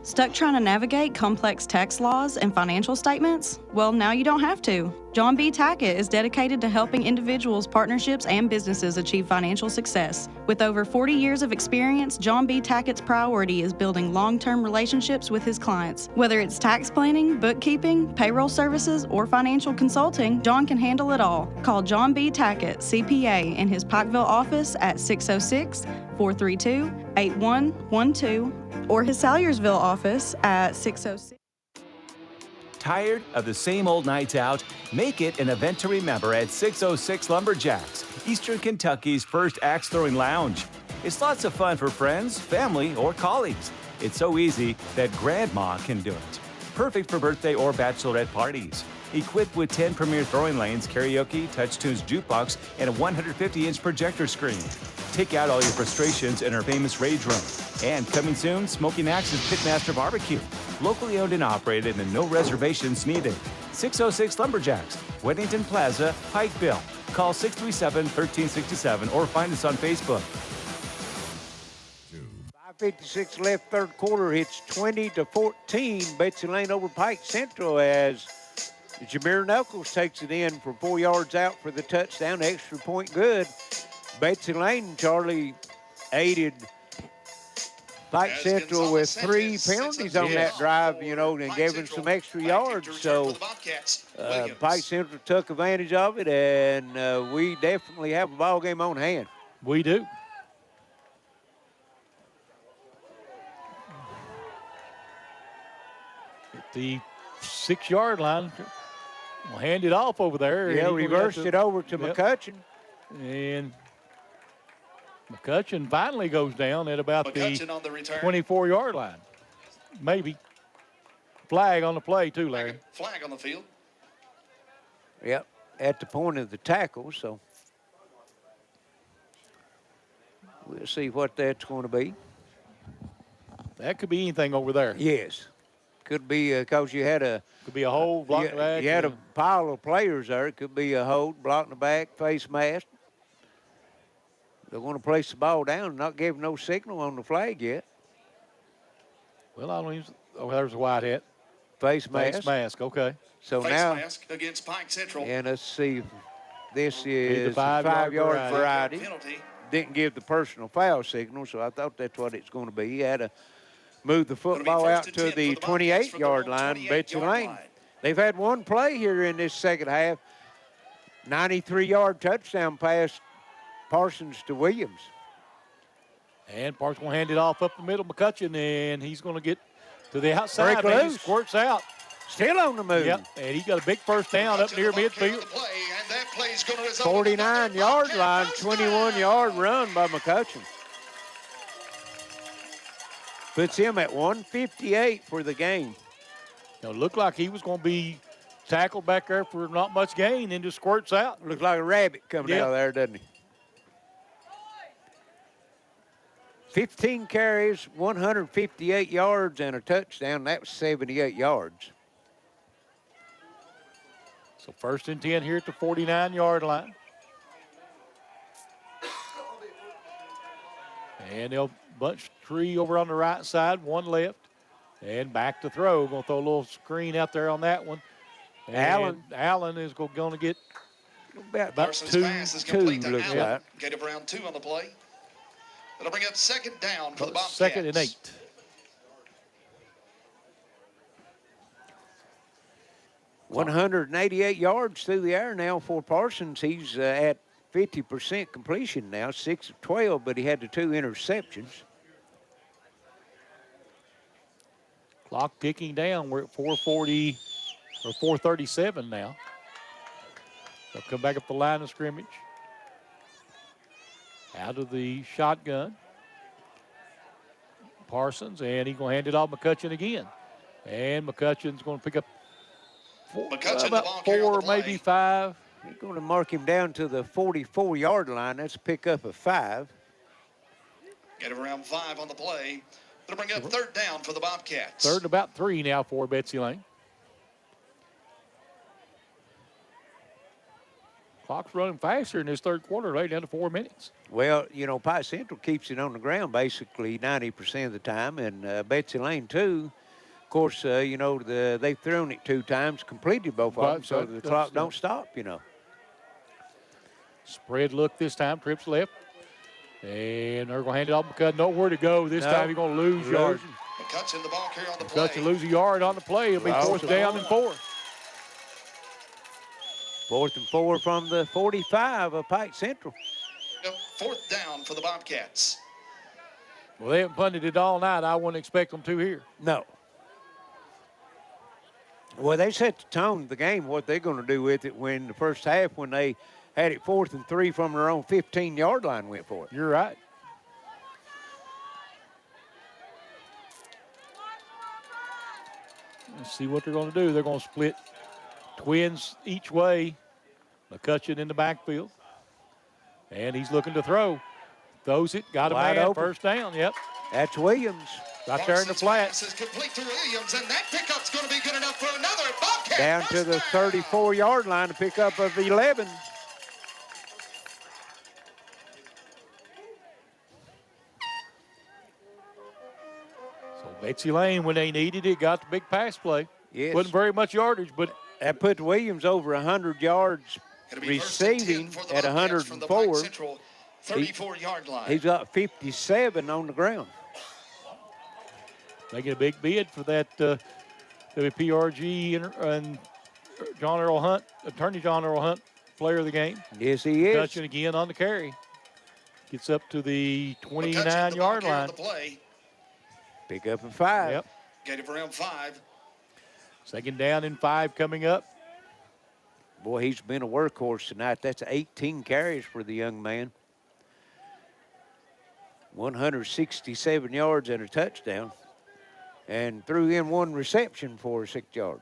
Stuck trying to navigate complex tax laws and financial statements? Well, now you don't have to. John B. Tackett is dedicated to helping individuals, partnerships, and businesses achieve financial success. With over 40 years of experience, John B. Tackett's priority is building long-term relationships with his clients. Whether it's tax planning, bookkeeping, payroll services, or financial consulting, John can handle it all. Call John B. Tackett, CPA, in his Pikeville office at 606-432-8112 or his Salyersville office at 606. Tired of the same old nights out? Make it an event to remember at 606 Lumberjacks, Eastern Kentucky's first axe-throwing lounge. It's lots of fun for friends, family, or colleagues. It's so easy that Grandma can do it. Perfect for birthday or bachelorette parties. Equipped with 10 premier throwing lanes, karaoke, TouchTunes jukebox, and a 150-inch projector screen. Take out all your frustrations in our famous rage room. And coming soon, Smoking Axe's Pitmaster Barbecue. Locally owned and operated and no reservations needed. 606 Lumberjacks, Weddington Plaza, Pikeville. Call 637-1367 or find us on Facebook. 5:56 left, third quarter. It's 20-14. Betsy Layne over Pike Central as Jameer Knuckles takes it in for 4 yards out for the touchdown. Extra point good. Betsy Layne, Charlie, aided Pike Central with 3 penalties on that drive, and gave him some extra yards. So Pike Central took advantage of it, and we definitely have a ball game on hand. We do. the 6-yard line. We'll hand it off over there. Yeah, reversed it over to McCutcheon. And McCutcheon finally goes down at about the McCutcheon on the return. 24-yard line. Maybe. Flag on the play, too, Larry. Flag on the field. Yep, at the point of the tackle, so we'll see what that's going to be. That could be anything over there. Yes. Could be because you had a... Could be a hold, block the back. You had a pile of players there. It could be a hold, blocking the back, face mask. They're going to place the ball down and not give no signal on the flag yet. Well, I don't even... Oh, there's a white hat. Face mask. Face mask, okay. So Face now... mask against Pike Central. And let's see. This is the 5-yard variety. Penalty. Didn't give the personal foul signal, so I thought that's what it's going to be. He had to move the football out to the 28-yard line, Betsy Layne. They've had one play here in this second half. 93-yard touchdown pass, Parsons to Williams. And Parsons going to hand it off up the middle, McCutcheon, and he's going to get to the outside. Break And loose. he squirts out. Still on the move. Yep, and he got a big first down up near midfield. 49-yard line, 21-yard run by McCutcheon. Puts him at 158 for the game. Now, looked like he was going to be tackled back there for not much gain and just squirts out. Looks like a rabbit coming out of there, doesn't he? 15 carries, 158 yards, and a touchdown. That was 78 yards. So 1st and 10 here at the 49-yard line. And they'll bunch 3 over on the right side, 1 left. And back to throw. Going to throw a little screen out there on that one. And Allen is going to get about 2 looks like. Get it around 2 on the play. That'll bring up 2nd down for the Bobcats. 2nd and 8. $188 yards through the air now for Parsons. He's at 50% completion now, 6 of 12, but he had the 2 interceptions. Clock ticking down. We're at 4:40 or 4:37 now. They'll come back up the line of scrimmage. Out of the shotgun. Parsons, and he's going to hand it off McCutcheon again. And McCutcheon's going to pick up about 4, maybe 5. He's going to mark him down to the 44-yard line. That's a pickup of 5. Get it around 5 on the play. That'll bring up 3rd down for the Bobcats. 3rd and about 3 now for Betsy Layne. Clock's running faster in this 3rd quarter, right down to 4 minutes. Well, you know, Pike Central keeps it on the ground basically 90% of the time, and Betsy Layne, too. Of course, you know, they've thrown it 2 times, completed both of them, so the clock don't stop, you know. Spread look this time, trips left. And they're going to hand it off McCutcheon. Nowhere to go. This time he's going to lose yards. McCutcheon the ball carrier on the play. McCutcheon lose a yard on the play. It'll be 4th down and 4. 4th and 4 from the 45 of Pike Central. 4th down for the Bobcats. Well, they haven't punted it all night. I wouldn't expect them to here. No. Well, they set the tone of the game, what they're going to do with it when the first half, when they had it 4th and 3 from their own 15-yard line, went for it. You're right. Let's see what they're going to do. They're going to split twins each way. McCutcheon in the backfield. And he's looking to throw. Throws it, got a man, open. 1st down, yep. That's Williams. Right there in the flat. Pass is complete to Williams, and that pickup's going to be good enough for another Bobcat. Down to the 34-yard line, a pickup of 11. So Betsy Layne, when they needed it, got the big pass play. Yes. Wasn't very much yardage, but that put Williams over 100 yards receiving at 104. 34-yard line. He's got 57 on the ground. Making a big bid for that WPRG and John Earl Hunt, Attorney John Earl Hunt, player of the game. Yes, he is. Touching again on the carry. Gets up to the 29-yard line. Pick up a 5. Yep. Get it around 5. Second down and 5 coming up. Boy, he's been a workhorse tonight. That's 18 carries for the young man. 167 yards and a touchdown. And threw in 1 reception for 6 yards.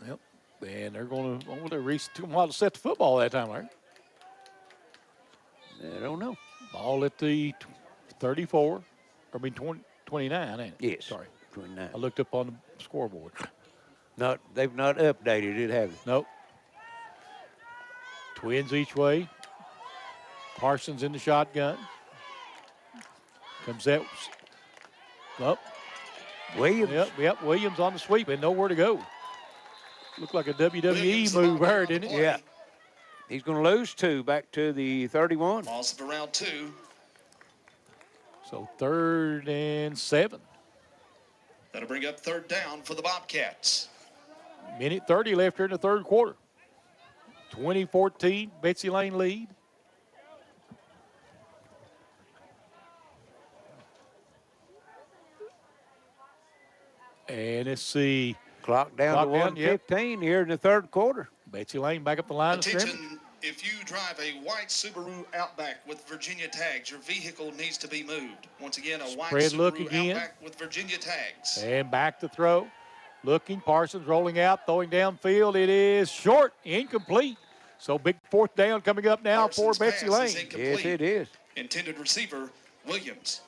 Yep. And they're going to set the football that time, right? I don't know. Ball at the 34. 29, ain't it? Yes. Sorry. 29. I looked up on the scoreboard. They've not updated it, have they? Nope. Twins each way. Parsons in the shotgun. Comes out. Up. Williams. Yep. Williams on the sweep and nowhere to go. Looked like a WWE move there, didn't it? Yeah. He's going to lose 2 back to the 31. Loss of around 2. So 3rd and 7. That'll bring up 3rd down for the Bobcats. Minute 30 left here in the 3rd quarter. 20-14, Betsy Layne lead. And let's see. Clock down to 1:15 here in the 3rd quarter. Betsy Layne back up the line of scrimmage. Attention, if you drive a white Subaru Outback with Virginia tags, your vehicle needs to be moved. Once again, a white Spread look Subaru again. Outback with Virginia tags. And back to throw. Looking, Parsons rolling out, throwing downfield. It is short, incomplete. So big 4th down coming up now Parsons' for Betsy pass Layne. is incomplete. Yes, it is. Intended receiver, Williams.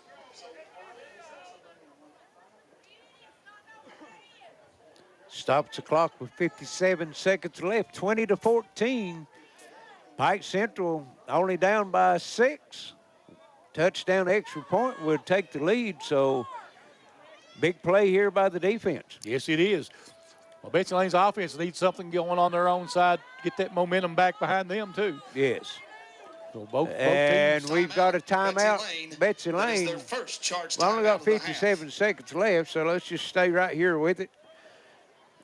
Stops the clock with 57 seconds left, 20-14. Pike Central only down by 6. Touchdown extra point would take the lead, so big play here by the defense. Yes, it is. Well, Betsy Layne's offense needs something going on their own side, get that momentum back behind them, too. Yes. So both and teams. we've got a timeout. Betsy That is Layne. their first charge We only timeout got of the half. 57 seconds left, so let's just stay right here with it.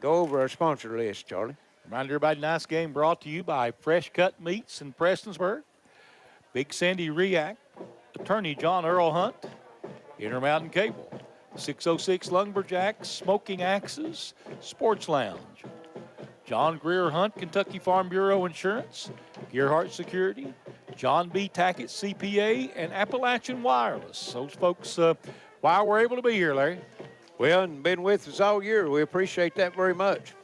Go over our sponsor list, Charlie. Remind everybody, nice game brought to you by Fresh Cut Meats in Prestonsburg, Big Sandy RIAC, attorney John Earl Hunt, Intermountain Cable, 606 Lumberjacks, Smoking Axes, Sports Lounge, John Greer Hunt, Kentucky Farm Bureau Insurance, Gearheart Security, John B. Tackett CPA, and Appalachian Wireless. Those folks, why we're able to be here, Larry. Well, and been with us all year. We appreciate that very much.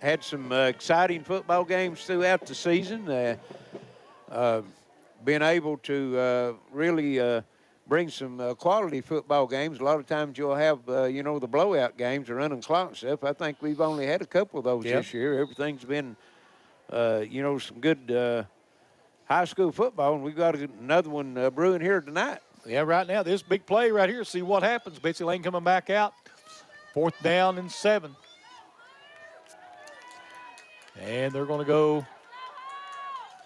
Had some exciting football games throughout the season. Been able to really bring some quality football games. A lot of times you'll have, the blowout games, the running clock and stuff. I think we've only had a couple of those this year. Everything's been, some good high school football, and we've got another one brewing here tonight. Yeah, right now, this big play right here. See what happens. Betsy Layne coming back out. 4th down and 7. And they're going to go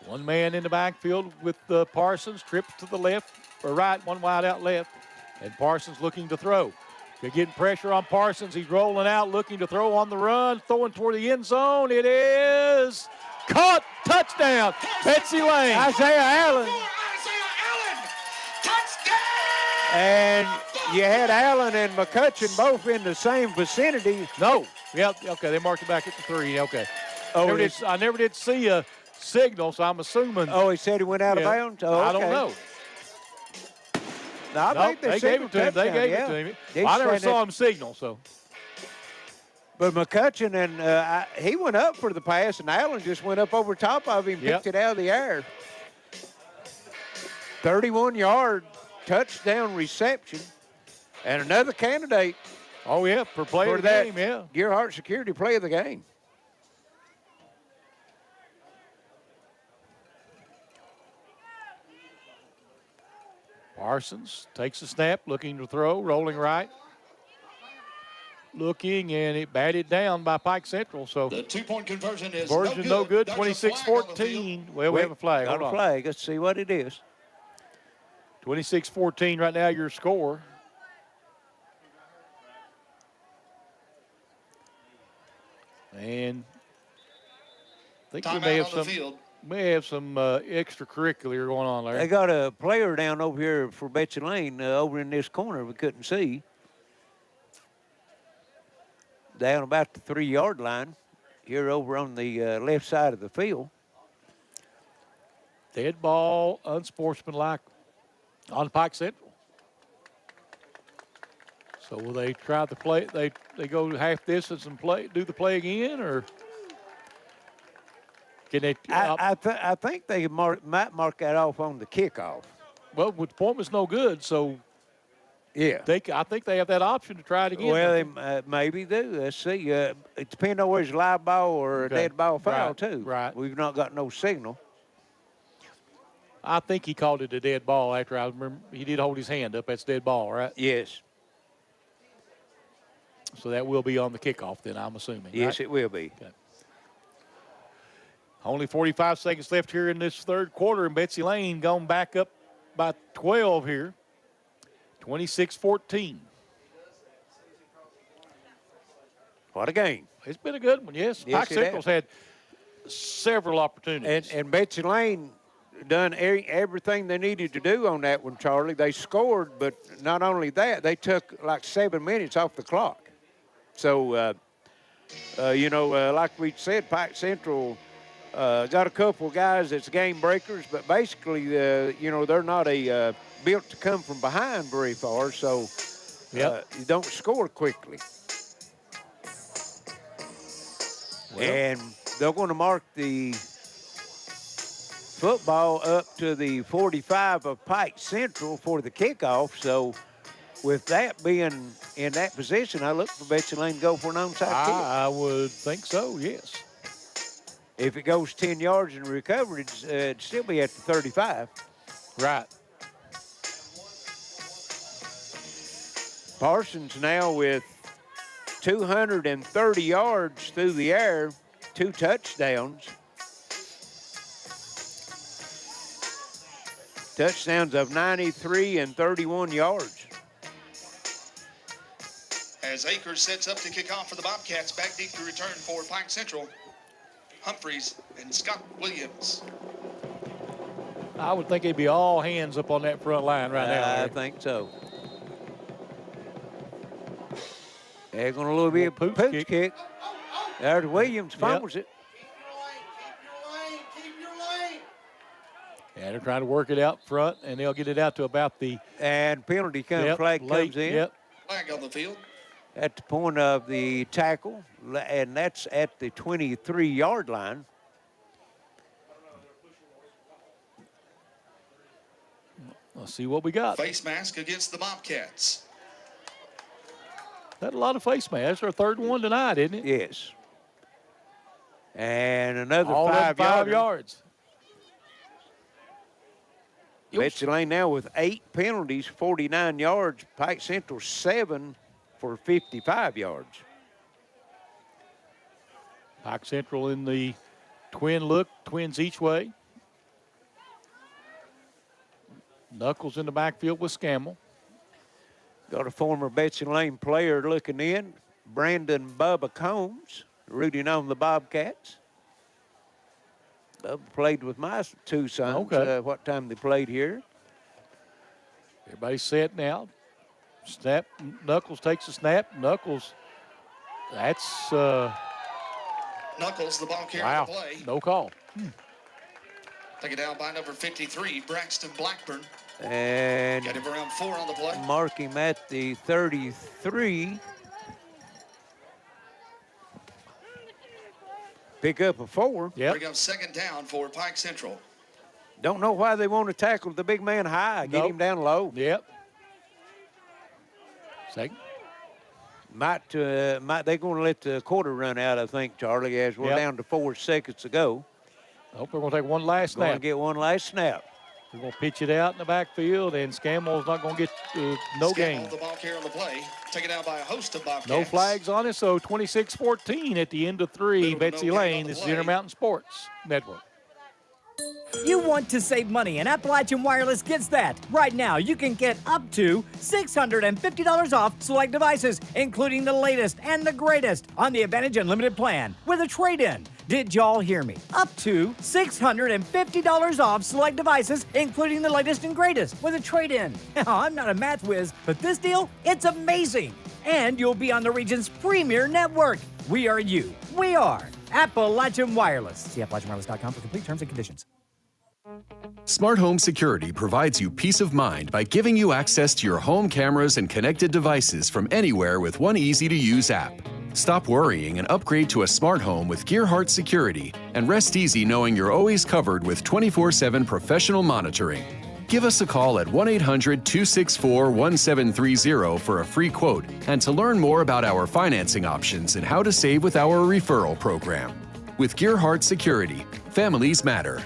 one man in the backfield with Parsons. Trip to the left or right, one wide out left. And Parsons looking to throw. They're getting pressure on Parsons. He's rolling out, looking to throw on the run, throwing toward the end zone. It is caught. Touchdown. Betsy Layne. Isaiah Allen. And you had Allen and McCutcheon both in the same vicinity. No. Yep. Okay. They marked it back at the 3. Okay. Oh, I never did see a signal, so I'm assuming. Oh, he said he went out of bounds? Oh, I don't know. No, I think they gave it to him. They gave it to him. I never saw him signal, so. But McCutcheon, and he went up for the pass, and Allen just went up over top of him, picked it out of the air. 31-yard touchdown reception. And another candidate. Oh, yeah, for play of the game, yeah. Gearheart Security play of the game. Parsons takes a snap, looking to throw, rolling right. Looking, and it batted down by Pike Central. So the 2-point conversion is no good. 26-14. Well, we have a flag. Got a flag. Let's see what it is. 26-14 right now, your score. And I think we may have some. may have some extracurricular going on there. They got a player down over here for Betsy Layne over in this corner we couldn't see. Down about the 3-yard line here over on the left side of the field. Dead ball, unsportsmanlike on Pike Central. So will they try the play? They go half distance and do the play again, or can they? I think they might mark that off on the kickoff. Well, with the point was no good, so yeah, I think they have that option to try it again. Well, they maybe do. Let's see. It depends on whether it's a live ball or a dead ball foul too. Right. We've not got no signal. I think he called it a dead ball after I remember he did hold his hand up. That's dead ball, right? Yes. So that will be on the kickoff then, I'm assuming. Yes, right? it will be. Okay. Only 45 seconds left here in this third quarter, and Betsy Layne gone back up by 12 here. 26-14. What a game. It's been a good one, yes. Pike Central's had several opportunities. And Betsy Layne done everything they needed to do on that one, Charlie. They scored, but not only that, they took like 7 minutes off the clock. So, like we said, Pike Central got a couple guys that's game breakers, but basically, they're not built to come from behind very far, so you don't score quickly. Well, and they're going to mark the football up to the 45 of Pike Central for the kickoff. So with that being in that position, I look for Betsy Layne to go for an onside kick. I would think so, yes. If it goes 10 yards in recovery, it'd still be at the 35. Right. Parsons now with 230 yards through the air, 2 touchdowns. Touchdowns of 93 and 31 yards. As Akers sets up to kick off for the Bobcats, back deep to return for Pike Central, Humphreys and Scott Williams. I would think it'd be all hands up on that front line right now. I think so. They're going to a little bit of pooch kick. There's Williams, fumbles it. Yeah, they're trying to work it out front, and they'll get it out to about the... And penalty flag comes in. Yep. Flag on the field. At the point of the tackle, and that's at the 23-yard line. Let's see what we got. Face mask against the Bobcats. That's a lot of face masks. That's our third one tonight, isn't it? Yes. And another all 5 yards. Betsy Layne now with 8 penalties, 49 yards. Pike Central 7 for 55 yards. Pike Central in the twin look, twins each way. Knuckles in the backfield with Scammell. Got a former Betsy Layne player looking in, Brandon Bubba Combs, rooting on the Bobcats. Bubba played with my 2 sons. Okay. What time they played here. Everybody's set now. Snap. Knuckles takes a snap. Knuckles. That's. Knuckles, the ball carrier Wow. to play. No call. Take it down by number 53, Braxton Blackburn. And got him around 4 on the play. Mark him at the 33. Pick up a 4. Yep. Bring up 2nd down for Pike Central. Don't know why they want to tackle the big man high. Get him down low. Yep. Second. Might they're going to let the quarter run out, I think, Charlie, as we're down to 4 seconds to go. I hope we're going to take one last snap. Going to get one last snap. We're going to pitch it out in the backfield, and Scammell's not going to get no gain. The ball carrier on the play. Taken out by a host of Bobcats. No flags on it, so 26-14 at the end of 3. Betsy Layne, this is Intermountain Sports Network. You want to save money, and Appalachian Wireless gets that. Right now, you can get up to $650 off select devices, including the latest and the greatest on the Advantage Unlimited plan with a trade-in. Did y'all hear me? Up to $650 off select devices, including the latest and greatest with a trade-in. Now, I'm not a math whiz, but this deal, it's amazing. And you'll be on the region's premier network. We are you. We are Appalachian Wireless. See AppalachianWireless.com for complete terms and conditions. Smart Home Security provides you peace of mind by giving you access to your home cameras and connected devices from anywhere with one easy-to-use app. Stop worrying and upgrade to a smart home with Gearheart Security, and rest easy knowing you're always covered with 24/7 professional monitoring. Give us a call at 1-800-264-1730 for a free quote and to learn more about our financing options and how to save with our referral program. With Gearheart Security, families matter.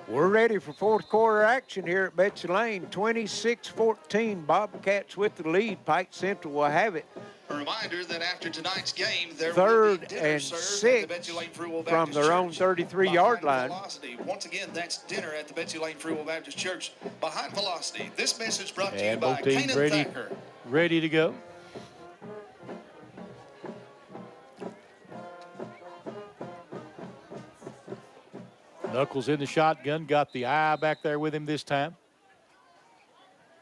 We're ready for fourth quarter action here at Betsy Layne. 26-14, Bobcats with the lead. Pike Central will have it. A reminder that after tonight's game, there Third will be dinner and served at the 6 Betsy Layne Free Will from Baptist their own Church 33-yard behind line. Velocity. Once again, that's dinner at the Betsy Layne Free Will Baptist Church behind Velocity. This message brought to you And by both teams Kanan Thacker. ready to go. Knuckles in the shotgun, got the eye back there with him this time.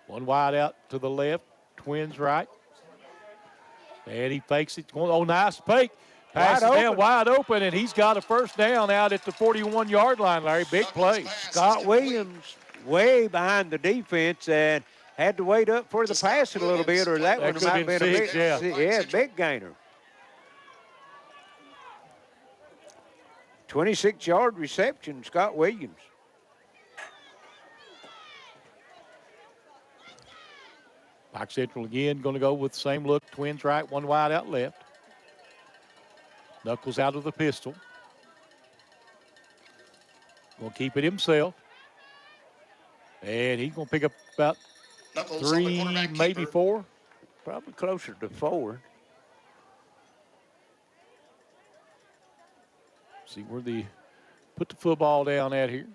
One wide out to the left, Twins right. And he fakes it. Oh, nice fake. Passes down wide open, and he's got a first down out at the 41-yard line, Larry. Big play. Scott Williams way behind the defense and had to wait up for the pass a little bit, or that one might have been a big gainer. 26-yard reception, Scott Williams. Pike Central again going to go with the same look. Twins right, one wide out left. Knuckles out of the pistol. Going to keep it himself. And he's going to pick up about Knuckles 3, maybe 4. Probably closer to 4. See where they put the football down at here.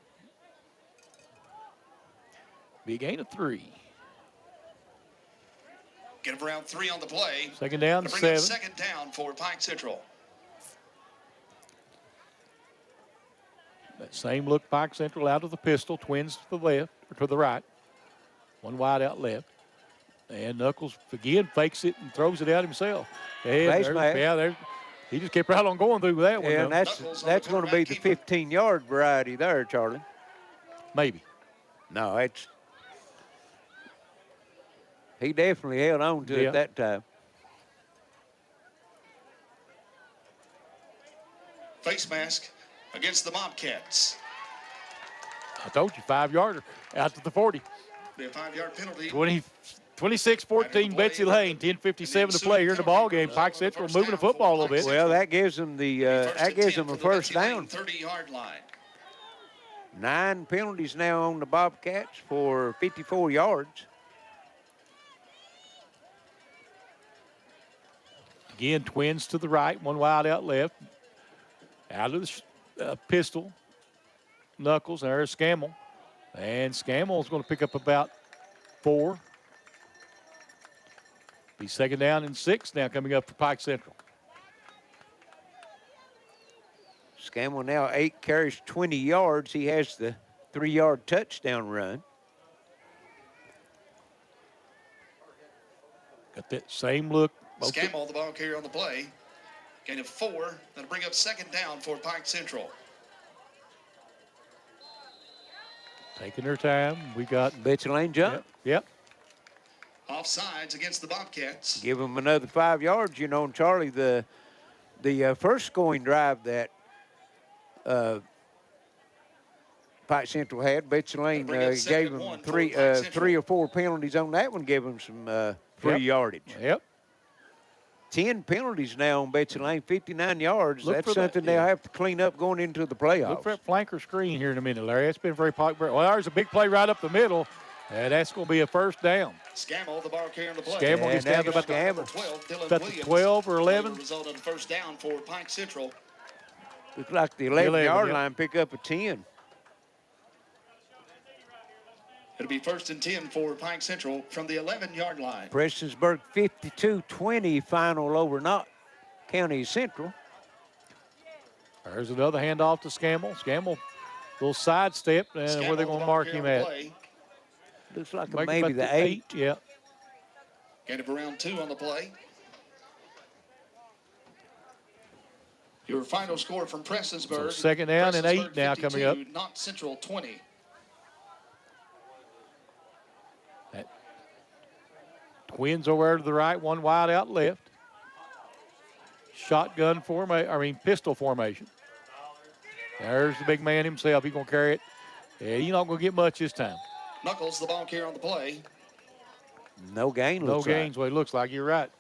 Big gain of 3. Get him around 3 on the play. Second down, To bring 7. up second down for Pike Central. That same look, Pike Central out of the pistol. Twins to the left, or to the right. One wide out left. And Knuckles again fakes it and throws it out himself. And he just kept right on going through that one. Yeah, and that's going to be the 15-yard variety there, Charlie. Maybe. No, he definitely held on to it that time. Face mask against the Bobcats. I told you, 5-yarder out to the 40. Be a 5-yard penalty. 26-14, Betsy Layne. 10:57 to play here in the ball game. Pike Central moving the football a little bit. Well, that gives them a first down. 30-yard line. 9 penalties now on the Bobcats for 54 yards. Again, Twins to the right, one wide out left. Out of the pistol, Knuckles, there's Scammell. And Scammell's going to pick up about 4. Be second down and 6 now coming up for Pike Central. Scammell now 8 carries, 20 yards. He has the 3-yard touchdown run. Got that same look. Scammell, the ball carrier on the play. Gain of 4. That'll bring up second down for Pike Central. Taking their time. We got Betsy Layne jump. Yep. Offsides against the Bobcats. Give them another 5 yards. You know, Charlie, the first scoring drive that Pike Central had, Betsy Layne gave them 3 or 4 penalties on that one, gave them some free yardage. Yep. 10 penalties now on Betsy Layne, 59 yards. That's something that, they'll have to clean up going into the playoffs. Look for that flanker screen here in a minute, Larry. It's been very popular. Well, there's a big play right up the middle, and that's going to be a first down. Scammell, the ball carrier on the play. Scammell gets down to about the 12 or 11. Result of the first down for Pike Central. Looks like the 11-yard yeah. line pick up a 10. It'll be 1st and 10 for Pike Central from the 11-yard line. Prestonsburg 52-20 final over Knott County Central. There's another handoff to Scammell. Scammell, little sidestep, and where they're going to mark him at. Looks like Make maybe about the 8. Yeah. Gain of around 2 on the play. Your final score from Prestonsburg. So 2nd down and 8 now coming up. Knott Central 20. Twins over to the right, one wide out left. Shotgun pistol formation. There's the big man himself. He's going to carry it. Yeah, he's not going to get much this time. Knuckles, the ball carrier on the play. No gain. No gains, what it looks like. You're right.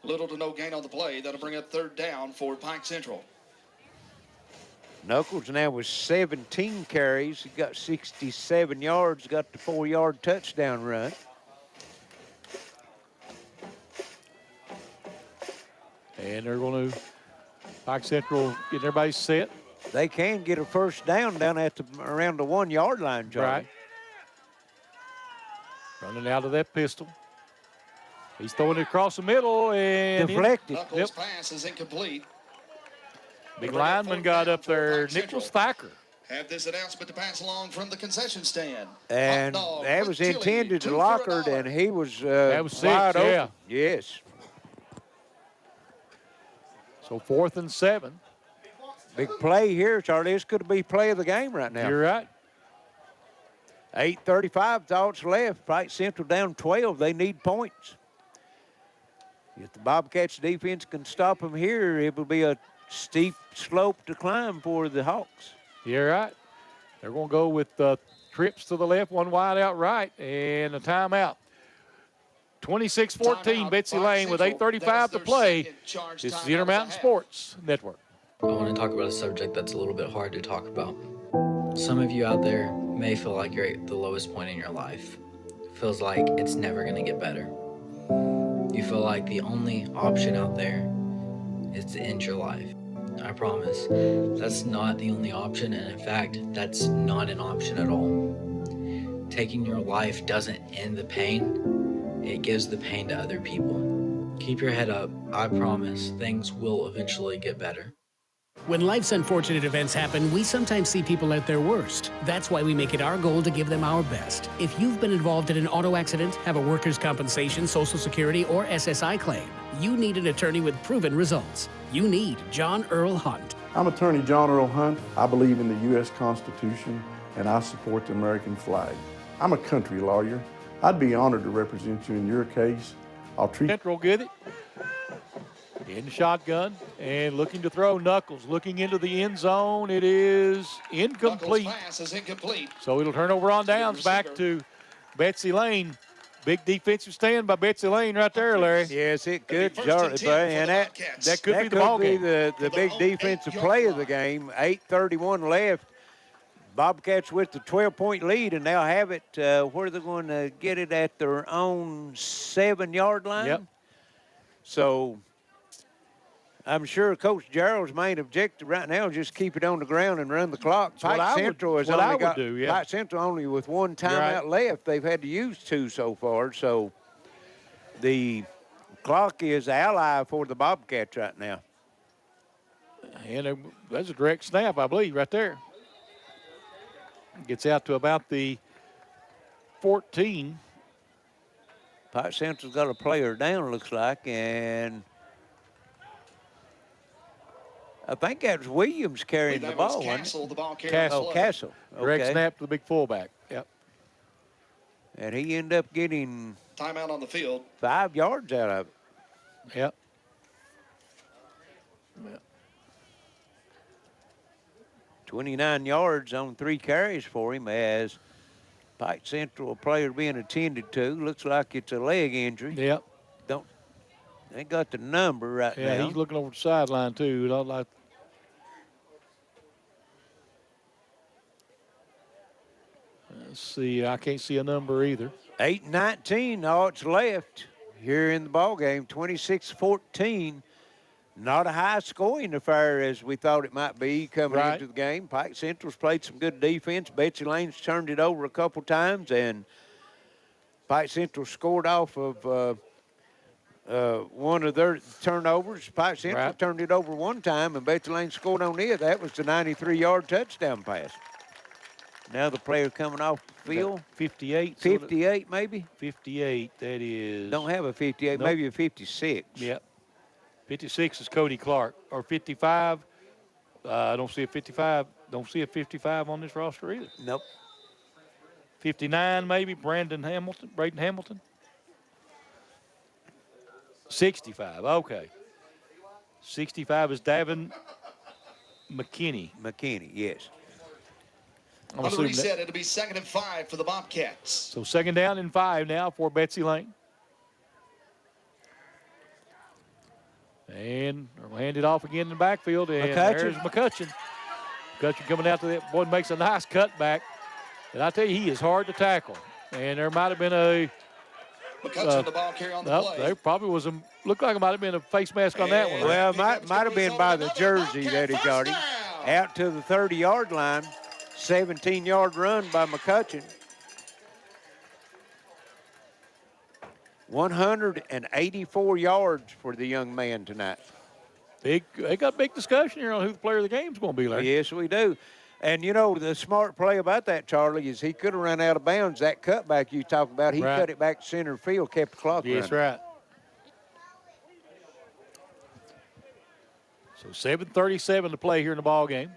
Little to no gain on the play. That'll bring up 3rd down for Pike Central. Knuckles now with 17 carries. He got 67 yards, got the 4-yard touchdown run. And they're going to, Pike Central, get everybody set. They can get a 1st down at around the 1-yard line, Charlie. Right. Running out of that pistol. He's throwing it across the middle and deflected. Knuckles' pass is incomplete. Big lineman got up there, Nicholas Thacker. Have this announcement to pass along from the concession stand. And that was intended to Lockhart, and he was, that was wide 6, open. yeah. Yes. So 4th and 7. Big play here, Charlie. This could be play of the game right now. You're right. 8:35 thoughts left. Pike Central down 12. They need points. If the Bobcats defense can stop them here, it will be a steep slope to climb for the Hawks. You're right. They're going to go with trips to the left, one wide out right, and a timeout. 26-14, Betsy Layne with 8:35 to play. This is the Intermountain Sports Network. I want to talk about a subject that's a little bit hard to talk about. Some of you out there may feel like you're at the lowest point in your life. Feels like it's never going to get better. You feel like the only option out there is to end your life. I promise, that's not the only option, and in fact, that's not an option at all. Taking your life doesn't end the pain, it gives the pain to other people. Keep your head up, I promise, things will eventually get better. When life's unfortunate events happen, we sometimes see people at their worst. That's why we make it our goal to give them our best. If you've been involved in an auto accident, have a workers' compensation, Social Security, or SSI claim, you need an attorney with proven results. You need John Earl Hunt. I'm attorney John Earl Hunt. I believe in the U.S. Constitution, and I support the American flag. I'm a country lawyer. I'd be honored to represent you in your case. I'll treat Central get it. In the shotgun and looking to throw. Knuckles looking into the end zone. It is incomplete. Knuckles' pass is incomplete. So it'll turn over on downs back to Betsy Layne. Big defensive stand by Betsy Layne right there, Larry. Yes, it could, Charlie. And that could be the ball game. The big defensive play of the game. 8:31 left. Bobcats with the 12-point lead and now have it where they're going to get it at their own 7-yard line. Yep. So I'm sure Coach Gerald's main objective right now is just keep it on the ground and run the clock. Pike Central has only got Pike Central only with one timeout left. They've had to use 2 so far. So the clock is ally for the Bobcats right now. And that's a direct snap, I believe, right there. Gets out to about the 14. Pike Central's got a player down, looks like, and I think that was Williams carrying the ball. Castle, the ball carrier. Castle. Oh, Castle. Direct Okay. snap to the big fullback. Yep. And he ended up getting timeout on the field. 5 yards out of it. Yep. 29 yards on 3 carries for him as Pike Central player being attended to. Looks like it's a leg injury. Yep. They got the number right now. Yeah, he's looking over the sideline too. Let's see. I can't see a number either. 8:19, all it's left here in the ball game. 26-14. Not a high-scoring affair as we thought it might be coming Right. into the game. Pike Central's played some good defense. Betsy Layne's turned it over a couple times, and Pike Central scored off of one of their turnovers. Pike Central turned it over one time, and Betsy Layne scored on it. That was the 93-yard touchdown pass. Now the player coming off the field. 58. 58, maybe? 58, that is. Don't have a 58, Nope. maybe a 56. Yep. 56 is Cody Clark. Or 55, I don't see a 55. Don't see a 55 on this roster either. Nope. 59 maybe, Braden Hamilton. 65, okay. 65 is Davin McKinney. McKinney, yes. I'm On the assuming reset, it'll be 2nd and 5 for the Bobcats. So 2nd down and 5 now for Betsy Layne. And we'll hand it off again in the backfield. And there's McCutcheon. McCutcheon coming out to that. Boy, makes a nice cutback. And I tell you, he is hard to tackle. And there might have been a. McCutcheon, the ball carry on the play. There probably was looked like it might have been a face mask on that one. Well, might have been by the jersey that he got him. Out to the 30-yard line. 17-yard run by McCutcheon. 184 yards for the young man tonight. They got a big discussion here on who the player of the game is going to be, Larry. Yes, we do. And, you know, the smart play about that, Charlie, is he could have run out of bounds. That cutback you talk about, he cut it back to center field, kept the clock running. Yes, right. So 7:37 to play here in the ball game.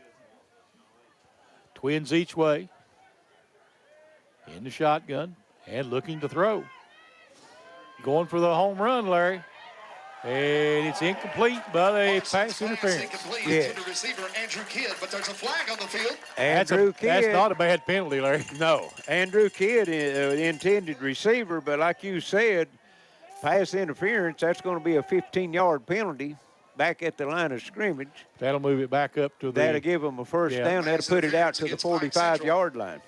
Twins each way. In the shotgun and looking to throw. Going for the home run, Larry. And it's incomplete, but a pass interference. Incomplete to the receiver, Andrew Kidd, but there's a flag on the field. Andrew Kidd. That's not a bad penalty, Larry. No. Andrew Kidd, intended receiver, but like you said, pass interference, that's going to be a 15-yard penalty back at the line of scrimmage. That'll move it back up to the. That'll give them a first down. That'll put it out to the 45-yard line.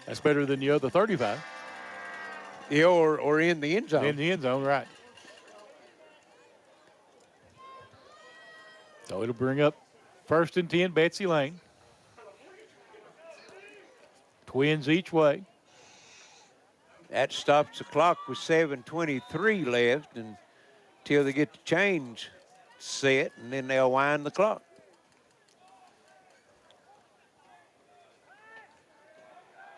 That's better than the other 35. Yeah, or in the end zone. In the end zone, right. So it'll bring up 1st and 10, Betsy Layne. Twins each way. That stops the clock with 7:23 left until they get the chains set, and then they'll wind the clock.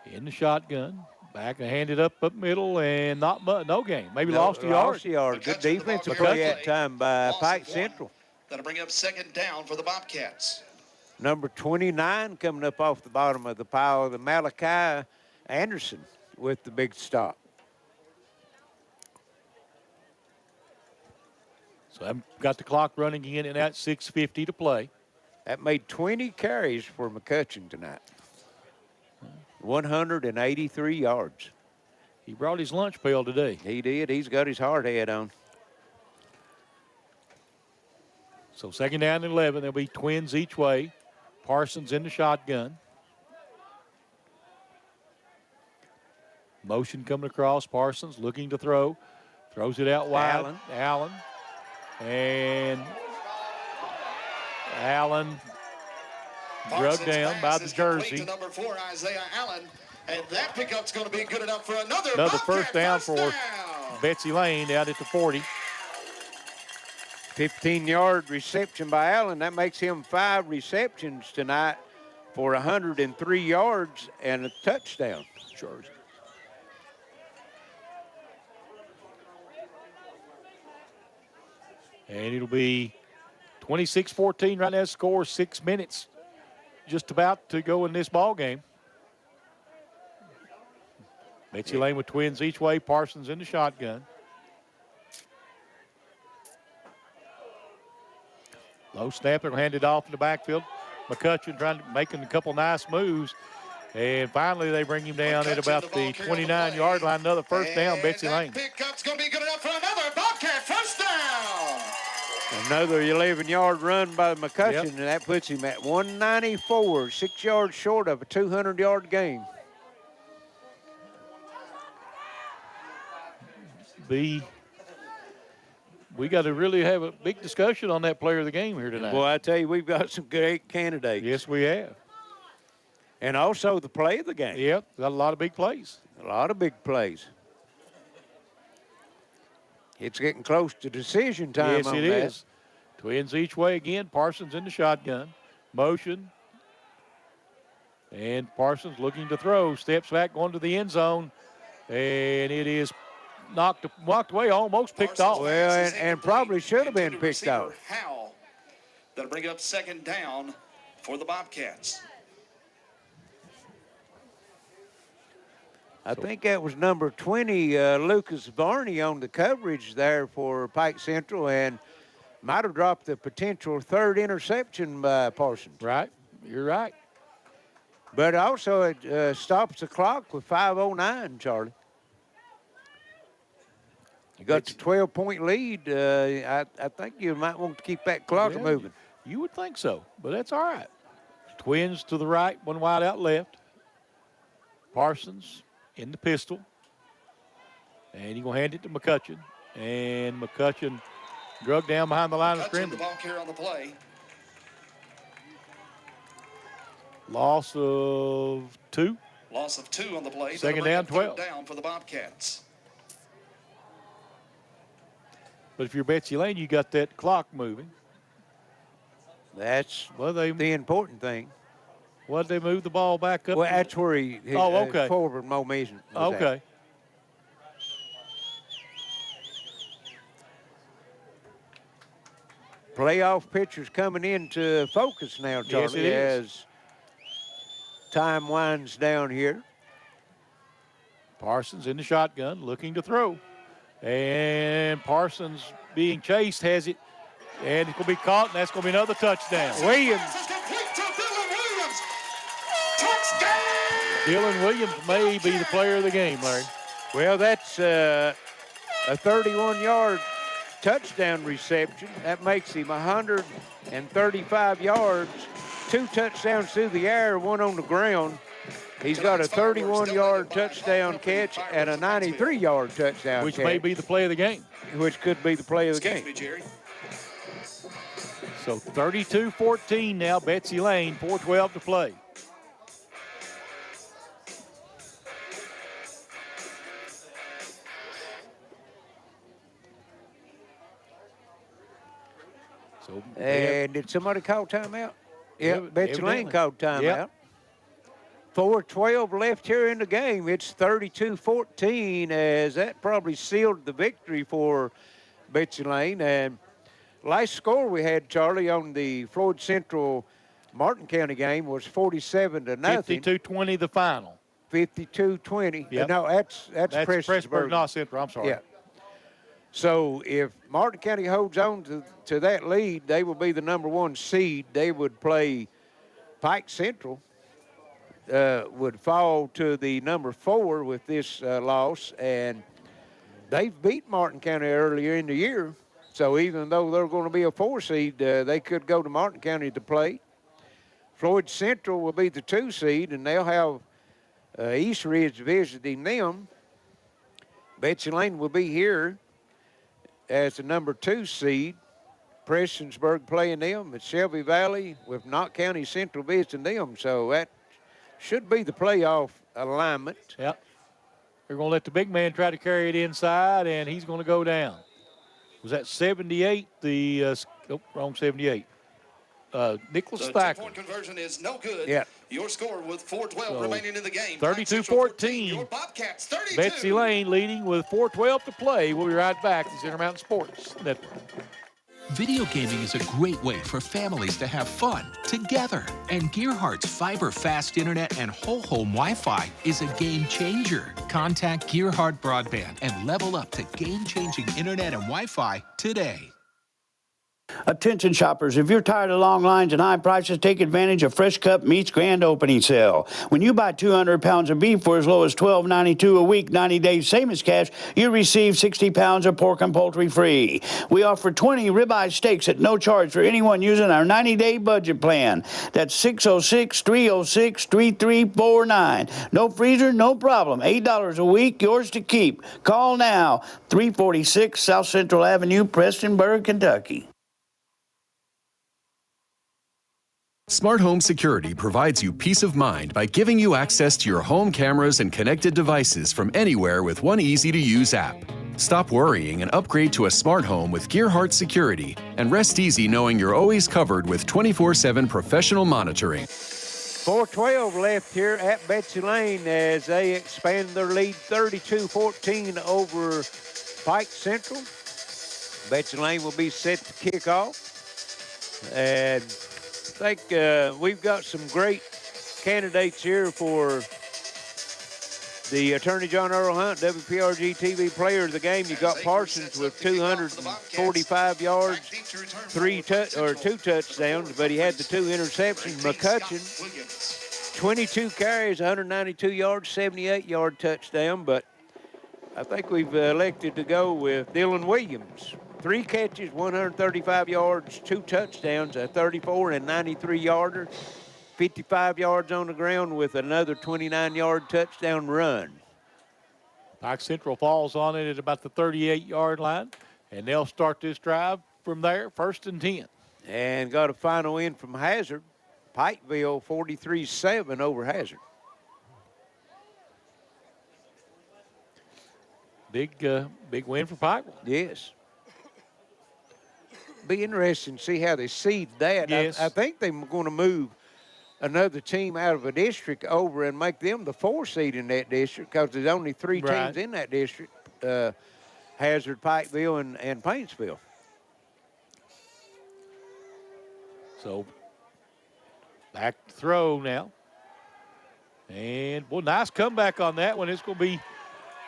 In the shotgun. Back and handed up middle, and no gain. Maybe lost a yard. Lost a yard. Good defensive play that time by Pike Central. That'll bring up 2nd down for the Bobcats. Number 29 coming up off the bottom of the pile, the Malachi Anderson with the big stop. So I've got the clock running again, and that's 6:50 to play. That made 20 carries for McCutcheon tonight. 183 yards. He brought his lunch pail today. He did. He's got his hard hat on. So 2nd down and 11. There'll be twins each way. Parsons in the shotgun. Motion coming across. Parsons looking to throw. Throws it out wide. Allen. And Allen drugged down by the jersey. To number 4, Isaiah Allen, and that pickup's going to be good enough for another first down for Betsy Layne out at the 40. 15-yard reception by Allen. That makes him 5 receptions tonight for 103 yards and a touchdown. Sure. And it'll be 26-14 right now. Score 6 minutes just about to go in this ball game. Betsy Layne with twins each way. Parsons in the shotgun. Low snap. They're going to hand it off in the backfield. McCutcheon making a couple nice moves. And finally, they bring him down at about the 29-yard line. Another first down, Betsy Layne. Pickup's going to be good enough for another Bobcat first down. Another 11-yard run by McCutcheon, and that puts him at 194, 6 yards short of a 200-yard gain. we got to really have a big discussion on that player of the game here tonight. Boy, I tell you, we've got some great candidates. Yes, we have. And also the play of the game. Yep, got a lot of big plays. A lot of big plays. It's getting close to decision time. Yes, it is. Twins each way again. Parsons in the shotgun. Motion. And Parsons looking to throw. Steps back, going to the end zone. And it is walked away, almost picked off. Well, and probably should have been picked off. Howell. That'll bring up second down for the Bobcats. I think that was number 20, Lucas Varney, on the coverage there for Pike Central, and might have dropped the potential third interception by Parsons. Right, you're right. But also it stops the clock with 5:09, Charlie. You got the 12-point lead. I think you might want to keep that clock moving. You would think so, but that's all right. Twins to the right, one wide out left. Parsons in the pistol. And he's going to hand it to McCutcheon. And McCutcheon drug down behind the line of scrimmage. The ball carrier on the play. Loss of 2. Loss of 2 on the play. Second down, 12. Down for the Bobcats. But if you're Betsy Layne, you got that clock moving. That's the important thing. What did they move the ball back up? Well, that's where he okay. forward momentum. Okay. Playoff pitchers coming into focus now, Charlie, yes, it is. As time winds down here. Parsons in the shotgun, looking to throw. And Parsons being chased has it. And it's going to be caught, and that's going to be another touchdown. Williams. Dylan Williams may be the player of the game, Larry. Well, that's a 31-yard touchdown reception. That makes him 135 yards, 2 touchdowns through the air, 1 on the ground. He's got a 31-yard touchdown catch and a 93-yard touchdown Which catch. may be the play of the game. Which could be the play of the game. So 32-14 now, Betsy Layne, 4:12 to play. So, and did somebody call timeout? Yeah, Betsy Layne evidently. called timeout. Yep. 4:12 left here in the game. It's 32-14, as that probably sealed the victory for Betsy Layne. And last score we had, Charlie, on the Floyd Central Martin County game was 47-0. 52-20 the final. 52-20. Yep. No, that's Prestonsburg, not Central. I'm sorry. Yeah. So if Martin County holds on to that lead, they will be the number 1 seed. They would play Pike Central. Would fall to the number 4 with this loss, and they've beat Martin County earlier in the year. So even though they're going to be a 4 seed, they could go to Martin County to play. Floyd Central will be the 2 seed, and they'll have East Ridge visiting them. Betsy Layne will be here as the number 2 seed. Prestonsburg playing them at Shelby Valley with Knott County Central visiting them. So that should be the playoff alignment. Yep. They're going to let the big man try to carry it inside, and he's going to go down. Was that 78? Wrong 78. Nicholas Thacker. The 2-point conversion is no good. Yeah. Your score with 4:12 remaining in the game. 32-14. Your Bobcats 32. Betsy Layne leading with 4:12 to play. We'll be right back. This is Intermountain Sports Network. Video gaming is a great way for families to have fun together. And Gearhart's fiber fast internet and whole home Wi-Fi is a game changer. Contact Gearheart Broadband and level up to game-changing internet and Wi-Fi today. Attention shoppers, if you're tired of long lines and high prices, take advantage of Fresh Cut Meat's grand opening sale. When you buy 200 pounds of beef for as low as $12.92 a week, 90 days, same as cash, you receive 60 pounds of pork and poultry free. We offer 20 ribeye steaks at no charge for anyone using our 90-day budget plan. That's 606-306-3349. No freezer, no problem. $8 a week, yours to keep. Call now, 346 South Central Avenue, Prestonburg, Kentucky. Smart Home Security provides you peace of mind by giving you access to your home cameras and connected devices from anywhere with one easy-to-use app. Stop worrying and upgrade to a smart home with Gearheart Security, and rest easy knowing you're always covered with 24/7 professional monitoring. 4:12 left here at Betsy Layne as they expand their lead 32-14 over Pike Central. Betsy Layne will be set to kick off. And I think we've got some great candidates here for the Attorney John Earl Hunt WPRG TV Player of the Game. You got Parsons with 245 yards, two touchdowns, but he had the 2 interceptions. McCutcheon, 22 carries, 192 yards, 78-yard touchdown. But I think we've elected to go with Dylan Williams. 3 catches, 135 yards, 2 touchdowns, a 34 and 93-yarder, 55 yards on the ground with another 29-yard touchdown run. Pike Central falls on it at about the 38-yard line, and they'll start this drive from there, 1st and 10. And got a final win from Hazard. Pikeville 43-7 over Hazard. Big win for Pike. Yes. Be interesting to see how they seed that. Yes. I think they're going to move another team out of a district over and make them the 4 seed in that district because there's only 3 teams in that district, Hazard, Pikeville, and Paintsville. So back to throw now. And, well, nice comeback on that one. It's going to be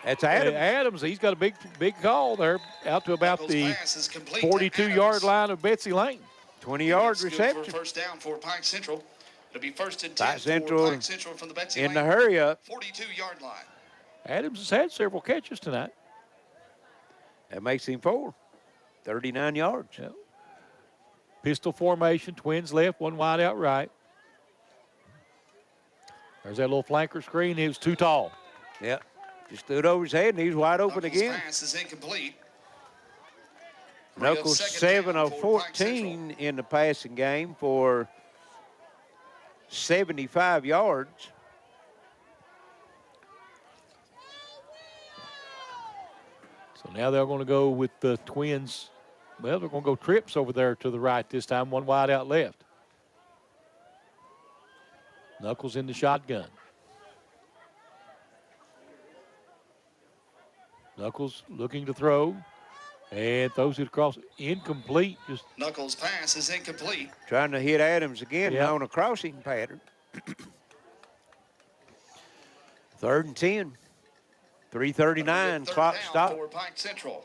That's Adams. Adams, he's got a big call there out to about the 42-yard line of Betsy Layne. 20-yard reception. First down for Pike Central. It'll be 1st and 10 Pike Central for Pike Central from the Betsy in Layne the hurry up. 42-yard line. Adams has had several catches tonight. That makes him 4. 39 yards. Yep. Pistol formation, twins left, one wide out right. There's that little flanker screen. He was too tall. Yep. Just stood over his head, and he's wide open Knuckles' again. pass is incomplete. Knuckles 7 of 14 in the passing game for 75 yards. So now they're going to go with the twins. Well, they're going to go trips over there to the right this time, one wide out left. Knuckles in the shotgun. Knuckles looking to throw and throws it across. Incomplete. Just Knuckles' pass is incomplete. Trying to hit Adams again on a crossing pattern. 3rd and 10. 3:39. Clock stop. For Pike Central.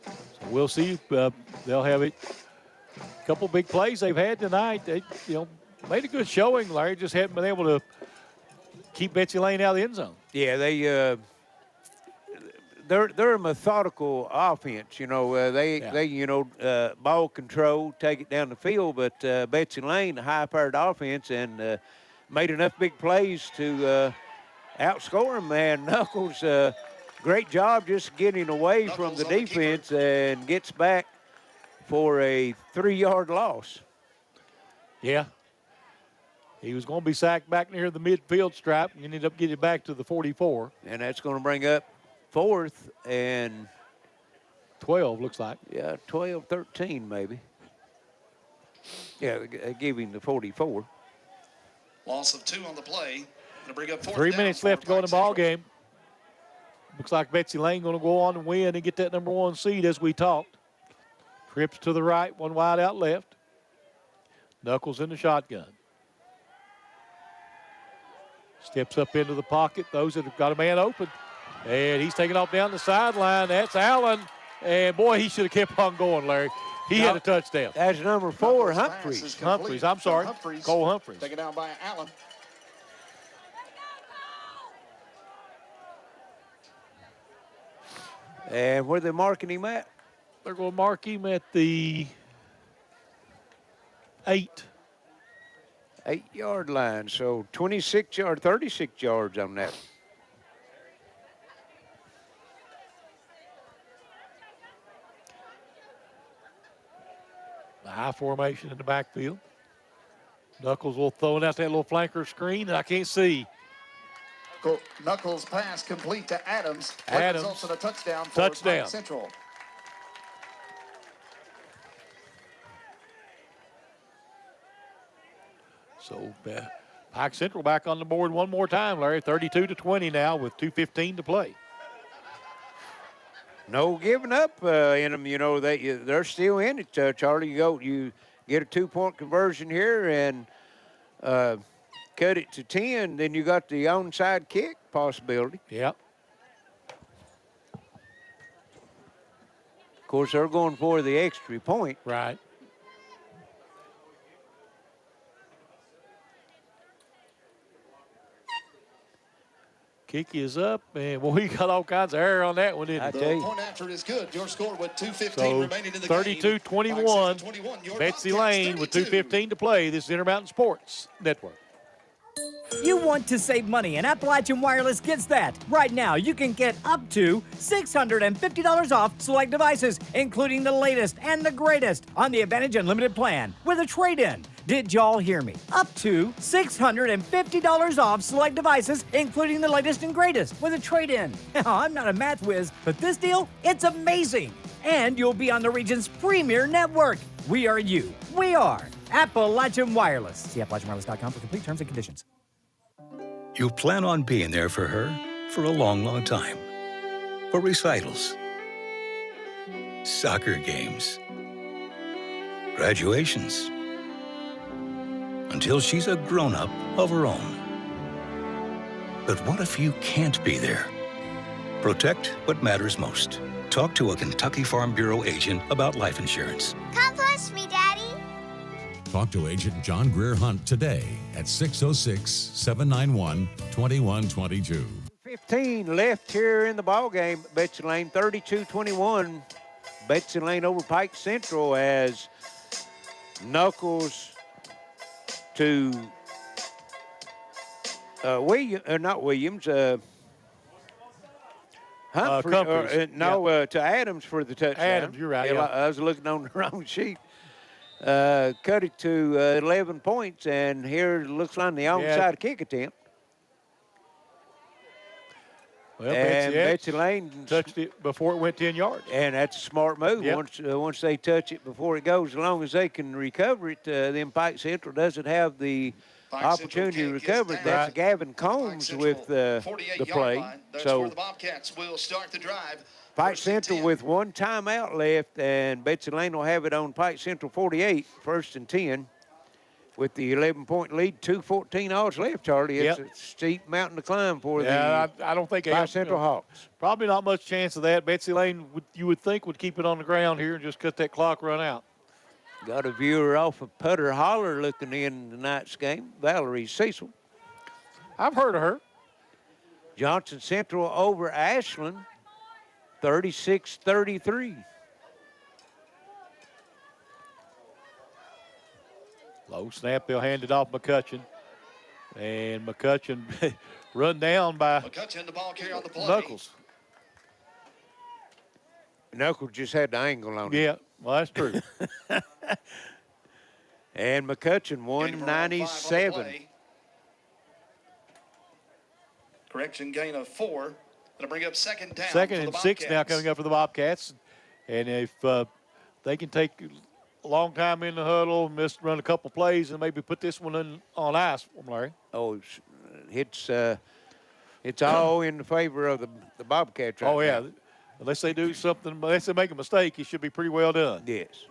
So we'll see. They'll have it. A couple big plays they've had tonight. They, made a good showing. Larry just hadn't been able to keep Betsy Layne out of the end zone. Yeah, they're a methodical offense. They ball control, take it down the field. But Betsy Layne, a high-powered offense, and made enough big plays to outscore them. And Knuckles, great job just getting away from the defense and gets back for a 3-yard loss. Yeah. He was going to be sacked back near the midfield stripe and ended up getting back to the 44. And that's going to bring up 4th and 12, looks like. Yeah, 12, 13 maybe. Yeah, give him the 44. Loss of 2 on the play. Gonna bring up 4th 3 down minutes for left to go in the Pike ball Central. game. Looks like Betsy Layne going to go on and win and get that number 1 seed as we talked. Trips to the right, one wide out left. Knuckles in the shotgun. Steps up into the pocket. Those that have got a man open. And he's taking off down the sideline. That's Allen. And, boy, he should have kept on going, Larry. He had a touchdown. That's number 4, Humphreys. I'm sorry. Cole Humphreys. Taken down by Allen. And where are they marking him at? They're going to mark him at the 8-yard line. So 36 yards, 36 yards on that. The high formation in the backfield. Knuckles will throw out that little flanker screen that I can't see. Knuckles pass complete to Adams. Adams. Results in a touchdown for Pike Central. So Pike Central back on the board one more time, Larry. 32-20 now with 2:15 to play. No giving up in them. You know, they're still in it, Charlie. You get a 2-point conversion here and cut it to 10. Then you got the onside kick possibility. Yep. Of course, they're going for the extra point. Right. Kick is up, and well, we got all kinds of air on that one, didn't we? The point after is good. Your score with 2:15 remaining in the game. 32-21. Betsy Layne with 2:15 to play. This is Intermountain Sports Network. You want to save money, and Appalachian Wireless gets that. Right now, you can get up to $650 off select devices, including the latest and the greatest on the Advantage Unlimited plan with a trade-in. Did y'all hear me? Up to $650 off select devices, including the latest and greatest with a trade-in. I'm not a math whiz, but this deal, it's amazing. And you'll be on the region's premier network. We are you. We are Appalachian Wireless. See AppalachianWireless.com for complete terms and conditions. You plan on being there for her for a long, long time. For recitals, soccer games, graduations, until she's a grown-up of her own. But what if you can't be there? Protect what matters most. Talk to a Kentucky Farm Bureau agent about life insurance. Come push me, Daddy. Talk to Agent John Greer Hunt today at 606-791-2122. 15 left here in the ball game. Betsy Layne 32-21. Betsy Layne over Pike Central as Knuckles to Humphreys. To Adams for the touchdown. Adams, you're right. Yeah. I was looking on the wrong sheet. Cut it to 11 points, and here it looks like the onside kick attempt. Well, and Betsy Layne touched it before it went 10 yards. And that's a smart move. Yep. Once they touch it before it goes, as long as they can recover it, then Pike Central doesn't have the opportunity to recover it. That's Gavin Combs with the play. So the Bobcats will start the drive. Pike Central with one timeout left, and Betsy Layne will have it on Pike Central 48, 1st and 10. With the 11-point lead, 2:14 hours left, Charlie. It's a steep mountain to climb for I don't think Pike Central Hawks. Probably not much chance of that. Betsy Layne, you would think, would keep it on the ground here and just cut that clock run out. Got a viewer off of Putter Holler looking in tonight's game, Valerie Cecil. I've heard of her. Johnson Central over Ashland, 36-33. Low snap, they'll hand it off McCutcheon. And McCutcheon run down by McCutcheon, the ball carrier on the play. Knuckles. Knuckles just had the angle on it. Yeah, well, that's true. And McCutcheon, 197. Correction, gain of 4. That'll bring up second down. Second and 6 now coming up for the Bobcats. And if they can take a long time in the huddle, run a couple plays, and maybe put this one on ice, Larry. Oh, it's all in the favor of the Bobcats right now. Oh, yeah. Unless they do something, unless they make a mistake, it should be pretty well done. Yes.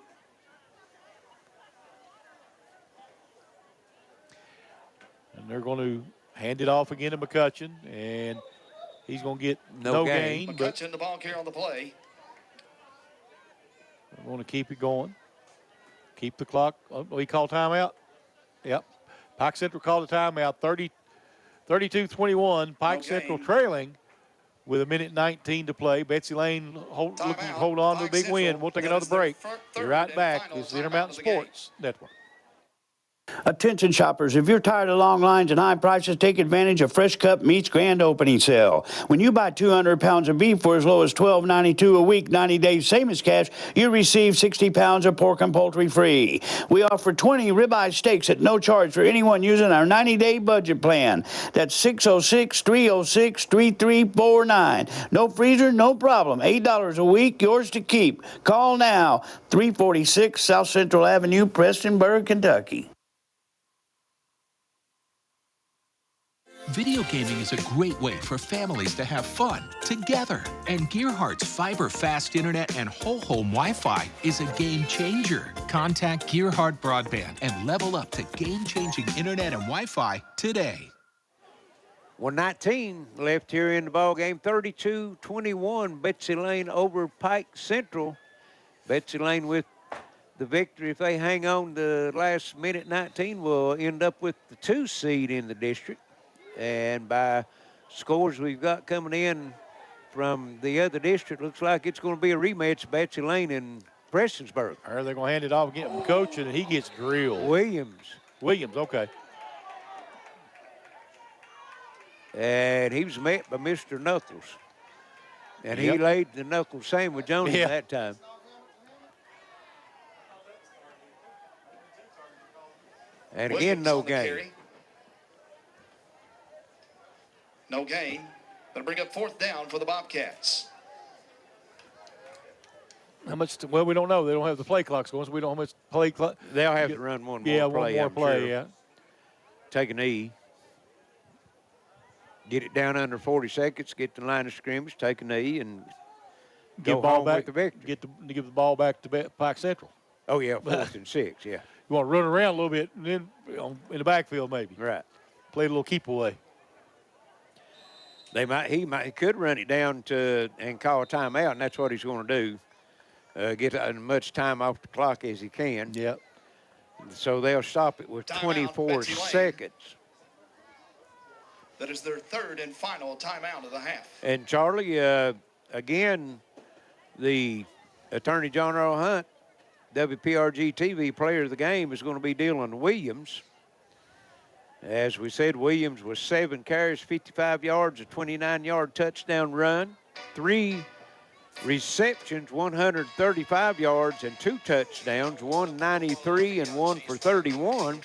And they're going to hand it off again to McCutcheon. And He's going to get no gain. But McCutcheon, the ball carrier on the play. we want to keep it going. Keep the clock. Oh, we call timeout? Yep. Pike Central called a timeout. 32-21. Pike Central trailing with 1:19 to play. Betsy Layne looking to hold on to a big win. We'll take another break. Be right back. This is Intermountain Sports Network. Attention shoppers, if you're tired of long lines and high prices, take advantage of Fresh Cut Meat's grand opening sale. When you buy 200 pounds of beef for as low as $12.92 a week, 90 days, same as cash, you receive 60 pounds of pork and poultry free. We offer 20 ribeye steaks at no charge for anyone using our 90-day budget plan. That's 606-306-3349. No freezer, no problem. $8 a week, yours to keep. Call now, 346 South Central Avenue, Prestonburg, Kentucky. Video gaming is a great way for families to have fun together. And Gearhart's fiber fast internet and whole home Wi-Fi is a game changer. Contact Gearheart Broadband and level up to game-changing internet and Wi-Fi today. 1:19 left here in the ball game. 32-21. Betsy Layne over Pike Central. Betsy Layne with the victory. If they hang on the last minute 19, will end up with the 2 seed in the district. And by scores we've got coming in from the other district, looks like it's going to be a rematch, Betsy Layne and Prestonsburg. Or they're going to hand it off again to coach, and he gets drilled. Williams, okay. And he was met by Mr. Knuckles. And he laid the knuckle sandwich on him that time. And again, no gain. No gain. That'll bring up 4th down for the Bobcats. How much? Well, we don't know. They don't have the play clocks going, so we don't know how much play clock. They'll have to run one more play. Yeah, one more play, sure. yeah. Take an E. Get it down under 40 seconds, get the line of scrimmage, take an E, and Give go ball home back, with the victory. Give the ball back to Pike Central. Oh, yeah, 4th and 6, yeah. You want to run around a little bit, and then in the backfield maybe. Right. Play a little keep away. He could run it down to and call a timeout, and that's what he's going to do. Get as much time off the clock as he can. Yep. So they'll stop it with 24 seconds. That is their 3rd and final timeout of the half. And Charlie, again, the attorney John Earl Hunt, WPRG-TV player of the game, is going to be Dylan Williams. As we said, Williams was 7 carries, 55 yards, a 29-yard touchdown run, 3 receptions, 135 yards, and 2 touchdowns, 193 and 1 for 31.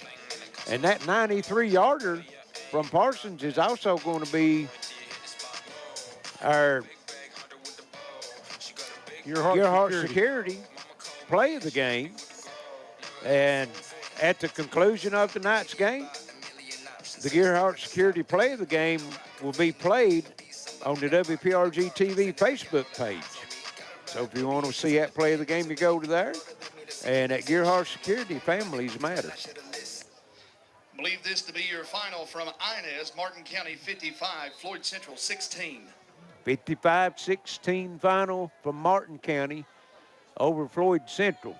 And that 93-yarder from Parsons is also going to be our Gearheart Security play of the game. And at the conclusion of tonight's game, the Gearheart Security play of the game will be played on the WPRG TV Facebook page. So if you want to see that play of the game, you go to there. And at Gearheart Security, families matter. Believe this to be your final from Inez, Martin County 55, Floyd Central 16. 55-16 final from Martin County over Floyd Central.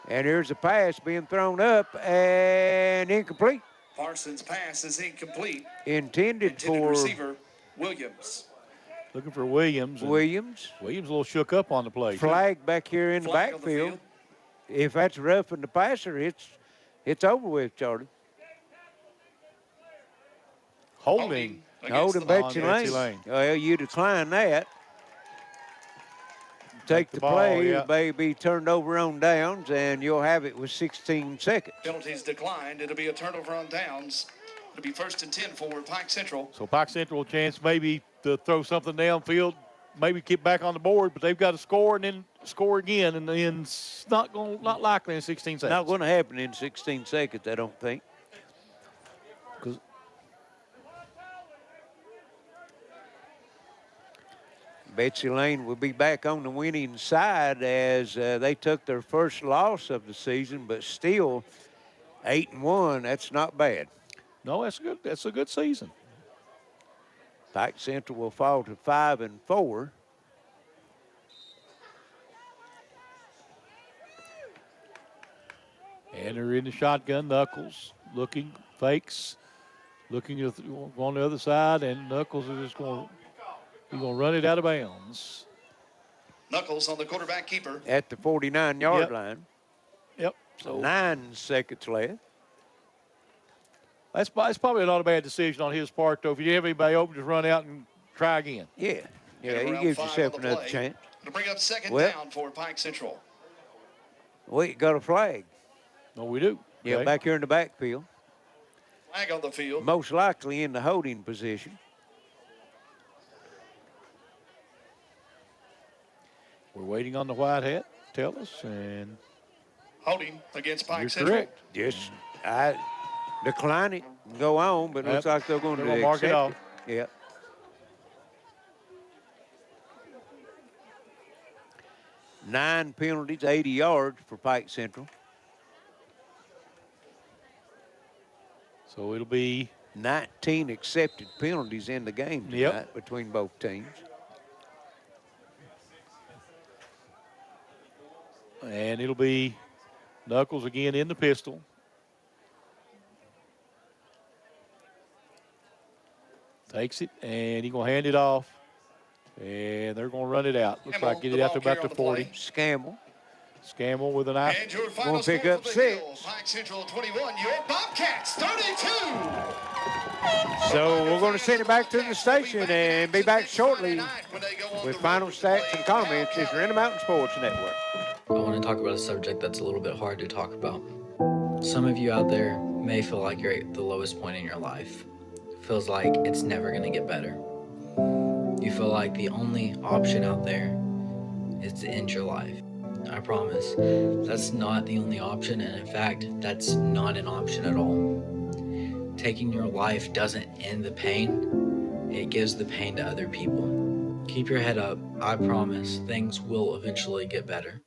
And here's a pass being thrown up and incomplete. Parsons' pass is incomplete. Intended for receiver Williams. Looking for Williams. Williams a little shook up on the play. Flag back here in the backfield. If that's roughing the passer, it's over with, Charlie. Holding Betsy Layne. Well, you decline that. Take the ball, play, yeah. It may be turned over on downs, and you'll have it with 16 seconds. Penalties declined. It'll be a turnover on downs. It'll be 1st and 10 for Pike Central. So Pike Central chance maybe to throw something downfield, maybe get back on the board, but they've got to score and then score again, and then it's not likely in 16 seconds. Not going to happen in 16 seconds, I don't think. Betsy Layne will be back on the winning side as they took their first loss of the season, but still 8-1. That's not bad. No, that's good. That's a good season. Pike Central will fall to 5-4. And they're in the shotgun. Knuckles looking, fakes, looking on the other side, and Knuckles is just going to run it out of bounds. Knuckles on the quarterback keeper. At the 49-yard line. Yep. So 9 seconds left. That's probably not a bad decision on his part, though. If you have anybody open, just run out and try again. Yeah, he gives yourself another chance. To bring up second down for Pike Central. We got a flag. No, we do. Yeah, Okay. back here in the backfield. Flag on the field. Most likely in the holding position. We're waiting on the white hat. Tell us, and Holding against Pike you're Central. correct. Yes, I decline it and go on, but it looks like they're going to mark it off. Yeah. Nine penalties, 80 yards for Pike Central. So it'll be 19 accepted penalties in the game tonight between both teams. And it'll be Knuckles again in the pistol. Takes it, and he's going to hand it off. And they're going to run it out. Looks like get it out to about the 40. Scammell with an eye. And your final Gonna pick score up for the 6. Hill, Pike Central 21, your Bobcats 32. So we're going to send it back to the station and be back shortly with final stats and comments. It's your Intermountain Sports Network. I want to talk about a subject that's a little bit hard to talk about. Some of you out there may feel like you're at the lowest point in your life. Feels like it's never going to get better. You feel like the only option out there is to end your life. I promise, that's not the only option, and in fact, that's not an option at all. Taking your life doesn't end the pain, it gives the pain to other people. Keep your head up, I promise, things will eventually get better.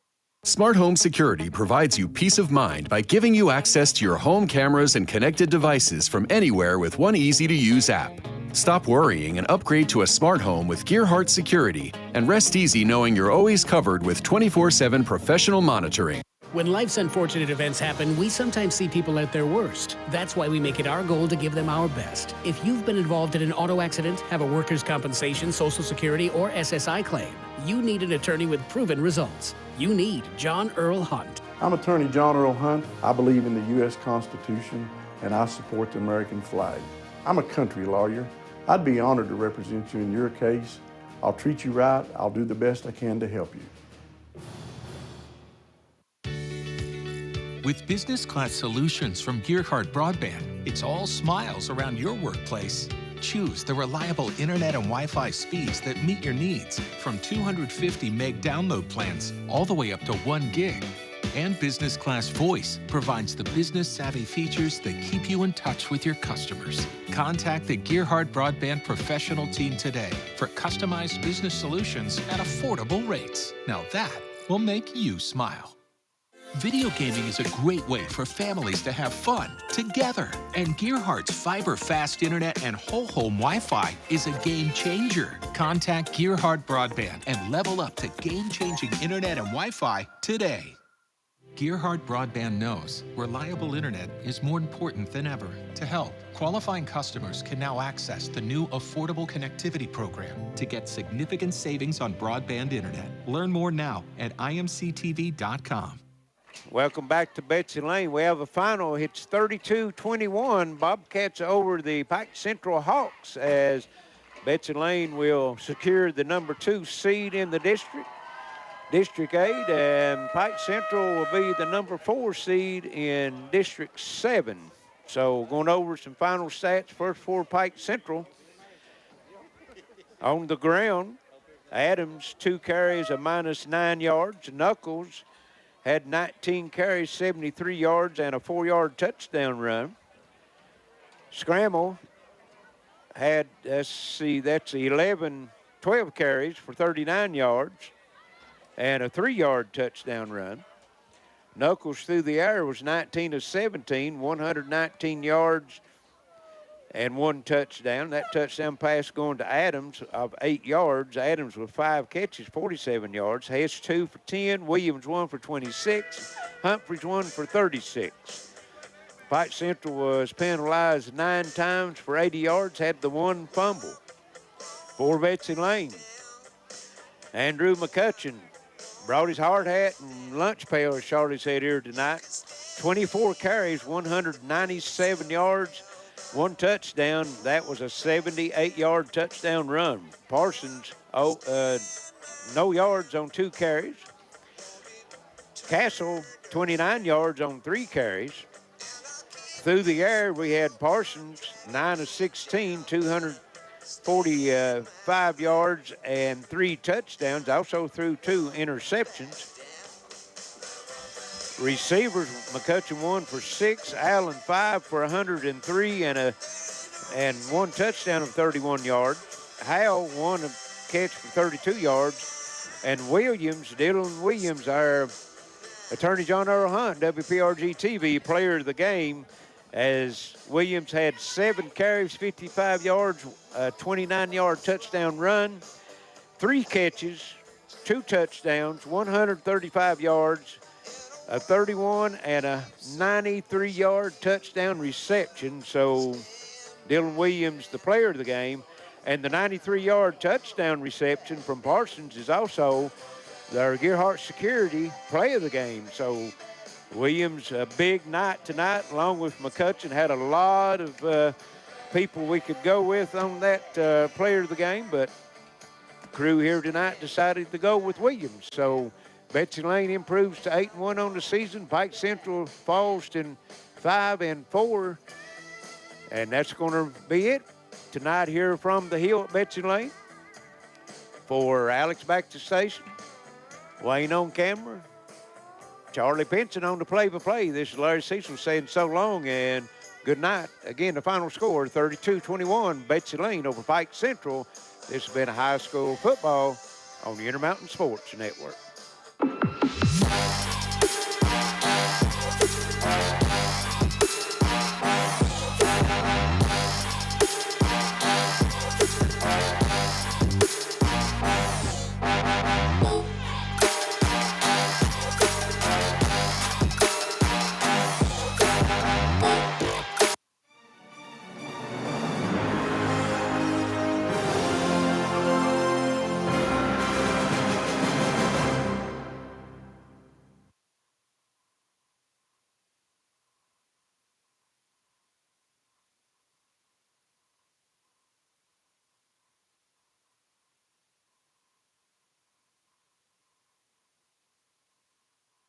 Smart Home Security provides you peace of mind by giving you access to your home cameras and connected devices from anywhere with one easy-to-use app. Stop worrying and upgrade to a smart home with Gearheart Security, and rest easy knowing you're always covered with 24/7 professional monitoring. When life's unfortunate events happen, we sometimes see people at their worst. That's why we make it our goal to give them our best. If you've been involved in an auto accident, have a workers' compensation, Social Security, or SSI claim, you need an attorney with proven results. You need John Earl Hunt. I'm attorney John Earl Hunt. I believe in the U.S. Constitution, and I support the American flag. I'm a country lawyer. I'd be honored to represent you in your case. I'll treat you right. I'll do the best I can to help you. With business class solutions from Gearheart Broadband, it's all smiles around your workplace. Choose the reliable internet and Wi-Fi speeds that meet your needs, from 250 meg download plans all the way up to 1 gig. And business class voice provides the business savvy features that keep you in touch with your customers. Contact the Gearheart Broadband professional team today for customized business solutions at affordable rates. Now that will make you smile. Video gaming is a great way for families to have fun together. And Gearhart's fiber fast internet and whole home Wi-Fi is a game changer. Contact Gearheart Broadband and level up to game-changing internet and Wi-Fi today. Gearheart Broadband knows reliable internet is more important than ever. To help, qualifying customers can now access the new Affordable Connectivity Program to get significant savings on broadband internet. Learn more now at imctv.com. Welcome back to Betsy Layne. We have a final. It's 32-21. Bobcats over the Pike Central Hawks as Betsy Layne will secure the number 2 seed in the district. District 8, and Pike Central will be the number 4 seed in District 7. So going over some final stats, first for Pike Central. On the ground, Adams, 2 carries, a -9 yards. Knuckles had 19 carries, 73 yards, and a 4-yard touchdown run. Scramble had, that's 12 carries for 39 yards. And a 3-yard touchdown run. Knuckles through the air was 19 of 17, 119 yards and 1 touchdown. That touchdown pass going to Adams of 8 yards. Adams with 5 catches, 47 yards. Hess 2 for 10. Williams 1 for 26. Humphreys 1 for 36. Pike Central was penalized 9 times for 80 yards, had the 1 fumble. For Betsy Layne, Andrew McCutcheon brought his hard hat and lunch pail, as Charlie said here tonight. 24 carries, 197 yards, 1 touchdown. That was a 78-yard touchdown run. Parsons, no yards on 2 carries. Castle, 29 yards on 3 carries. Through the air, we had Parsons, 9 of 16, 245 yards and 3 touchdowns. Also threw 2 interceptions. Receivers, McCutcheon 1 for 6, Allen 5 for 103 and 1 touchdown of 31 yards. Howell 1 catch for 32 yards. And Williams, Dylan Williams, our attorney John Earl Hunt, WPRGtv player of the game, as Williams had 7 carries, 55 yards, a 29-yard touchdown run, 3 catches, 2 touchdowns, 135 yards, a 31 and a 93-yard touchdown reception. So Dylan Williams, the player of the game, and the 93-yard touchdown reception from Parsons is also their Gearheart security play of the game. So Williams, a big night tonight, along with McCutcheon. Had a lot of people we could go with on that player of the game, but the crew here tonight decided to go with Williams. So Betsy Layne improves to 8-1 on the season. Pike Central falls to 5-4, and that's going to be it tonight here from the Hill at Betsy Layne. For Alex back to station, Wayne on camera, Charlie Pinson on the play-by-play. This is Larry Cecil saying so long and good night. Again, the final score, 32-21, Betsy Layne over Pike Central. This has been a high school football on the Intermountain Sports Network.